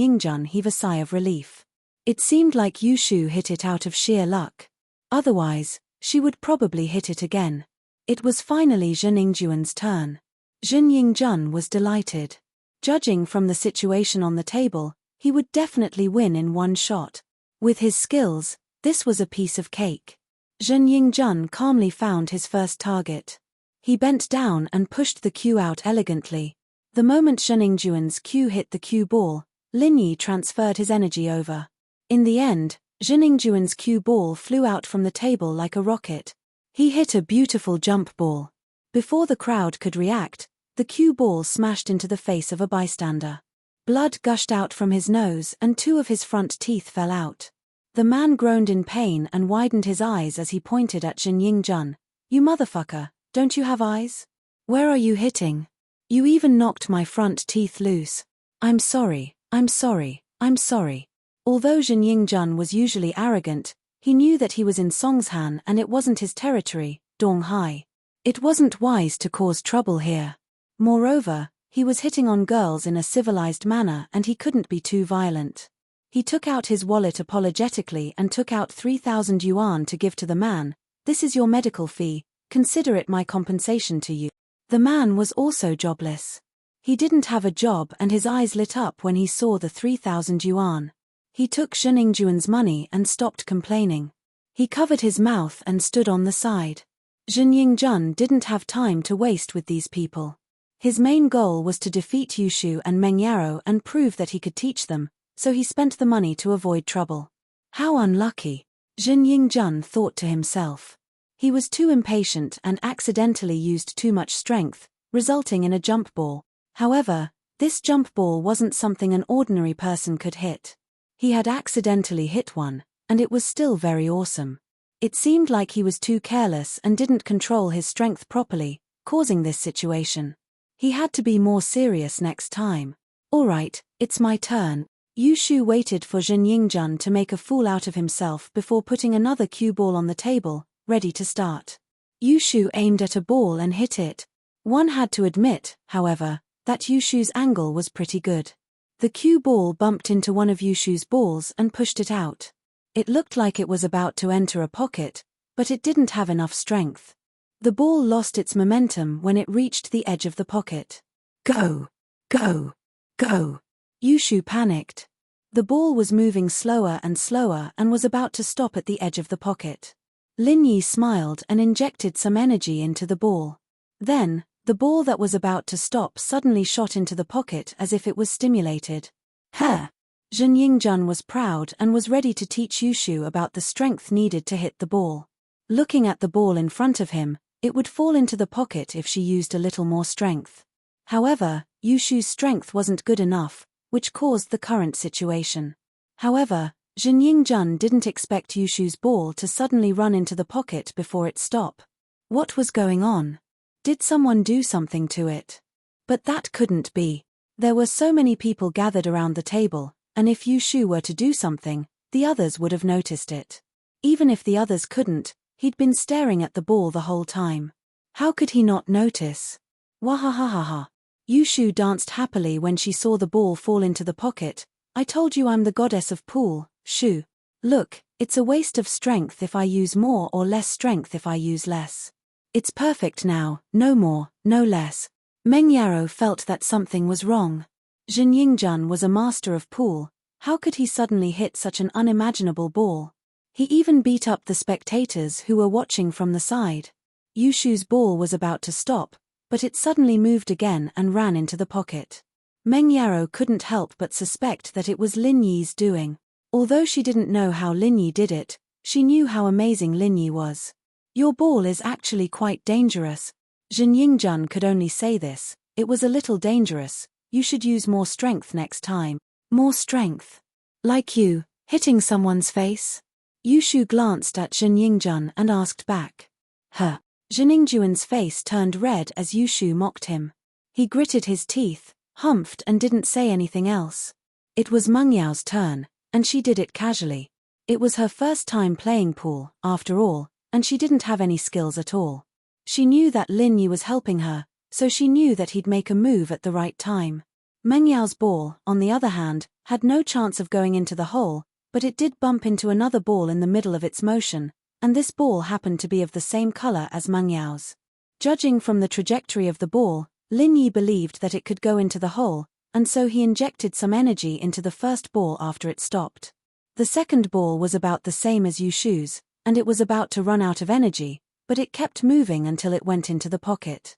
S1: heave a sigh of relief. It seemed like Yushu hit it out of sheer luck. Otherwise, she would probably hit it again. It was finally Jin Yingjuan's turn. Jin Yingjun was delighted. Judging from the situation on the table, he would definitely win in one shot. With his skills, this was a piece of cake. Jin Yingjun calmly found his first target. He bent down and pushed the cue out elegantly. The moment Jin Yingjuan's cue hit the cue ball, Lin Yi transferred his energy over. In the end, Jin Yingjuan's cue ball flew out from the table like a rocket. He hit a beautiful jump ball. Before the crowd could react, the cue ball smashed into the face of a bystander. Blood gushed out from his nose and two of his front teeth fell out. The man groaned in pain and widened his eyes as he pointed at Jin Yingjun. "You motherfucker, don't you have eyes? Where are you hitting? You even knocked my front teeth loose. I'm sorry, I'm sorry, I'm sorry." Although Jin Yingjun was usually arrogant, he knew that he was in Songshan and it wasn't his territory, Donghai. It wasn't wise to cause trouble here. Moreover, he was hitting on girls in a civilized manner and he couldn't be too violent. He took out his wallet apologetically and took out 3,000 yuan to give to the man. "This is your medical fee, consider it my compensation to you." The man was also jobless. He didn't have a job and his eyes lit up when he saw the 3,000 yuan. He took Jin Yingjuan's money and stopped complaining. He covered his mouth and stood on the side. Jin Yingjun didn't have time to waste with these people. His main goal was to defeat Yushu and Meng Yaro and prove that he could teach them, so he spent the money to avoid trouble. How unlucky, Jin Yingjun thought to himself. He was too impatient and accidentally used too much strength, resulting in a jump ball. However, this jump ball wasn't something an ordinary person could hit. He had accidentally hit one, and it was still very awesome. It seemed like he was too careless and didn't control his strength properly, causing this situation. He had to be more serious next time. Alright, it's my turn. Yushu waited for Jin Yingjun to make a fool out of himself before putting another cue ball on the table, ready to start. Yushu aimed at a ball and hit it. One had to admit, however, that Yushu's angle was pretty good. The cue ball bumped into one of Yushu's balls and pushed it out. It looked like it was about to enter a pocket, but it didn't have enough strength. The ball lost its momentum when it reached the edge of the pocket. Go! Go! Go! Yushu panicked. The ball was moving slower and slower and was about to stop at the edge of the pocket. Lin Yi smiled and injected some energy into the ball. Then, the ball that was about to stop suddenly shot into the pocket as if it was stimulated. Huh! Jin Yingjun was proud and was ready to teach Yushu about the strength needed to hit the ball. Looking at the ball in front of him, it would fall into the pocket if she used a little more strength. However, Yushu's strength wasn't good enough, which caused the current situation. However, Jin Yingjun didn't expect Yushu's ball to suddenly run into the pocket before it stopped. What was going on? Did someone do something to it? But that couldn't be. There were so many people gathered around the table, and if Yushu were to do something, the others would have noticed it. Even if the others couldn't, he'd been staring at the ball the whole time. How could he not notice? Wahahaha. Yushu danced happily when she saw the ball fall into the pocket. I told you I'm the goddess of pool, Shu. Look, it's a waste of strength if I use more or less strength if I use less. It's perfect now, no more, no less. Meng Yaro felt that something was wrong. Jin Yingjun was a master of pool. How could he suddenly hit such an unimaginable ball? He even beat up the spectators who were watching from the side. Yushu's ball was about to stop, but it suddenly moved again and ran into the pocket. Meng Yaro couldn't help but suspect that it was Lin Yi's doing. Although she didn't know how Lin Yi did it, she knew how amazing Lin Yi was. Your ball is actually quite dangerous. Jin Yingjun could only say this. It was a little dangerous. You should use more strength next time. More strength. Like you, hitting someone's face? Yushu glanced at Jin Yingjun and asked back. Huh. Jin Yingjun's face turned red as Yushu mocked him. He gritted his teeth, humphed and didn't say anything else. It was Meng Yao's turn, and she did it casually. It was her first time playing pool, after all, and she didn't have any skills at all. She knew that Lin Yi was helping her, so she knew that he'd make a move at the right time. Meng Yao's ball, on the other hand, had no chance of going into the hole, but it did bump into another ball in the middle of its motion, and this ball happened to be of the same color as Meng Yao's. Judging from the trajectory of the ball, Lin Yi believed that it could go into the hole, and so he injected some energy into the first ball after it stopped. The second ball was about the same as Yushu's, and it was about to run out of energy, but it kept moving until it went into the pocket.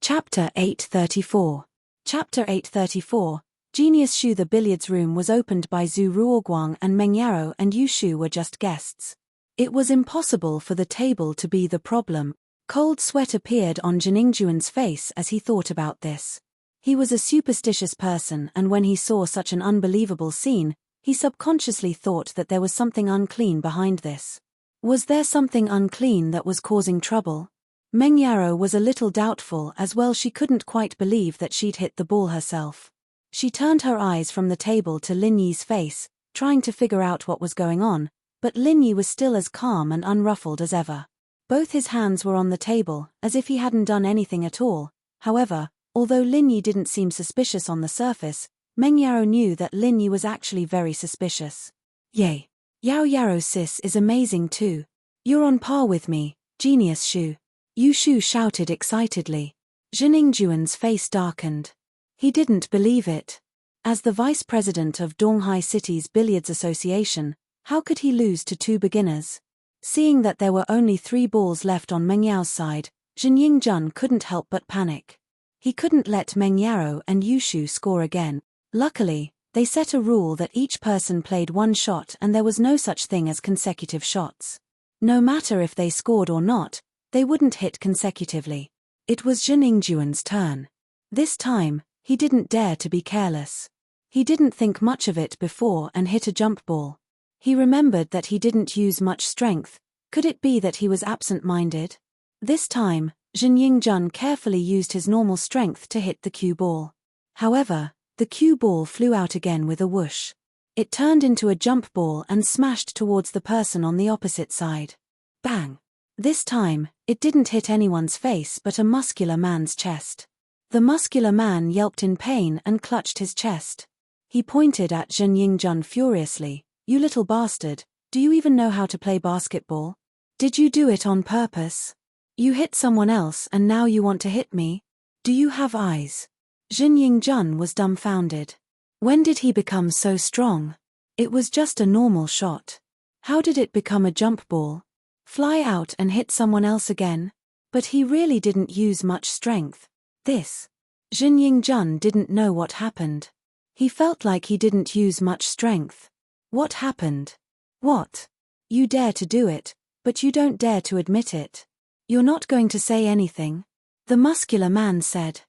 S1: Chapter 834. Chapter 834, Genius Shu. The billiards room was opened by Zhu Ruoguang, and Meng Yaro and Yushu were just guests. It was impossible for the table to be the problem. Cold sweat appeared on Jin Yingjun's face as he thought about this. He was a superstitious person, and when he saw such an unbelievable scene, he subconsciously thought that there was something unclean behind this. Was there something unclean that was causing trouble? Meng Yaro was a little doubtful as well. She couldn't quite believe that she'd hit the ball herself. She turned her eyes from the table to Lin Yi's face, trying to figure out what was going on, but Lin Yi was still as calm and unruffled as ever. Both his hands were on the table, as if he hadn't done anything at all. However, although Lin Yi didn't seem suspicious on the surface, Meng Yaro knew that Lin Yi was actually very suspicious. Yay! Yao Yaro sis is amazing too. You're on par with me, Genius Shu. Yushu shouted excitedly. Jin Yingjun's face darkened. He didn't believe it. As the vice president of Donghai City's Billiards Association, how could he lose to two beginners? Seeing that there were only 3 balls left on Meng Yao's side, Jin Yingjun couldn't help but panic. He couldn't let Meng Yaro and Yushu score again. Luckily, they set a rule that each person played 1 shot and there was no such thing as consecutive shots. No matter if they scored or not, they wouldn't hit consecutively. It was Jin Yingjun's turn. This time, he didn't dare to be careless. He didn't think much of it before and hit a jump ball. He remembered that he didn't use much strength. Could it be that he was absent-minded? This time, Jin Yingjun carefully used his normal strength to hit the cue ball. However, the cue ball flew out again with a whoosh. It turned into a jump ball and smashed towards the person on the opposite side. Bang! This time, it didn't hit anyone's face but a muscular man's chest. The muscular man yelped in pain and clutched his chest. He pointed at Jin Yingjun furiously. "You little bastard, do you even know how to play basketball? Did you do it on purpose? You hit someone else and now you want to hit me? Do you have eyes?" Jin Yingjun was dumbfounded. When did he become so strong? It was just a normal shot. How did it become a jump ball? Fly out and hit someone else again? But he really didn't use much strength. Jin Yingjun didn't know what happened. He felt like he didn't use much strength. What happened? What? You dare to do it, but you don't dare to admit it. You're not going to say anything? The muscular man said.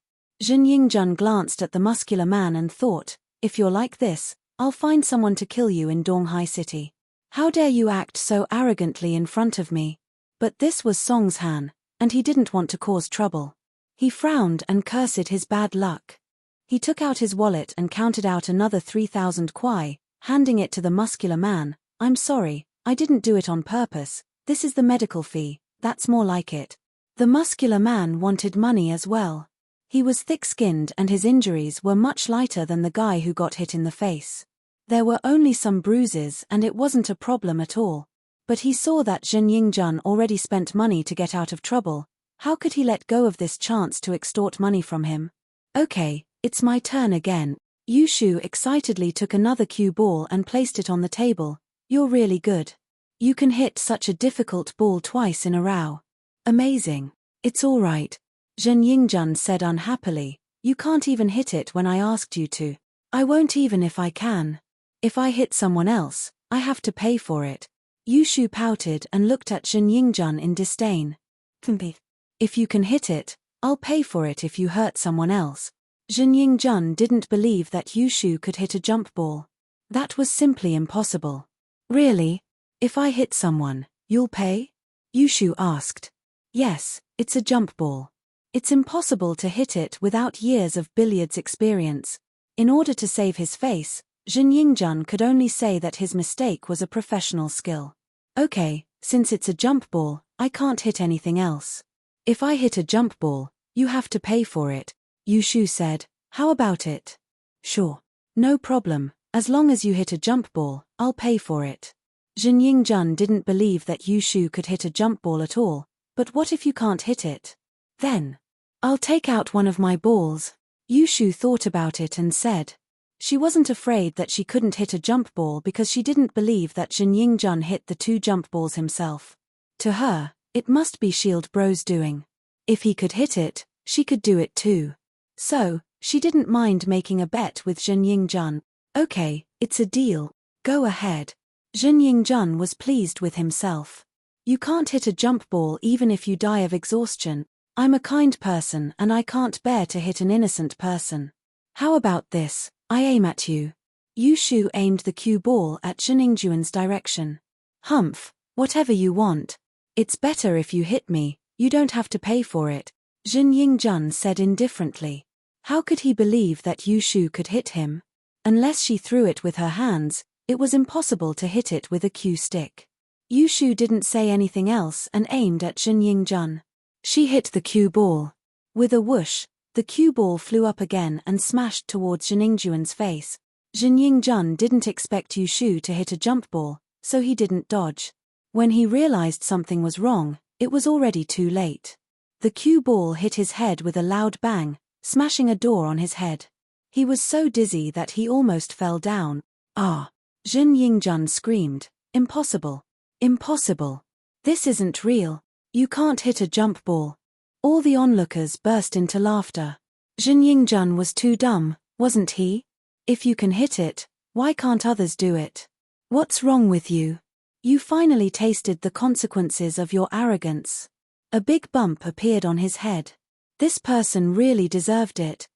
S1: Jin Yingjun glanced at the muscular man and thought, if you're like this, I'll find someone to kill you in Donghai City. How dare you act so arrogantly in front of me? But this was Song's Han, and he didn't want to cause trouble. He frowned and cursed his bad luck. He took out his wallet and counted out another 3,000 kwai, handing it to the muscular man. "I'm sorry, I didn't do it on purpose. This is the medical fee, that's more like it." The muscular man wanted money as well. He was thick-skinned and his injuries were much lighter than the guy who got hit in the face. There were only some bruises and it wasn't a problem at all. But he saw that Jin Yingjun already spent money to get out of trouble. How could he let go of this chance to extort money from him? "Okay, it's my turn again." Yushu excitedly took another cue ball and placed it on the table. "You're really good. You can hit such a difficult ball twice in a row. Amazing." "It's all right," Jin Yingjun said unhappily. "You can't even hit it when I asked you to." "I won't even if I can. If I hit someone else, I have to pay for it." Yushu pouted and looked at Jin Yingjun in disdain. "If you can hit it, I'll pay for it if you hurt someone else." Jin Yingjun didn't believe that Yushu could hit a jump ball. That was simply impossible. "Really? If I hit someone, you'll pay?" Yushu asked. "Yes, it's a jump ball. It's impossible to hit it without years of billiards experience." In order to save his face, Jin Yingjun could only say that his mistake was a professional skill. "Okay, since it's a jump ball, I can't hit anything else. If I hit a jump ball, you have to pay for it," Yushu said. "How about it?" "Sure. No problem, as long as you hit a jump ball, I'll pay for it." Jin Yingjun didn't believe that Yushu could hit a jump ball at all. "But what if you can't hit it?" "Then I'll take out one of my balls." Yushu thought about it and said. She wasn't afraid that she couldn't hit a jump ball because she didn't believe that Jin Yingjun hit the 2 jump balls himself. To her, it must be Shield Bro's doing. If he could hit it, she could do it too. So, she didn't mind making a bet with Jin Yingjun. "Okay, it's a deal. Go ahead." Jin Yingjun was pleased with himself. "You can't hit a jump ball even if you die of exhaustion. I'm a kind person and I can't bear to hit an innocent person. How about this? I aim at you." Yushu aimed the cue ball at Jin Yingjun's direction. "Humph, whatever you want. It's better if you hit me, you don't have to pay for it," Jin Yingjun said indifferently. How could he believe that Yushu could hit him? Unless she threw it with her hands, it was impossible to hit it with a cue stick. Yushu didn't say anything else and aimed at Jin Yingjun. She hit the cue ball. With a whoosh, the cue ball flew up again and smashed towards Jin Yingjun's face. Jin Yingjun didn't expect Yushu to hit a jump ball, so he didn't dodge. When he realized something was wrong, it was already too late. The cue ball hit his head with a loud bang, smashing a door on his head. He was so dizzy that he almost fell down. "Ah!" Jin Yingjun screamed. "Impossible. Impossible. This isn't real. You can't hit a jump ball." All the onlookers burst into laughter. Jin Yingjun was too dumb, wasn't he? If you can hit it, why can't others do it? What's wrong with you? You finally tasted the consequences of your arrogance. A big bump appeared on his head. This person really deserved it.